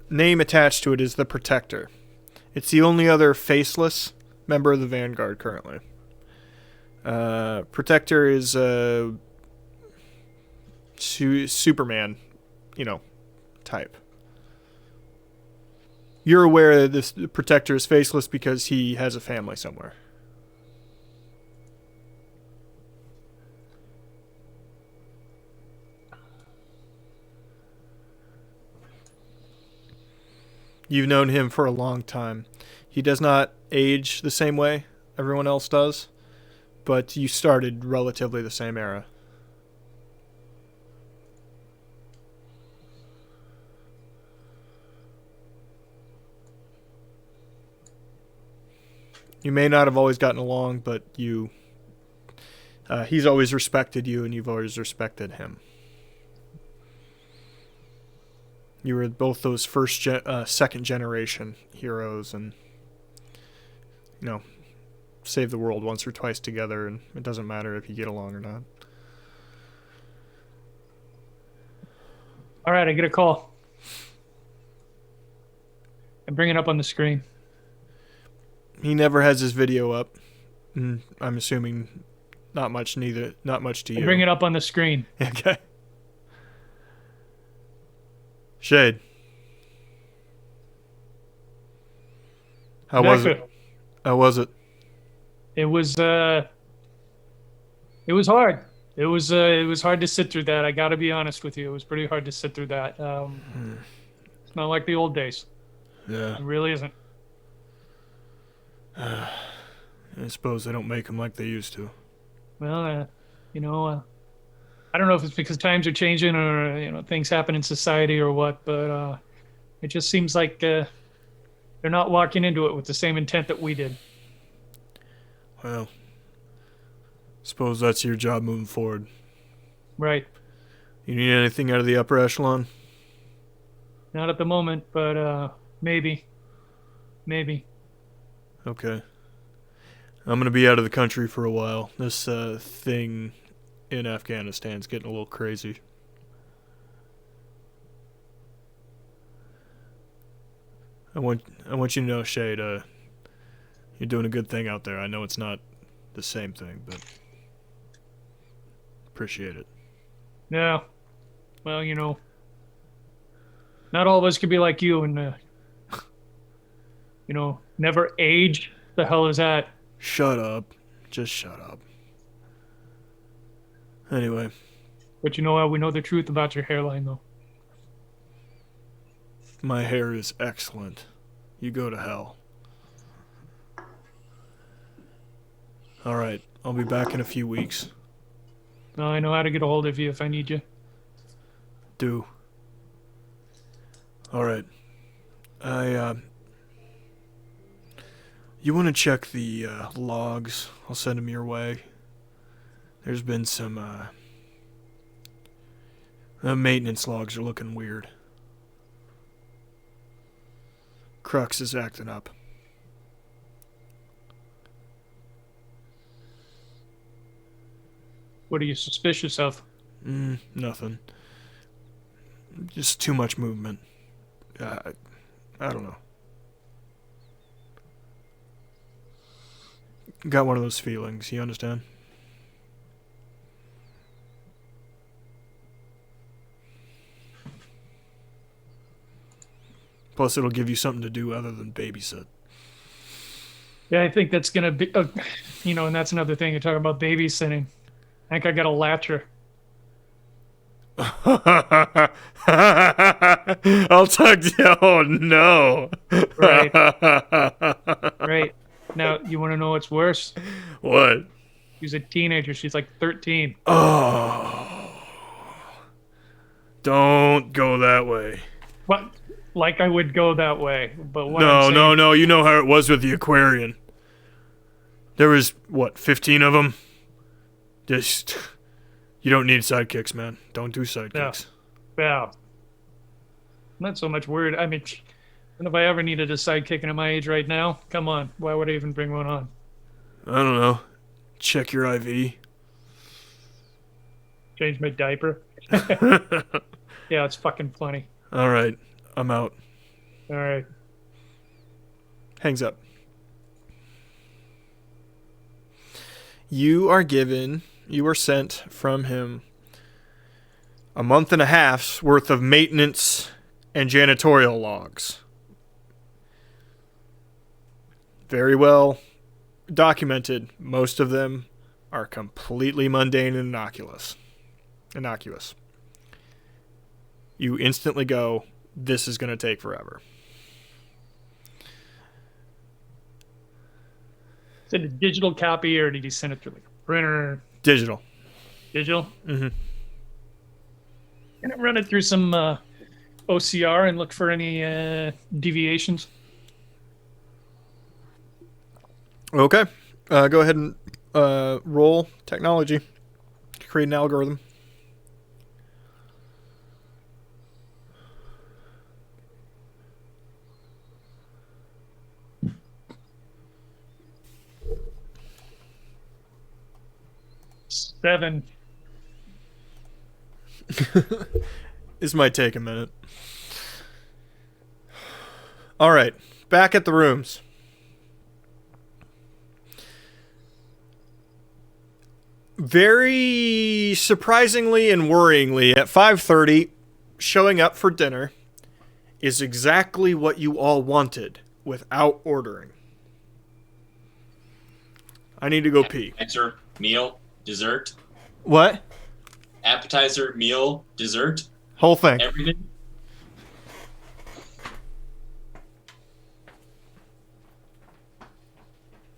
name attached to it is the Protector. It's the only other faceless member of the Vanguard currently. Protector is a Superman, type. You're aware that this Protector is faceless because he has a family somewhere. You've known him for a long time. He does not age the same way everyone else does, but you started relatively the same era. You may not have always gotten along, but he's always respected you, and you've always respected him. You were both those second generation heroes, and save the world once or twice together, and it doesn't matter if you get along or not. All right, I get a call. I bring it up on the screen. He never has his video up. I'm assuming not much to you. I bring it up on the screen. Okay. Shade. How was it? How was it? It was hard. It was hard to sit through that. I got to be honest with you. It was pretty hard to sit through that. It's not like the old days. Yeah. It really isn't. I suppose they don't make them like they used to. Well, I don't know if it's because times are changing or things happen in society or what, but it just seems like they're not walking into it with the same intent that we did. Well, suppose that's your job moving forward. Right. You need anything out of the upper echelon? Not at the moment, but maybe. Okay. I'm going to be out of the country for a while. This thing in Afghanistan's getting a little crazy. I want you to know, Shade, you're doing a good thing out there. I know it's not the same thing, but appreciate it. Yeah. Well, not all of us could be like you and, never age. The hell is that? Shut up. Just shut up. Anyway. But you know what? We know the truth about your hairline, though. My hair is excellent. You go to hell. Alright, I'll be back in a few weeks. Well, I know how to get a hold of you if I need you. Do. Alright. You want to check the logs? I'll send them your way. There's been some, maintenance logs are looking weird. Crux is acting up. What are you suspicious of? Nothing. Just too much movement. I don't know. Got one of those feelings, you understand? Plus, it'll give you something to do other than babysit. Yeah, I think that's gonna be, and that's another thing. You're talking about babysitting. I think I got a latcher. I'll talk to you. Oh, no. Right. Right. Now, you want to know what's worse? What? She's a teenager. She's like 13. Oh. Don't go that way. What? Like I would go that way. But what No. You know how it was with the Aquarian. There was, 15 of them? Just, you don't need sidekicks, man. Don't do sidekicks. Yeah. Not so much worried. I mean, and if I ever needed a sidekick at my age right now, come on. Why would I even bring one on? I don't know. Check your IV. Change my diaper. Yeah, it's fucking funny. All right. I'm out. All right. Hangs up. You are sent from him a month and a half's worth of maintenance and janitorial logs. Very well documented. Most of them are completely mundane and innocuous. You instantly go, this is going to take forever. Is it a digital copy or did he send it through like a printer? Digital. Digital? Mm-hmm. Can I run it through some OCR and look for any deviations? Okay. Go ahead and roll technology. Create an algorithm. Seven. This might take a minute. All right. Back at the rooms. Very surprisingly and worryingly, at 5:30, showing up for dinner is exactly what you all wanted without ordering. I need to go pee. Appetizer, meal, dessert. What? Appetizer, meal, dessert. Whole thing. Everything.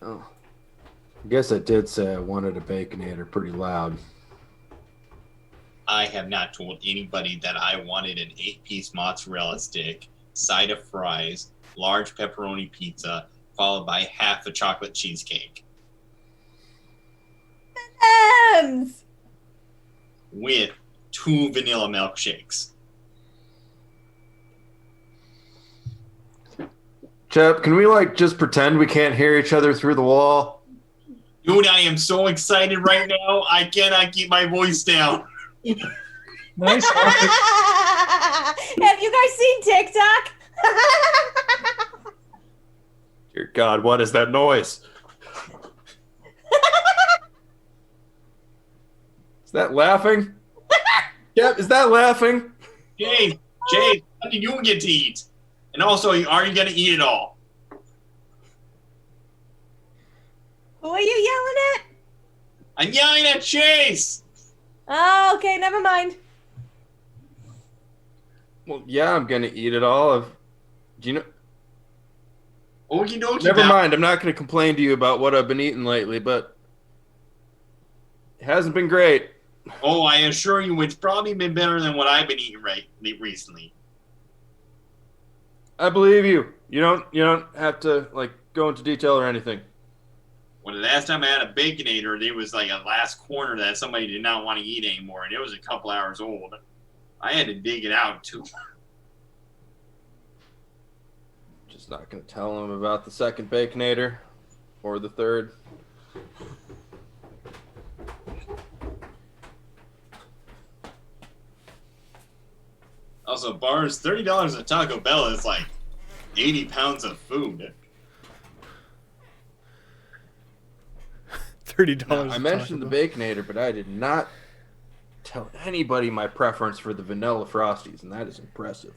Oh. I guess I did say I wanted a Baconator pretty loud. I have not told anybody that I wanted an 8-piece mozzarella stick, side of fries, large pepperoni pizza, followed by half a chocolate cheesecake. M's. With 2 vanilla milkshakes. Chep, can we just pretend we can't hear each other through the wall? Dude, I am so excited right now. I cannot keep my voice down. Nice. Have you guys seen TikTok? Dear God, what is that noise? Is that laughing? Yep, is that laughing? Jay, what did you get to eat? And also, are you going to eat it all? Who are you yelling at? I'm yelling at Chase. Oh, okay, never mind. Well, yeah, I'm gonna eat it all. Do you know? Okie dokie. Never mind. I'm not gonna complain to you about what I've been eating lately, but it hasn't been great. Oh, I assure you, it's probably been better than what I've been eating recently. I believe you. You don't have to like go into detail or anything. Well, the last time I had a Baconator, there was like a last corner that somebody did not want to eat anymore, and it was a couple hours old. I had to dig it out, too. Just not gonna tell him about the second Baconator or the third. Also, bars, $30 at Taco Bell is like 80 pounds of food. $30. I mentioned the Baconator, but I did not tell anybody my preference for the vanilla Frosties, and that is impressive.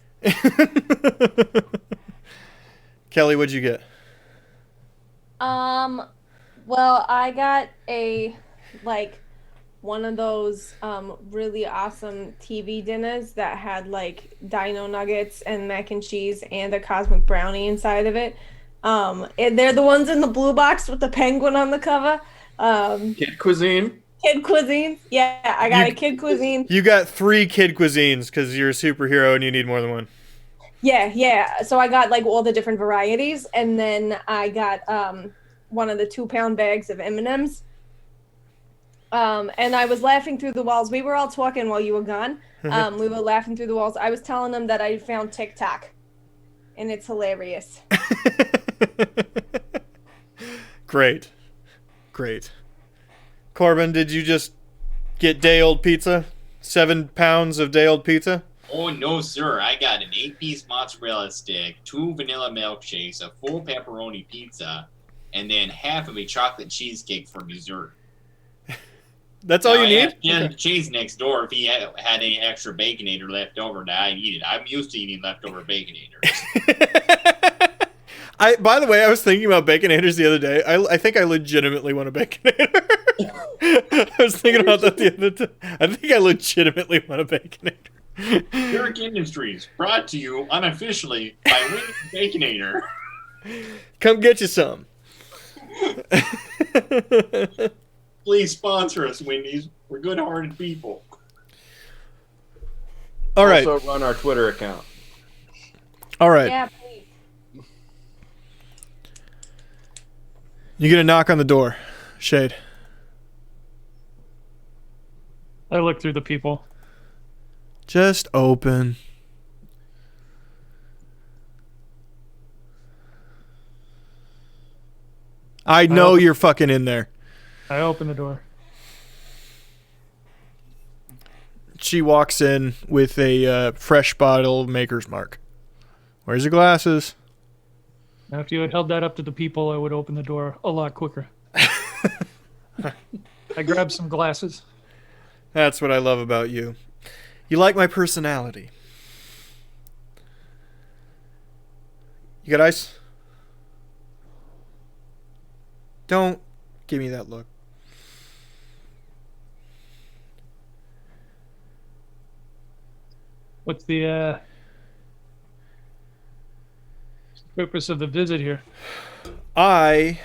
Kelly, what'd you get? Well, I got one of those really awesome TV dinners that had like dino nuggets and mac and cheese and a cosmic brownie inside of it. And they're the ones in the blue box with the penguin on the cover. Kid cuisine. Kid cuisine. Yeah, I got a kid cuisine. You got 3 kid cuisines because you're a superhero and you need more than one. Yeah. So I got like all the different varieties, and then I got one of the 2-pound bags of M&Ms. And I was laughing through the walls. We were all talking while you were gone. We were laughing through the walls. I was telling them that I found TikTok, and it's hilarious. Great. Corbin, did you just get day-old pizza? 7 pounds of day-old pizza? Oh, no, sir. I got an 8-piece mozzarella stick, 2 vanilla milkshakes, a full pepperoni pizza, and then half of a chocolate cheesecake for dessert. That's all you need? Yeah, Chase next door, if he had any extra Baconator left over, that I'd eat it. I'm used to eating leftover Baconators. By the way, I was thinking about Baconators the other day. I think I legitimately want a Baconator. I was thinking about that the other day. I think I legitimately want a Baconator. Durnk Industries, brought to you unofficially by Winning Baconator. Come get you some. Please sponsor us, Wendy's. We're good-hearted people. All right. Also run our Twitter account. All right. Yeah, please. You get a knock on the door. Shade. I look through the people. Just open. I know you're fucking in there. I open the door. She walks in with a fresh bottle of Maker's Mark. Where's your glasses? Now, if you had held that up to the people, I would open the door a lot quicker. I grabbed some glasses. That's what I love about you. You like my personality. You got ice? Don't give me that look. What's the purpose of the visit here? I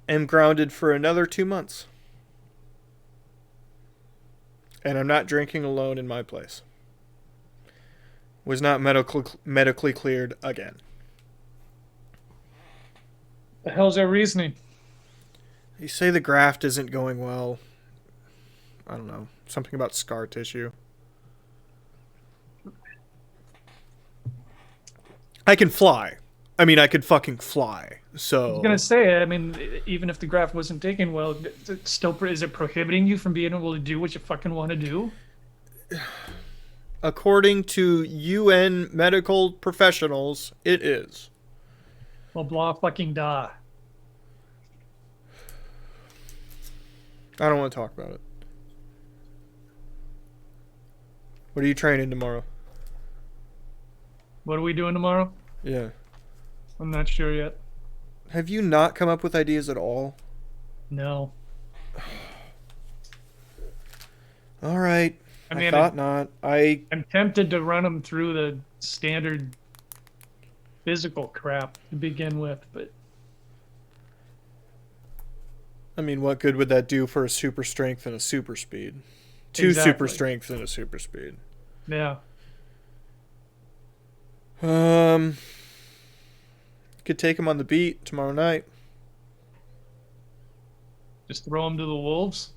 am grounded for another 2 months. And I'm not drinking alone in my place. Was not medically cleared again. The hell's their reasoning? They say the graft isn't going well. I don't know. Something about scar tissue. I can fly. I mean, I could fucking fly. So I was gonna say, I mean, even if the graph wasn't taken well, it's still is it prohibiting you from being able to do what you fucking want to do? according to UN medical professionals, it is. Well, blah fucking da. I don't want to talk about it. What are you training tomorrow? What are we doing tomorrow? Yeah. I'm not sure yet. Have you not come up with ideas at all? No. All right. I I mean, thought not. I'm tempted to run them through the standard physical crap to begin with, but I mean, what good would that do for a super strength and a super speed? Two Exactly. super strength and a super speed. yeah. Could take him on the beat tomorrow night. Just throw them to the wolves.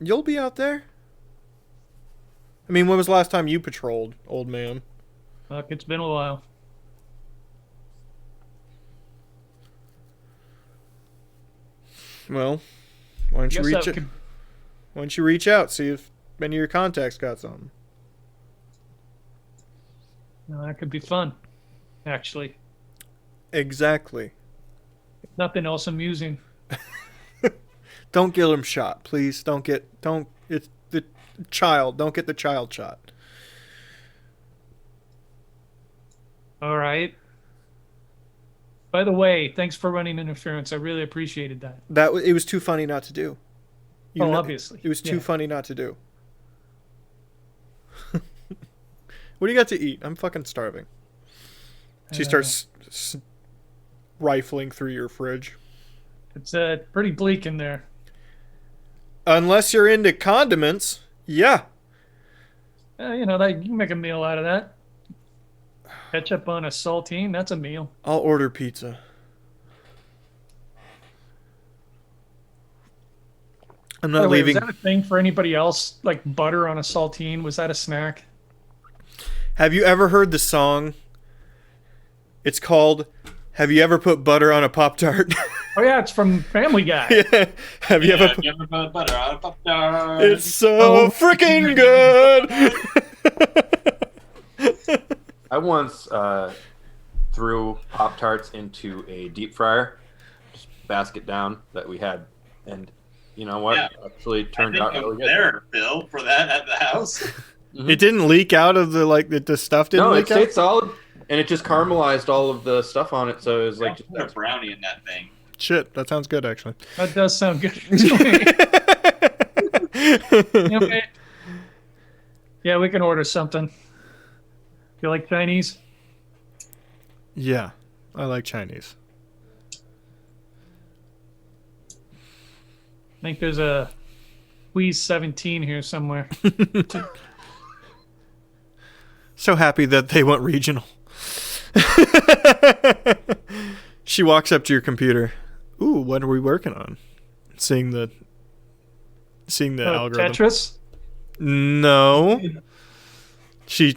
You'll be out there. I mean, when was the last time you patrolled, old man? Fuck, it's been a while. Well, why don't you Guess reach that it? could- Why don't you reach out, see if any of your contacts got something? No, that could be fun, actually. Exactly. Nothing else amusing. Don't get him shot, please. It's the child. Don't get the child shot. All right. By the way, thanks for running interference. I really appreciated that. It was too funny not to do. Oh, obviously. It was too Yeah. funny not to do. What do you got to eat? I'm fucking starving. She starts rifling through your fridge. It's pretty bleak in there. Unless you're into condiments, yeah. You know, that you can make a meal out of that. Ketchup on a saltine, that's a meal. I'll order pizza. I'm By not the way, leaving. was that a thing for anybody else? Like butter on a saltine? Was that a snack? Have you ever heard the song? It's called "Have You Ever Put Butter on a Pop-Tart?" Oh yeah, it's from Family Guy. Yeah. Have you ever? You ever put butter on a Pop-Tart? It's so freaking good. I once threw Pop-Tarts into a deep fryer, just basket down that we had, and you know what? Yeah. Actually I turned think out I'm really good. there, Bill, for that at the house. It didn't leak out of the stuff didn't No, it leak out. stayed solid, and it just caramelized all of the stuff on it, so it was like Like just put a brownie in that thing. Shit, that sounds good actually. That does sound good. Okay. Yeah, we can order something. You like Chinese? Yeah, I like Chinese. I think there's a Squeeze 17 here somewhere. So happy that they went regional. She walks up to your computer. Ooh, what are we working on? Seeing the algorithm. Tetris? No. She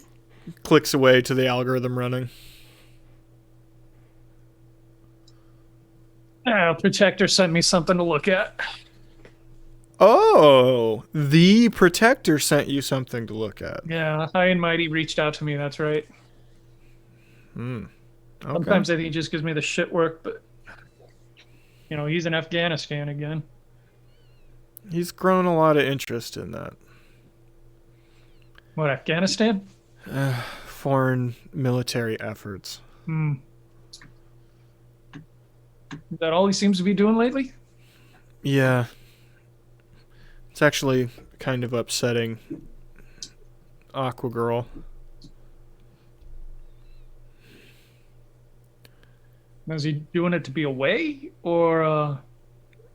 clicks away to the algorithm running. Protector sent me something to look at. Oh, the Protector sent you something to look at. Yeah, High and Mighty reached out to me, that's right. Okay. Sometimes I think he just gives me the shit work, but you know, he's in Afghanistan again. He's grown a lot of interest in that. What, Afghanistan? Foreign military efforts. Hmm. Is that all he seems to be doing lately? Yeah. It's actually kind of upsetting. Aqua Girl. Is he doing it to be away, or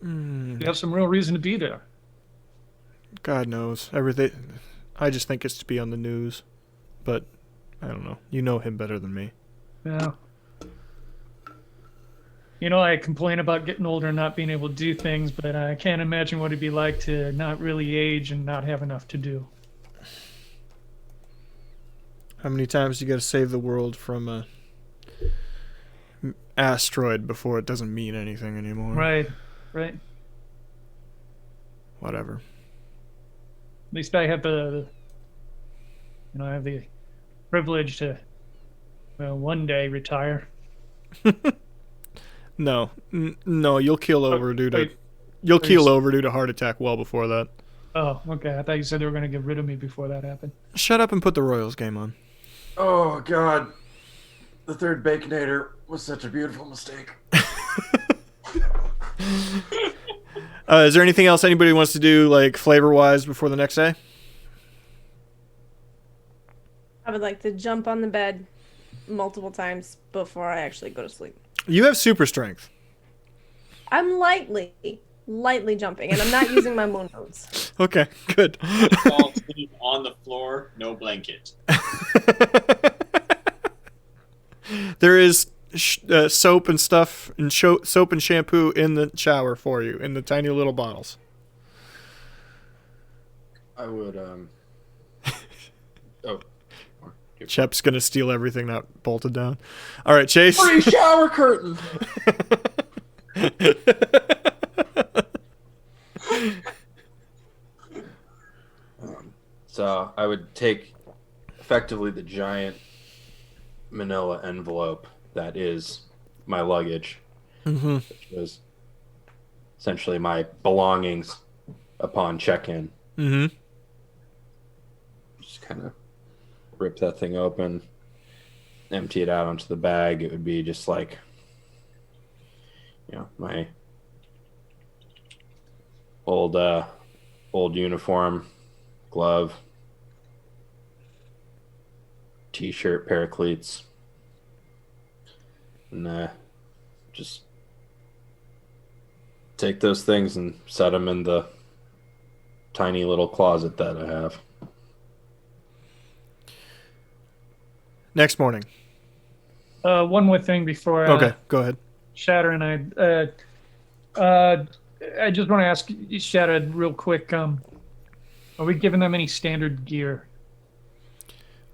do you have some real reason to be there? God knows. Everything. I just think it's to be on the news. But, I don't know. You know him better than me. Yeah. You know, I complain about getting older and not being able to do things, but I can't imagine what it'd be like to not really age and not have enough to do. How many times do you got to save the world from asteroid before it doesn't mean anything anymore. Right. Right. Whatever. At least I have I have the privilege to, well, one day retire. No, no, you'll keel over due to wait. you'll Wait. keel over due to heart attack well before that. Oh, okay. I thought you said they were going to get rid of me before that happened. Shut up and put the Royals game on. Oh God, the third Baconator was such a beautiful mistake. Is there anything else anybody wants to do, like flavor-wise, before the next day? I would like to jump on the bed multiple times before I actually go to sleep. You have super strength. I'm lightly jumping, and I'm not using my moon moves. Okay, good. All sleep on the floor, no blanket. There is soap and stuff, and soap and shampoo in the shower for you, in the tiny little bottles. I would oh. Chep's gonna steal everything that bolted down. All right, Chase. Free shower curtain. So I would take effectively the giant manila envelope that is my luggage, which was essentially my belongings upon check-in. Just kind of rip that thing open, empty it out onto the bag. It would be just like, my old uniform, glove, t-shirt, pair of cleats, and just take those things and set them in the tiny little closet that I have. Next morning. One more thing before Okay, go ahead. Shatter and I just want to ask Shatter real quick. Are we giving them any standard gear?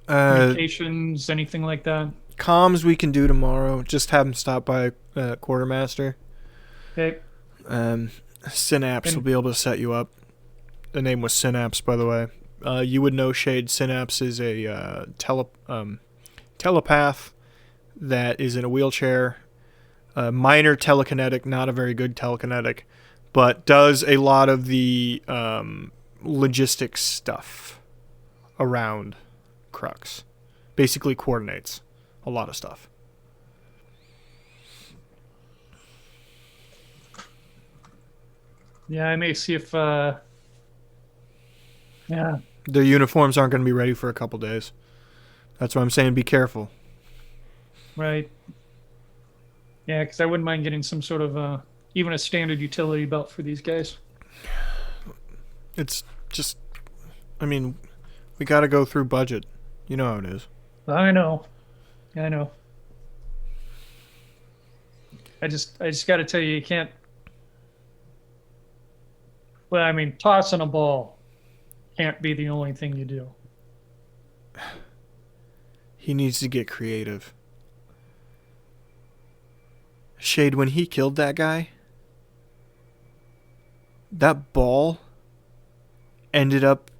Communications, anything like that? Comms we can do tomorrow. Just have them stop by Quartermaster. Okay. Synapse will be able to set you up. The name was Synapse, by the way. You would know, Shade. Synapse is a telepath that is in a wheelchair. Minor telekinetic, not a very good telekinetic, but does a lot of the logistics stuff around Crux. Basically coordinates a lot of stuff. Yeah, I may see if yeah. Their uniforms aren't going to be ready for a couple days. That's why I'm saying be careful. Right. Yeah, because I wouldn't mind getting some sort of even a standard utility belt for these guys. It's just, I mean, we got to go through budget. You know how it is. I know. I just got to tell you, you can't. Well, I mean, tossing a ball can't be the only thing you do. He needs to get creative. Shade, when he killed that guy, that ball ended up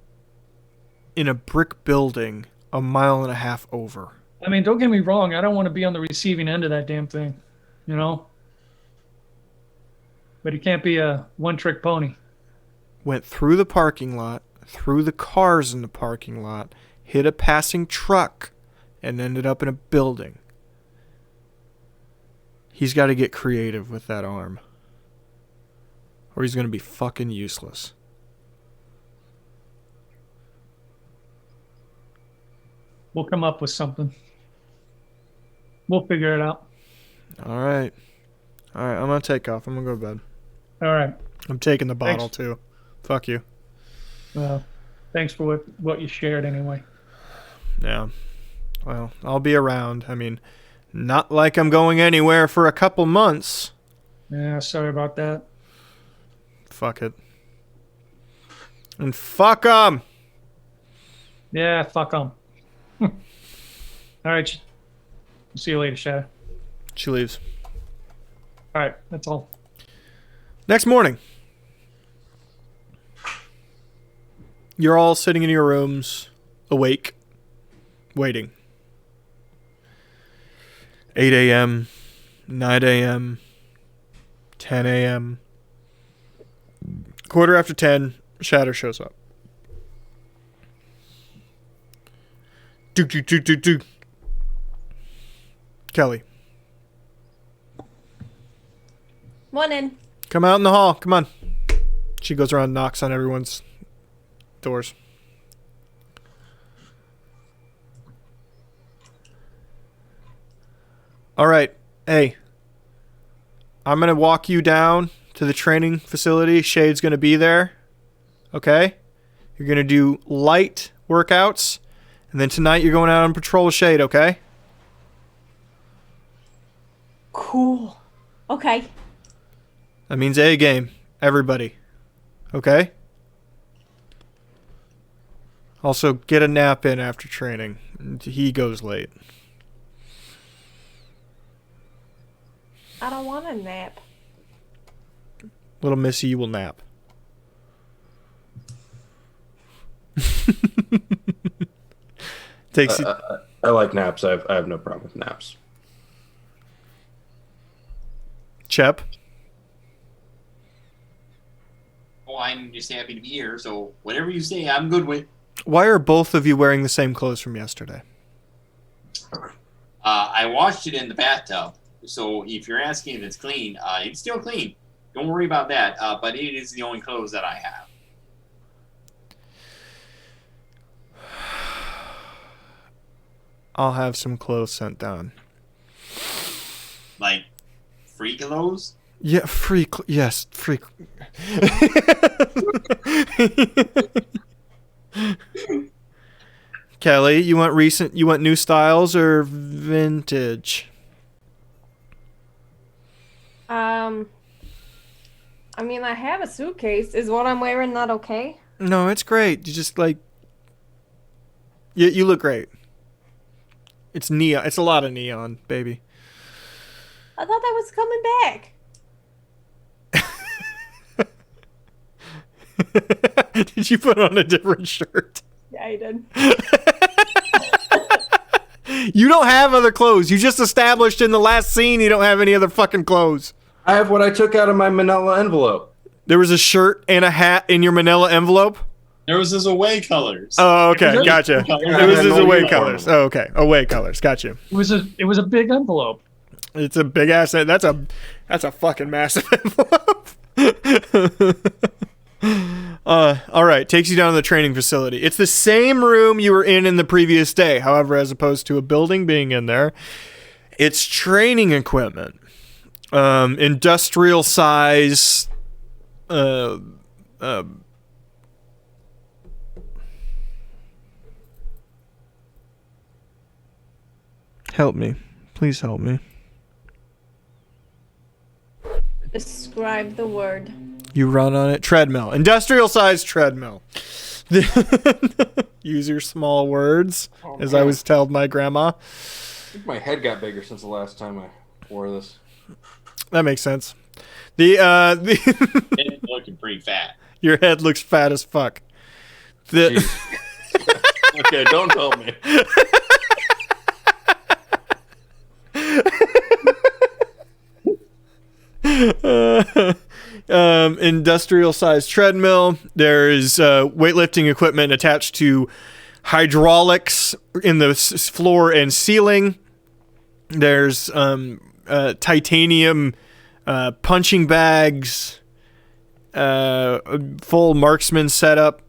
in a brick building a mile and a half over. I mean, don't get me wrong. I don't want to be on the receiving end of that damn thing, you know? But it can't be a one-trick pony. Went through the parking lot, through the cars in the parking lot, hit a passing truck, and ended up in a building. He's got to get creative with that arm, or he's going to be fucking useless. We'll come up with something. We'll figure it out. All right. I'm going to take off. I'm going to go to bed. All right. I'm taking the bottle, too. Fuck you. Well, thanks for what you shared anyway. Yeah. Well, I'll be around. I mean, not like I'm going anywhere for a couple months. Yeah, sorry about that. Fuck it. And fuck 'em! Yeah, fuck 'em. All right. See you later, Shadow. She leaves. All right, that's all. Next morning, you're all sitting in your rooms, awake, waiting. 8 a.m., 9 a.m., 10 a.m. Quarter after 10, Shatter shows up. Do. Kelly, Morning. come out in the hall. Come on. She goes around and knocks on everyone's doors. All right. Hey, I'm going to walk you down to the training facility. Shade's going to be there. Okay? You're going to do light workouts. And then tonight you're going out on patrol with Shade, okay? Cool. Okay. That means A game. Everybody. Okay? Also, get a nap in after training. He goes late. I don't want a nap. Little Missy will nap. Takes you... I like naps. I have no problem with naps. Chep. Oh, I'm just happy to be here. So whatever you say, I'm good with. Why are both of you wearing the same clothes from yesterday? I washed it in the bathtub. So if you're asking if it's clean, it's still clean. Don't worry about that. But it is the only clothes that I have. I'll have some clothes sent down. Like free clothes? Yeah, free. Yes, free. Kelly, you want recent? You want new styles or vintage? I mean, I have a suitcase. Is what I'm wearing not okay? No, it's great. You just like. You look great. It's neon. It's a lot of neon, baby. I thought that was coming back. Did you put on a different shirt? Yeah, I did. You don't have other clothes. You just established in the last scene you don't have any other fucking clothes. I have what I took out of my manila envelope. There was a shirt and a hat in your manila envelope? There was his away colors. Oh, okay. Gotcha. It was his away colors. uniform. Oh, okay. Away colors. Gotcha. It was a big envelope. It's a big ass. That's a fucking massive envelope. All right. Takes you down to the training facility. It's the same room you were in the previous day. However, as opposed to a building being in there, it's training equipment. Industrial size. Help me. Please help me. Describe the word. You run on it. Treadmill. Industrial size treadmill. Use your small words, as I was told my grandma. I think my head got bigger since the last time I wore this. That makes sense. The It's looking pretty fat. your head looks fat as fuck. Jeez. Okay, don't tell me. Industrial sized treadmill. There's weightlifting equipment attached to hydraulics in the floor and ceiling. There's titanium punching bags, full marksman setup,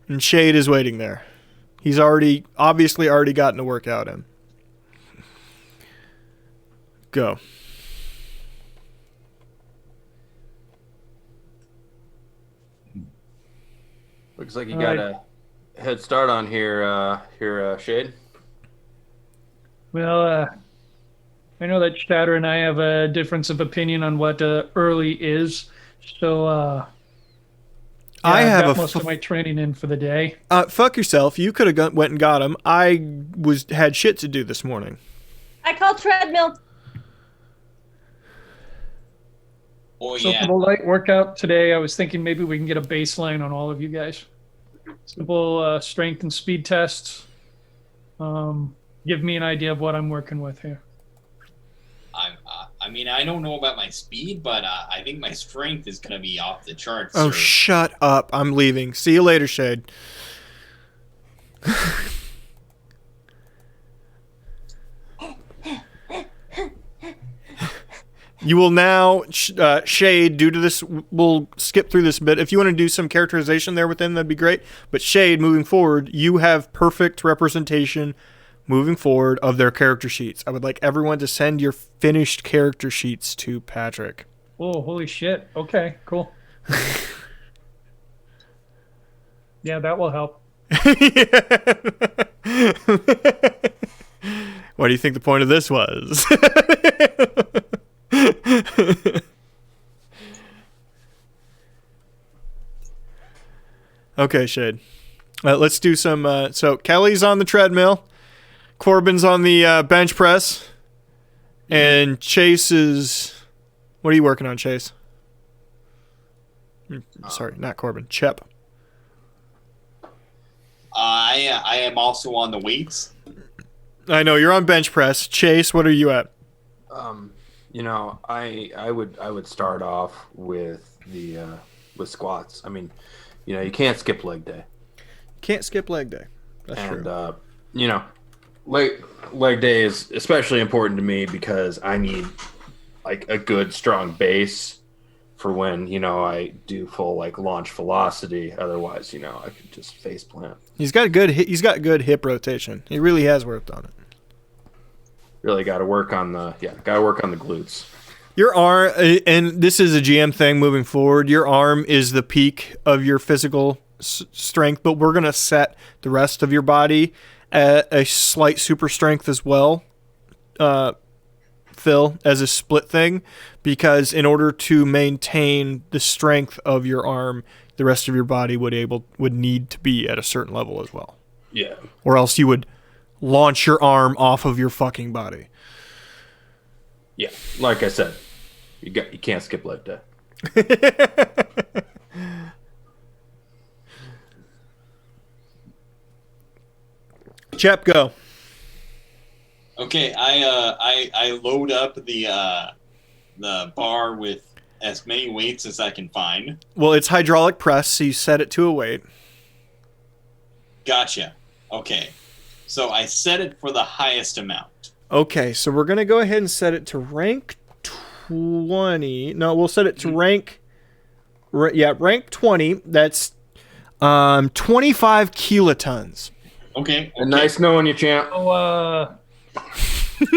and Shade is waiting there. He's obviously already gotten a workout in. Go. Looks like you got a head start on here, Shade. Well, I know that Shatter and I have a difference of opinion on what early is, so I have got most of my training in for the day. Fuck yourself. You could have went and got him. I had shit to do this morning. I call treadmill. Oh So yeah. for the light workout today, I was thinking maybe we can get a baseline on all of you guys. Simple strength and speed tests. Give me an idea of what I'm working with here. I mean, I don't know about my speed, but I think my strength is gonna be off the charts. Oh, sir. shut up. I'm leaving. See you later, Shade. You will now, Shade, due to this, we'll skip through this a bit. If you want to do some characterization there within, that'd be great. But Shade, moving forward, you have perfect representation moving forward of their character sheets. I would like everyone to send your finished character sheets to Patrick. Oh, holy shit. Okay, cool. Yeah, that will help. What do you think the point of this was? Okay, Shade. Let's do some. So Kelly's on the treadmill, Corbin's on the bench press, and Chase is. What are you working on, Chase? Sorry, not Corbin. Chep. I am also on the weights. I know you're on bench press. Chase, what are you at? I would start off with the with squats. I mean, you can't skip leg day. Can't skip leg day. That's And true. leg day is especially important to me because I need like a good strong base for when I do full like launch velocity. Otherwise, I could just face plant. He's got good hip rotation. He really has worked on it. Really got to work on the glutes. Your arm, and this is a GM thing moving forward. Your arm is the peak of your physical strength, but we're gonna set the rest of your body at a slight super strength as well, Phil, as a split thing, because in order to maintain the strength of your arm, the rest of your body would need to be at a certain level as well. Yeah. Or else you would launch your arm off of your fucking body. Yeah. Like I said, you can't skip leg day. Chep, go. Okay, I load up the bar with as many weights as I can find. Well, it's hydraulic press, so you set it to a weight. Gotcha. Okay. So I set it for the highest amount. Okay, so we're going to go ahead and set it to rank 20. No, we'll set it to rank 20. That's 25 kilotons. Okay. And nice knowing you, champ. So,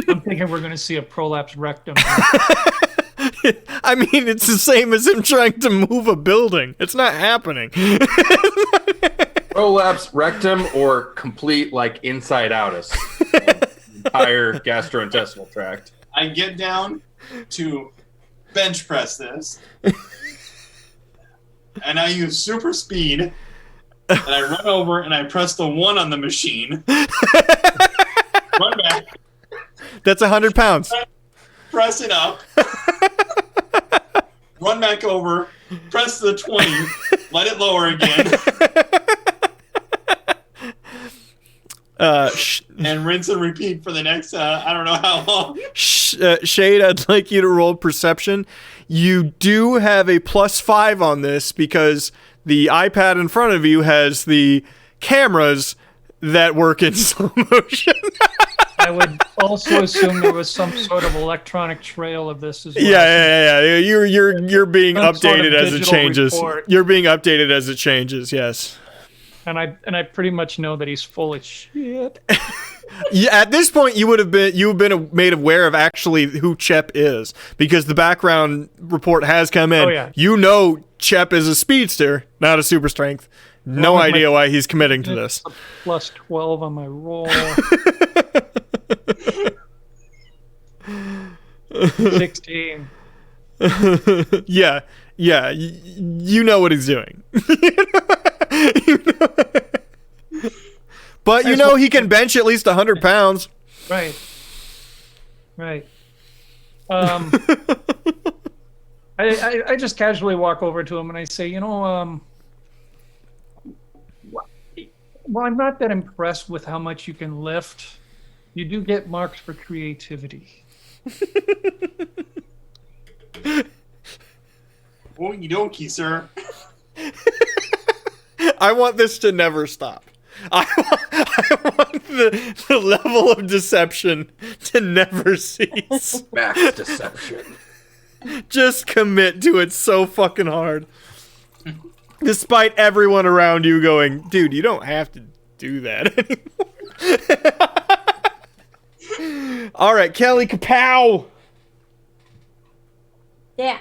I'm thinking we're going to see a prolapse rectum. I mean, it's the same as him trying to move a building. It's not happening. Prolapse rectum or complete like inside outus. Entire gastrointestinal tract. I get down to bench press this. And I use super speed. And I run over and I press the 1 on the machine. Run back. That's 100 pounds. Press it up. Run back over. Press the 20. Let it lower again. And rinse and repeat for the next, I don't know how long. Shade, I'd like you to roll perception. You do have a +5 on this because the iPad in front of you has the cameras that work in slow motion. I would also assume there was some sort of electronic trail of this as well. Yeah. You're being Some sort updated of as it digital changes. report. You're being updated as it changes. Yes. And I pretty much know that he's full of shit. Yeah, at this point, you've been made aware of actually who Chep is because the background report has come in. Oh, yeah. You know Chep is a speedster, not a super strength. No Well, idea why he's committing to this. A +12 on my roll. 16. Yeah. You know what he's doing. But you know he can bench at least 100 pounds. Right. I just casually walk over to him and I say, well, I'm not that impressed with how much you can lift. You do get marked for creativity. Okie dokie, sir. I want this to never stop. I want the level of deception to never cease. Max deception. Just commit to it so fucking hard. Despite everyone around you going, dude, you don't have to do that anymore. All right, Kelly Kapow. Yeah.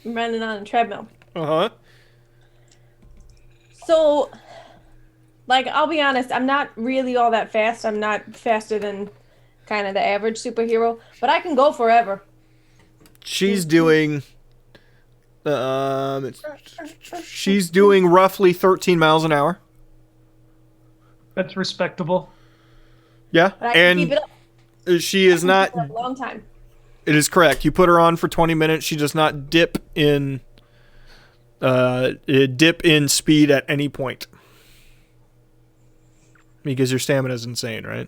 I'm running on a treadmill. Uh-huh. So, like, I'll be honest, I'm not really all that fast. I'm not faster than kind of the average superhero, but I can go forever. She's doing she's doing roughly 13 miles an hour. That's respectable. Yeah. But I can keep it And up she is not for a long time. It is correct. You put her on for 20 minutes. She does not dip in speed at any point. Because your stamina is insane, right?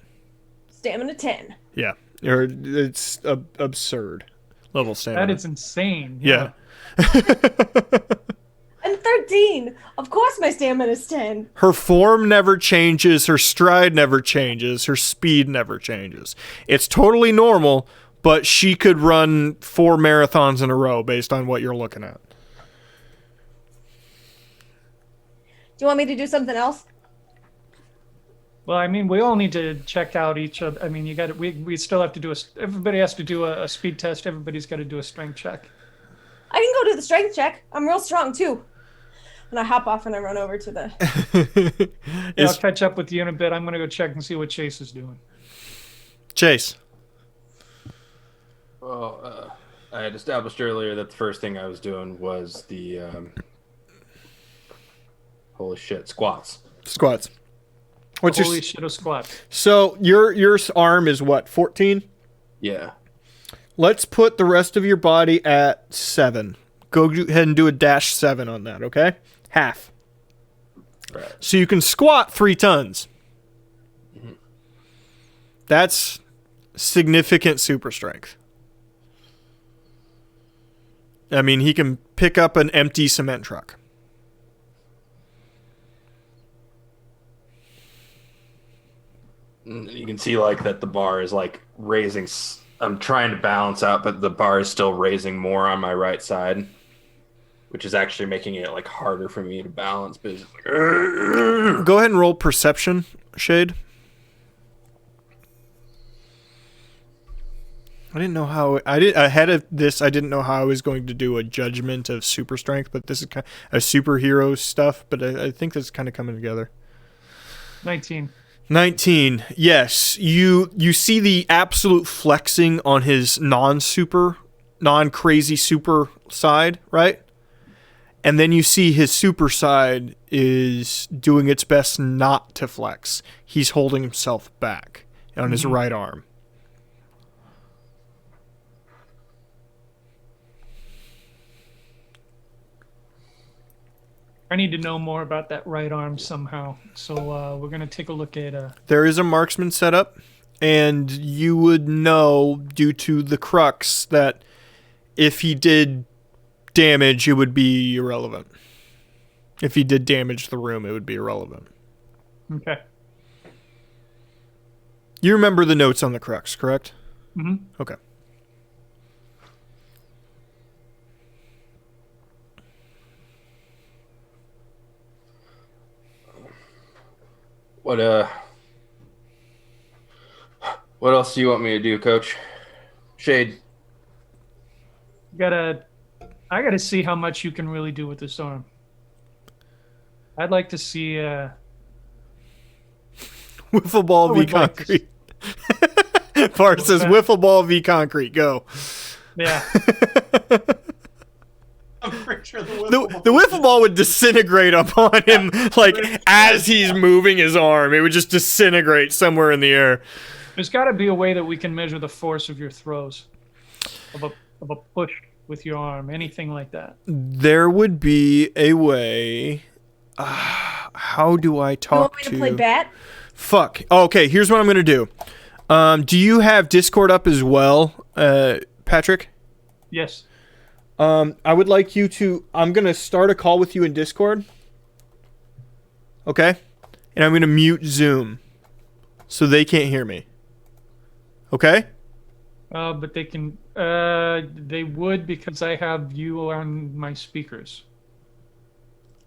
Stamina 10. Yeah. Or it's absurd level stamina. That is insane. Yeah. I'm 13. Of course my stamina is 10. Her form never changes. Her stride never changes. Her speed never changes. It's totally normal, but she could run 4 marathons in a row based on what you're looking at. Do you want me to do something else? Well, I mean, we all need to check out each other. I mean, we still have to do everybody has to do a speed test. Everybody's got to do a strength check. I can go do the strength check. I'm real strong too. And I hop off and I run over to the... Yeah, I'll catch up with you in a bit. I'm going to go check and see what Chase is doing. Chase. Well, I had established earlier that the first thing I was doing was the holy shit squats. Squats. What's Holy your shit of squats. So your arm is what, 14? Yeah. Let's put the rest of your body at 7. Go ahead and do a -7 on that, okay? Half. Right. So you can squat 3 tons. Mm-hmm. That's significant super strength. I mean, he can pick up an empty cement truck. You can see like that the bar is like raising. I'm trying to balance out, but the bar is still raising more on my right side, which is actually making it like harder for me to balance. But it's like, Go ahead and roll perception, Shade. I didn't know how ahead of this. I didn't know how I was going to do a judgment of super strength, but this is kind of a superhero stuff. But I think this is kind of coming together. 19. 19. Yes, you see the absolute flexing on his non-crazy super side, right? And then you see his super side is doing its best not to flex. He's holding himself back on his right arm. I need to know more about that right arm somehow. So we're going to take a look at... There is a marksman setup, and you would know due to the Crux that if he did damage, it would be irrelevant. If he did damage the room, it would be irrelevant. Okay. You remember the notes on the Crux, correct? Mm-hmm. Okay. what else do you want me to do, Coach? Shade. I gotta see how much you can really do with this arm. I'd like to see Wiffle ball v concrete. Bart says wiffle ball v concrete. Go. Yeah. I'm pretty sure The wiffle ball would disintegrate upon him like as he's moving his arm. It would just disintegrate somewhere in the air. There's got to be a way that we can measure the force of your throws. of a push with your arm, anything like that. There would be a way. How do I You talk want me to play bat? Fuck. Okay, here's what I'm gonna do. Do you have Discord up as well, Patrick? Yes. I would like you to. I'm gonna start a call with you in Discord. Okay, and I'm gonna mute Zoom, so they can't hear me. Okay. But they can. They would because I have you on my speakers.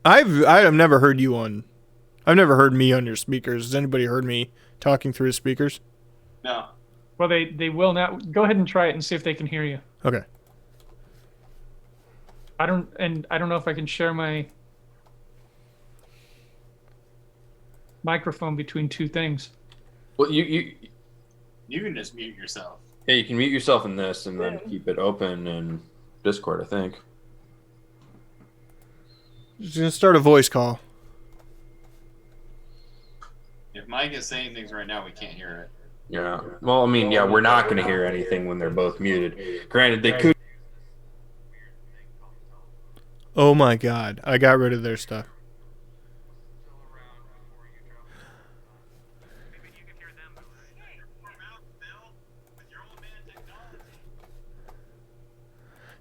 I've never heard you on. I've never heard me on your speakers. Has anybody heard me talking through his speakers? No. Well, they will now. Go ahead and try it and see if they can hear you. Okay. I don't know if I can share my microphone between two things. Well, you can just mute yourself. Yeah, you can mute yourself in this and then keep it open in Discord, I think. Just gonna start a voice call. If Mike is saying things right now, we can't hear it. Yeah. Well, I mean, yeah, we're not going to hear anything when they're both muted. Granted, they could. Oh my god, I got rid of their stuff.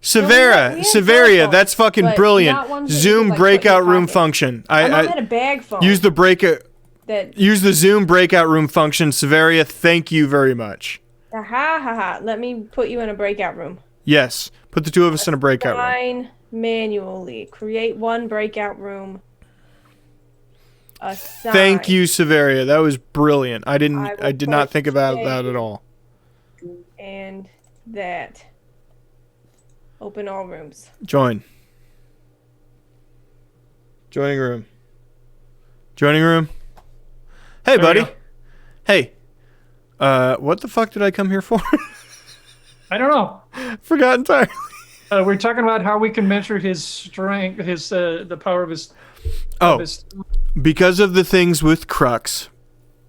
Severa, Severia, that's fucking brilliant. Zoom breakout room function. I'm at a bag phone. Use the Zoom breakout room function, Severia. Thank you very much. Let me put you in a breakout room. Yes, put the two of us in a breakout room. Assign manually. Create one breakout room. Assign. Thank you, Severia. That was brilliant. I did not think about that at all. And that. Open all rooms. Join. Joining room. Joining room. Hey, buddy. Hey. What the fuck did I come here for? I don't know. Forgot entirely. We're talking about how we can measure his strength, the power of his. Because of the things with Crux.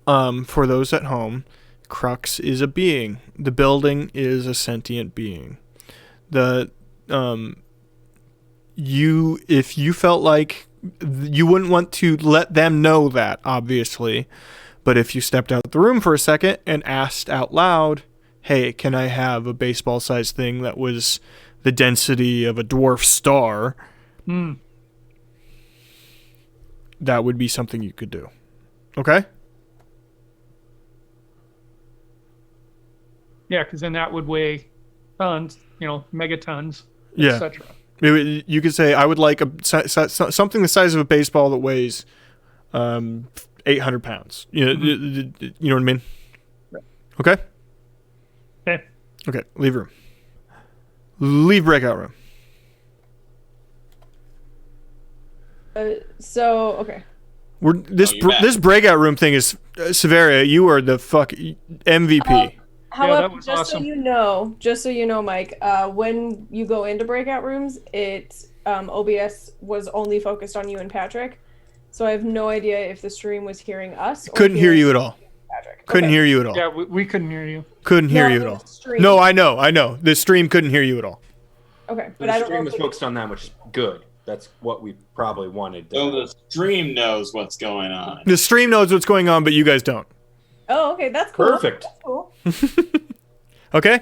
For those at home, Crux is a being. The building is a sentient being. If you felt like you wouldn't want to let them know that, obviously, but if you stepped out the room for a second and asked out loud, hey, can I have a baseball sized thing that was the density of a dwarf star? That would be something you could do. Okay? Yeah, because then that would weigh tons, megatons, yeah. etc. You could say, I would like something the size of a baseball that weighs 800 pounds. You know what I mean? Right. Okay? Okay. Okay, leave room. Leave breakout room. Okay. This breakout room thing is Severia. You are the fuck MVP. However, that was just awesome. so you know, Mike, when you go into breakout rooms, OBS was only focused on you and Patrick. So I have no idea if the stream was hearing us. Couldn't hear you at all. Patrick. Couldn't hear you at all. Yeah, we couldn't hear you. Couldn't hear you at all. No, I know. The stream couldn't hear you at all. Okay, but The I don't stream know. is focused on that, which is good. That's what we probably wanted. So the stream knows what's going on. The stream knows what's going on, but you guys don't. Oh, okay, that's cool. Perfect. That's cool. Okay?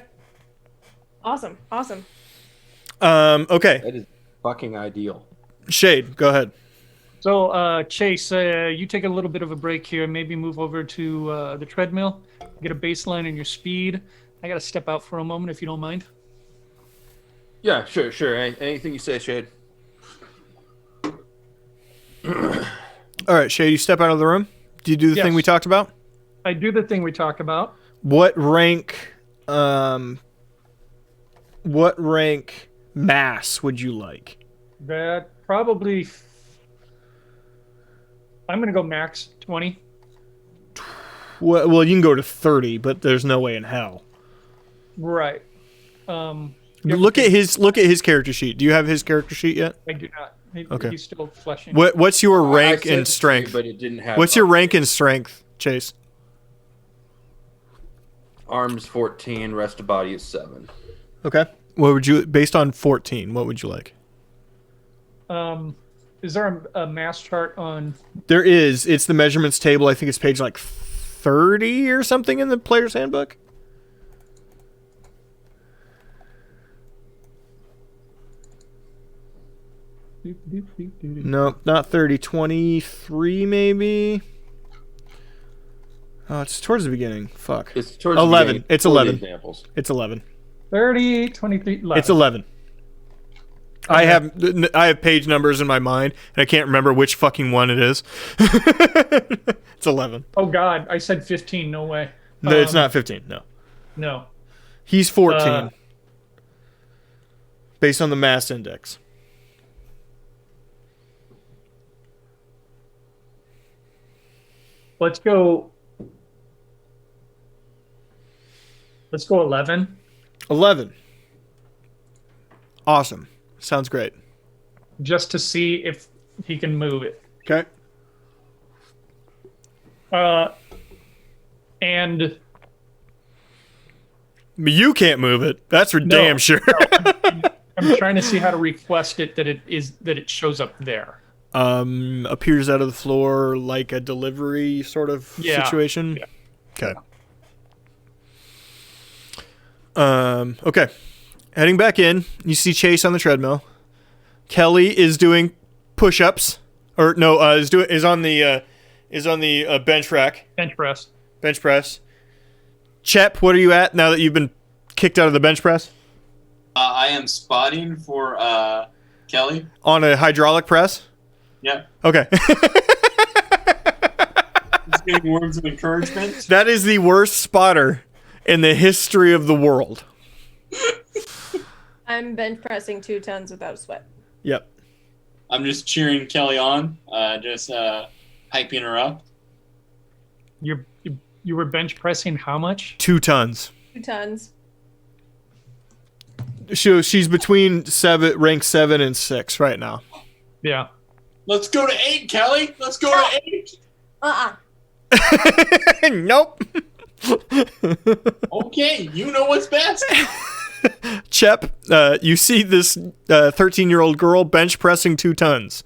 Awesome. Okay. That is fucking ideal. Shade, go ahead. So, Chase, you take a little bit of a break here. Maybe move over to the treadmill. Get a baseline in your speed. I got to step out for a moment, if you don't mind. Yeah, sure. Anything you say, Shade. All right, Shade, you step out of the room. Do you do the thing we talked about? I do the thing we talked about. What rank mass would you like? That probably... I'm going to go max 20. Well, you can go to 30, but there's no way in hell. Right. Look at his character sheet. Do you have his character sheet yet? I do not. Okay. He's still fleshing. What's your rank I said and strength? but it didn't have. What's your rank and strength, Chase? Arms 14, rest of body is 7. Okay. What would you, based on 14, what would you like? Is there a mass chart on? There is. It's the measurements table. I think it's page like 30 or something in the player's handbook. No, not 30. 23 maybe. Oh, it's towards the beginning. Fuck. It's towards 11. The beginning. It's For the 11. Examples. It's 11. 30, 23, 11. It's 11. I have page numbers in my mind, and I can't remember which fucking one it is. It's 11. Oh God, I said 15. No way. No, it's not 15. No. No. He's 14. Based on the mass index. Let's go 11. 11. Awesome. Sounds great. Just to see if he can move it. Okay. And You can't move it. That's for No, damn sure. I'm trying to see how to request it that it shows up there. Appears out of the floor like a delivery sort of situation. Yeah. Okay. Okay. Heading back in, you see Chase on the treadmill. Kelly is doing push-ups, or no, is on the bench rack. Bench press. Bench press. Chep, what are you at now that you've been kicked out of the bench press? I am spotting for Kelly. On a hydraulic press? Yeah. Okay. Just getting words of encouragement. That is the worst spotter in the history of the world. I'm bench pressing 2 tons without sweat. Yep. I'm just cheering Kelly on, just hyping her up. You were bench pressing how much? 2 tons. 2 tons. She's between rank 7 and 6 right now. Yeah. Let's go to 8, Kelly. Let's go to 8. Nope. Okay, you know what's best. Chep, you see this 13-year-old girl bench pressing 2 tons.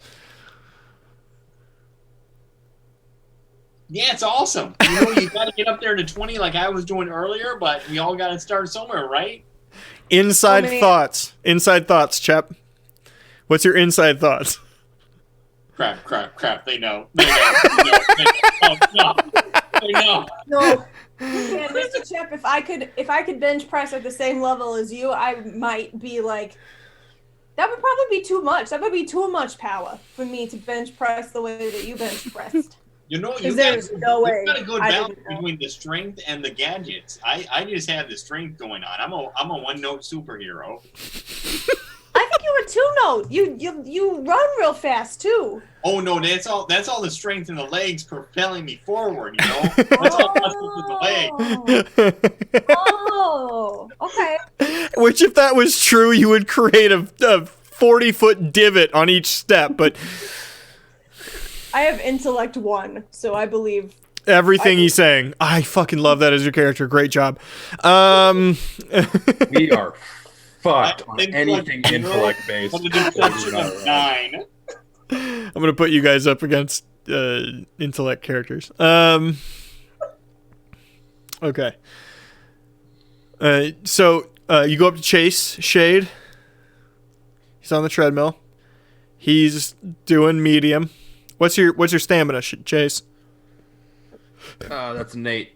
Yeah, it's awesome. You got to get up there to 20 like I was doing earlier, but we all got to start somewhere, right? Inside thoughts. Inside thoughts, Chep. What's your inside thoughts? Crap. They know. They know. They know. No. Yeah, Mr. Chep, if I could bench press at the same level as you, I might be like, that would probably be too much. That would be too much power for me to bench press the way that you bench pressed. You there's no way. You've got a good balance between the strength and the gadgets. I just have the strength going on. I'm a one-note superhero. I think you were 2-note. You run real fast too. Oh no, that's all the strength in the legs propelling me forward, you know? That's all with the legs. Oh, okay. Which, if that was true, you would create a 40-foot divot on each step, but I have intellect 1, so I believe everything he's saying. I fucking love that as your character. Great job. We are fucked on anything intellect based. On the deception of 9. I'm gonna put you guys up against intellect characters. Okay. So you go up to Chase Shade. He's on the treadmill. He's doing medium. What's your stamina, Chase? That's an 8.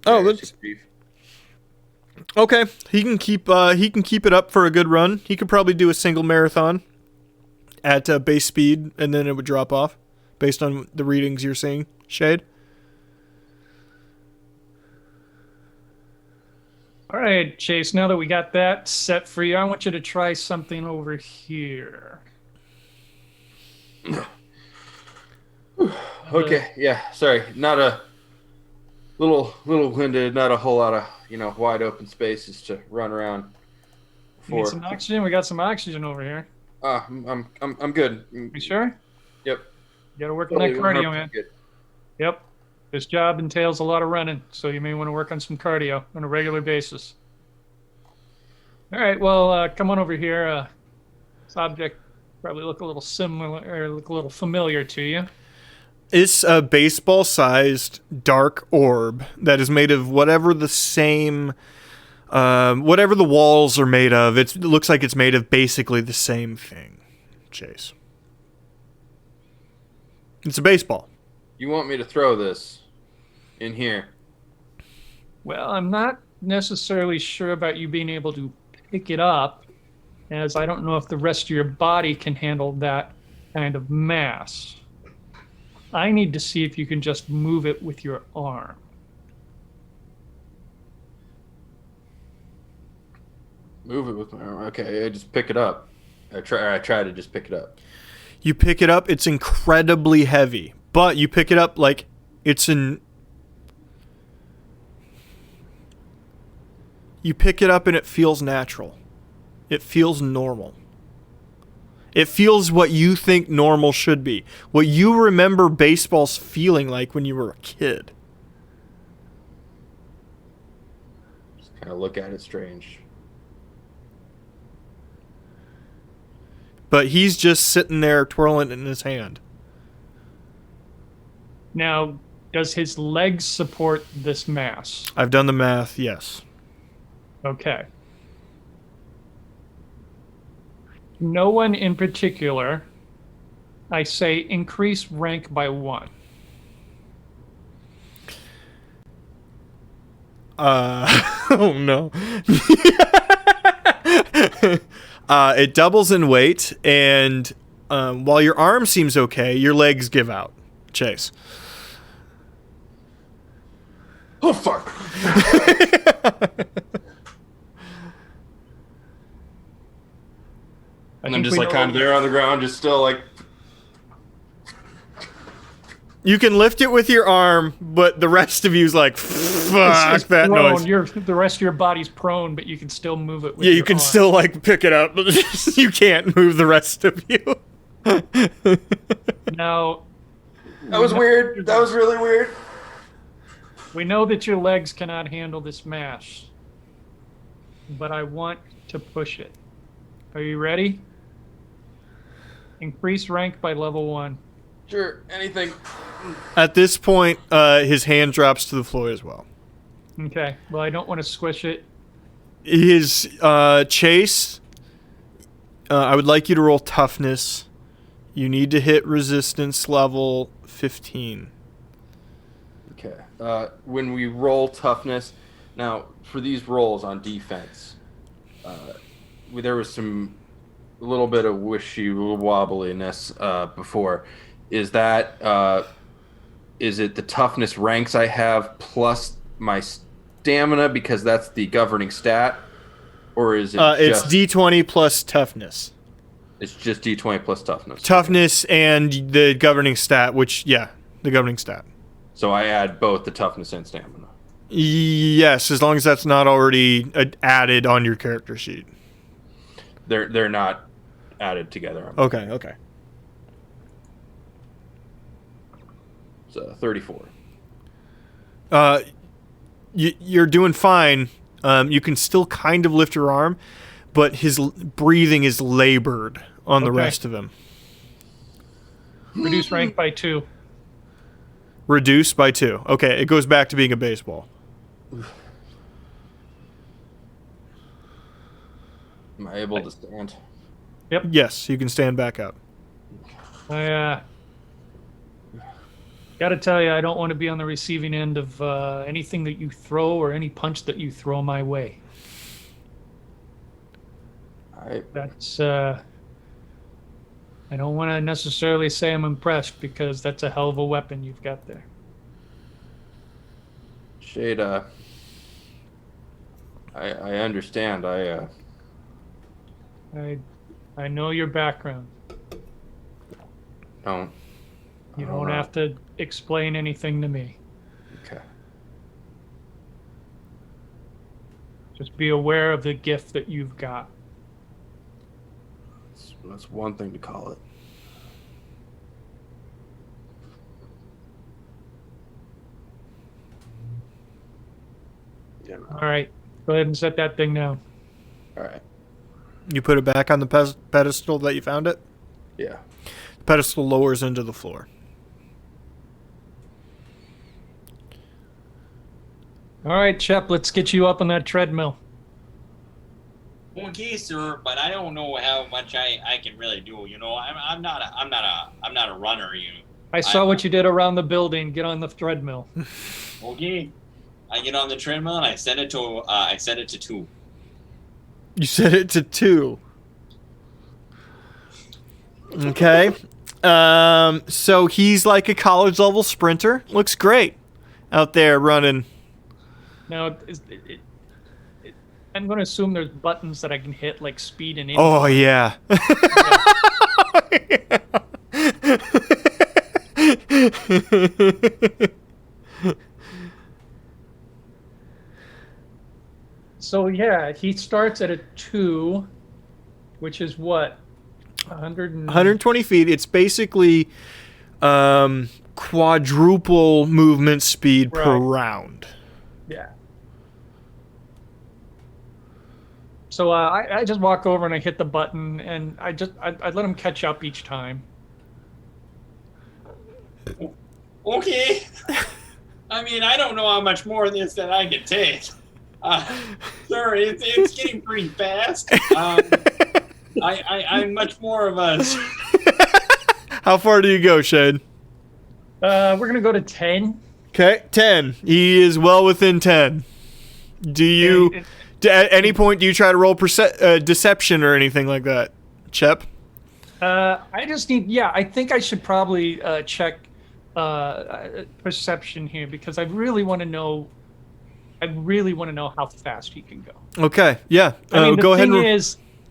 Oh, that's okay. He can keep it up for a good run. He could probably do a single marathon at base speed, and then it would drop off based on the readings you're seeing. Shade. All right, Chase. Now that we got that set for you, I want you to try something over here. Okay, yeah. Sorry, not a little winded. Not a whole lot of wide open spaces to run around. Need some oxygen? We got some oxygen over here. I'm good. You sure? Yep. You got to work on that cardio, man. Good. Yep. This job entails a lot of running, so you may want to work on some cardio on a regular basis. All right, well, come on over here. This object probably look a little similar, or look a little familiar to you. It's a baseball-sized dark orb that is made of whatever the same, whatever the walls are made of. It looks like it's made of basically the same thing, Chase. It's a baseball. You want me to throw this in here? Well, I'm not necessarily sure about you being able to pick it up, as I don't know if the rest of your body can handle that kind of mass. I need to see if you can just move it with your arm. Move it with my arm. Okay, I just pick it up. I try to just pick it up. You pick it up, it's incredibly heavy, but you pick it up like it's an... You pick it up and it feels natural. It feels normal. It feels what you think normal should be. What you remember baseball's feeling like when you were a kid. Just kind of look at it strange. But he's just sitting there twirling it in his hand. Now, does his legs support this mass? I've done the math, yes. Okay. No one in particular. I say increase rank by 1. Oh no. It doubles in weight, and while your arm seems okay, your legs give out. Chase. Oh, fuck! And I'm just like kind of there on the ground, just still like... You can lift it with your arm, but the rest of you's like, fuck It's that prone. noise. The rest of your body's prone, but you can still move it with Yeah, your you can arm. still like pick it up, but you can't move the rest of you. Now, That was weird. That was really weird. we know that your legs cannot handle this mass, but I want to push it. Are you ready? Increase rank by level 1. Sure, anything. At this point, his hand drops to the floor as well. Okay. Well, I don't want to squish it. His Chase, I would like you to roll toughness. You need to hit resistance level 15. Okay. When we roll toughness, now for these rolls on defense, there was a little bit of wishy-wobbliness before. Is that is it the toughness ranks I have plus my stamina because that's the governing stat, or is it? It's D20 plus toughness. It's just D20 plus toughness. Toughness and the governing stat, which the governing stat. So I add both the toughness and stamina. Yes, as long as that's not already added on your character sheet. They're not added together. Okay. So 34. You're doing fine. You can still kind of lift your arm, but his breathing is labored on the rest of him. Reduce rank by 2. Reduce by 2. Okay, it goes back to being a baseball. Am I able to stand? Yep. Yes, you can stand back up. I gotta tell you, I don't want to be on the receiving end of anything that you throw or any punch that you throw my way. That's I don't want to necessarily say I'm impressed because that's a hell of a weapon you've got there. Shade, I understand. I know your background. Don't. You don't have to explain anything to me. Okay. Just be aware of the gift that you've got. That's one thing to call it. Yeah. All right, go ahead and set that thing down. All right. You put it back on the pedestal that you found it? Yeah. The pedestal lowers into the floor. All right, Chep, let's get you up on that treadmill. Okay, sir, but I don't know how much I can really do. You know, I'm not a runner. You know. I saw what you did around the building. Get on the treadmill. Okay, I get on the treadmill and I set it to 2. You set it to 2. Okay. So he's like a college level sprinter. Looks great out there running. Now, I'm going to assume there's buttons that I can hit, like speed and. Oh yeah. So yeah, he starts at a 2, which is what 120 feet. It's basically quadruple movement speed per round. Yeah. So I just walk over and I hit the button, and I let him catch up each time. Okay. I mean, I don't know how much more of this that I can take. Sir, it's getting pretty fast. I'm much more of a. How far do you go, Shane? We're gonna go to 10. Okay, 10. He is well within 10. Do you, at any point, do you try to roll deception or anything like that, Chep? I just need. Yeah, I think I should probably check perception here, because I really want to know. I really want to know how fast he can go. Okay, yeah. I mean, go ahead.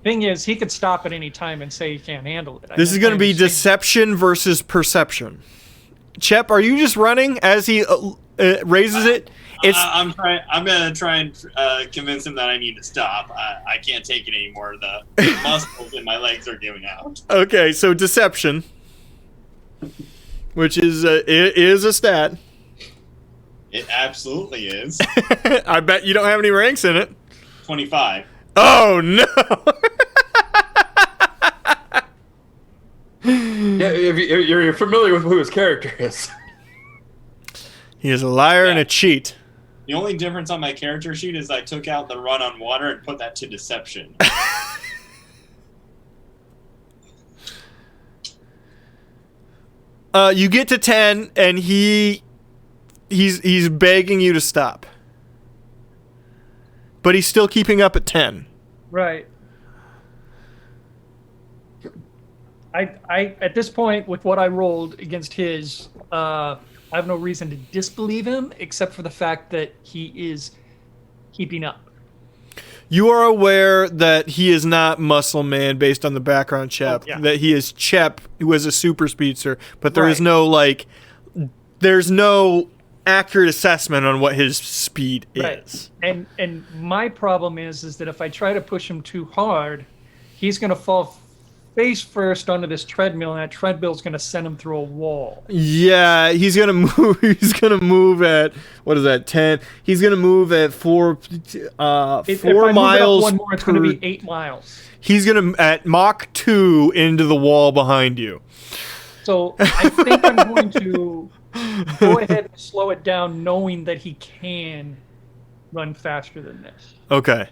Thing is, he could stop at any time and say he can't handle it. This is going to be deception versus perception. Chep, are you just running as he raises it? I'm gonna try and convince him that I need to stop. I can't take it anymore. The muscles in my legs are giving out. Okay, so deception, which is a stat. It absolutely is. I bet you don't have any ranks in it. 25. Oh no! Yeah, if you're familiar with who his character is. He is a liar and a cheat. The only difference on my character sheet is I took out the run on water and put that to deception. You get to 10, and he's begging you to stop, but he's still keeping up at 10. Right. I at this point, with what I rolled against his, I have no reason to disbelieve him, except for the fact that he is keeping up. You are aware that he is not Muscle Man based on the background Chep. That he is Chep, who is a super speedster, but there is no there's no accurate assessment on what his speed is. And my problem is that if I try to push him too hard, he's going to fall face first onto this treadmill, and that treadmill is going to send him through a wall. Yeah, he's going to move. He's going to move at, what is that, 10? He's going to move at 4 if I miles. move it up one more, it's going to be 8 miles. He's going to at Mach 2 into the wall behind you. So I think I'm going to go ahead and slow it down, knowing that he can run faster than this. Okay.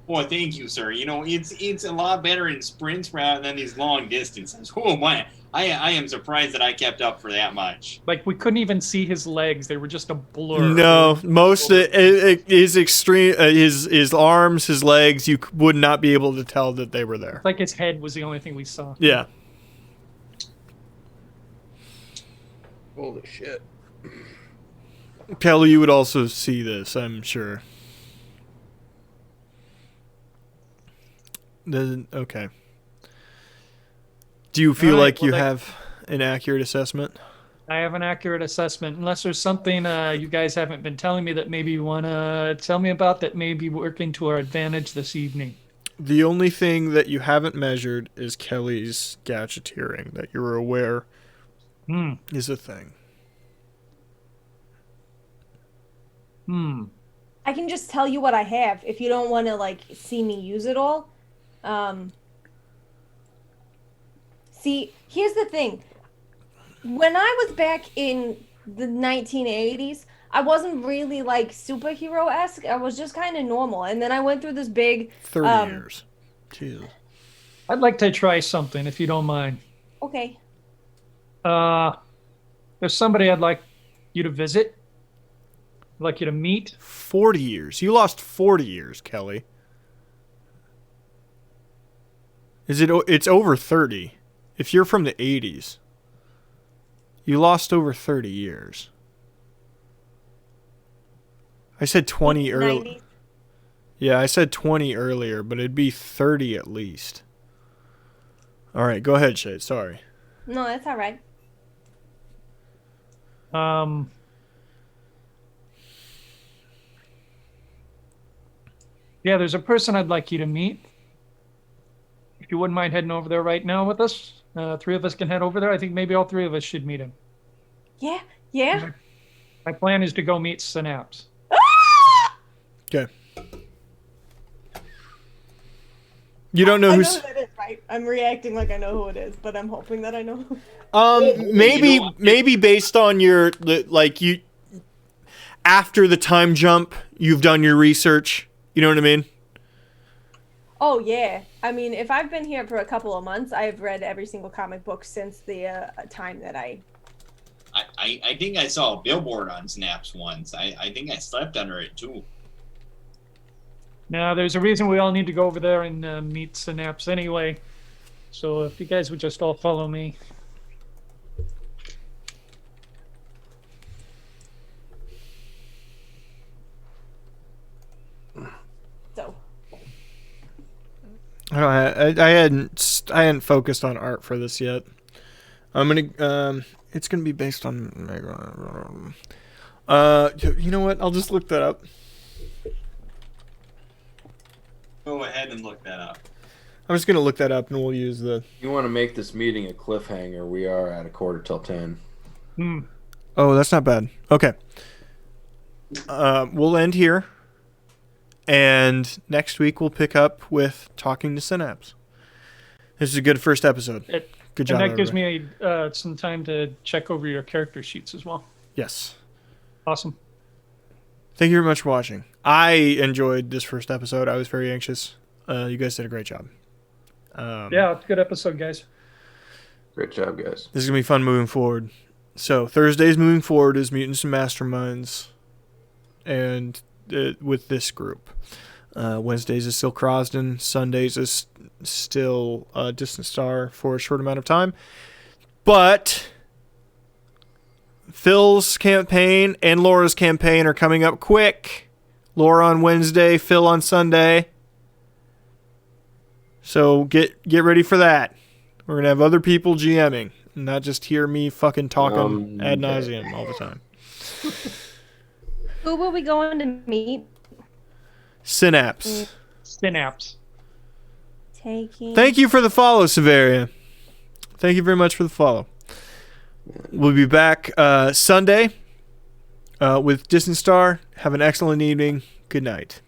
Well, thank you, sir. You know, it's a lot better in sprints rather than these long distances. Oh, my. I am surprised that I kept up for that much. Like, we couldn't even see his legs. They were just a blur. No, most his extreme, his arms, his legs, you would not be able to tell that they were there. Like his head was the only thing we saw. Yeah. Holy shit. Kelly, you would also see this, I'm sure. Okay. Do you feel like you have an accurate assessment? I have an accurate assessment. Unless there's something you guys haven't been telling me that maybe you want to tell me about that may be working to our advantage this evening. The only thing that you haven't measured is Kelly's gadgeteering that you're aware is a thing. I I can just tell you what I have if you don't want to like see me use it all. See, here's the thing. When I was back in the 1980s, I wasn't really like superhero-esque. I was just kind of normal. And then I went through this big 30 years. Jesus. I'd like to try something, if you don't mind. Okay. There's somebody I'd like you to visit. I'd like you to meet. 40 years. You lost 40 years, Kelly. It's over 30. If you're from the 80s, you lost over 30 years. I said 20 earlier. 90s. Yeah, I said 20 earlier, but it'd be 30 at least. All right, go ahead, Shade. Sorry. No, that's all right. Yeah, there's a person I'd like you to meet. If you wouldn't mind heading over there right now with us, 3 of us can head over there. I think maybe all 3 of us should meet him. Yeah, yeah. My plan is to go meet Synapse. Okay. You don't know I know who's... who that is, right? I'm reacting like I know who it is, but I'm hoping that I know who. Maybe based on your like you after the time jump, you've done your research. You know what I mean? Oh yeah. I mean, if I've been here for a couple of months, I've read every single comic book since the time that I think I saw a billboard on Snaps once. I think I slept under it too. Now, there's a reason we all need to go over there and meet Synapse anyway. So if you guys would just all follow me. so. I hadn't focused on art for this yet. I'm gonna it's gonna be based on you know what? I'll just look that up. Go ahead and look that up. I'm just gonna look that up and we'll use the. You want to make this meeting a cliffhanger? We are at 10:15. Oh, that's not bad. Okay. We'll end here. And next week we'll pick up with talking to Synapse. This is a good first episode. Good job. And that gives everybody. me some time to check over your character sheets as well. Yes. Awesome. Thank you very much for watching. I enjoyed this first episode. I was very anxious. You guys did a great job. Yeah, it's a good episode, guys. Great job, guys. This is going to be fun moving forward. So Thursdays moving forward is Mutants and Masterminds. And with this group. Wednesdays is still Crosden. Sundays is still Distant Star for a short amount of time. But Phil's campaign and Laura's campaign are coming up quick. Laura on Wednesday, Phil on Sunday. So get ready for that. We're going to have other people GMing, not just hear me fucking talking ad nauseum all the time. Who will we going to meet? Synapse. Synapse. Taking. Thank you for the follow, Severia. Thank you very much for the follow. We'll be back Sunday with Distant Star. Have an excellent evening. Good night.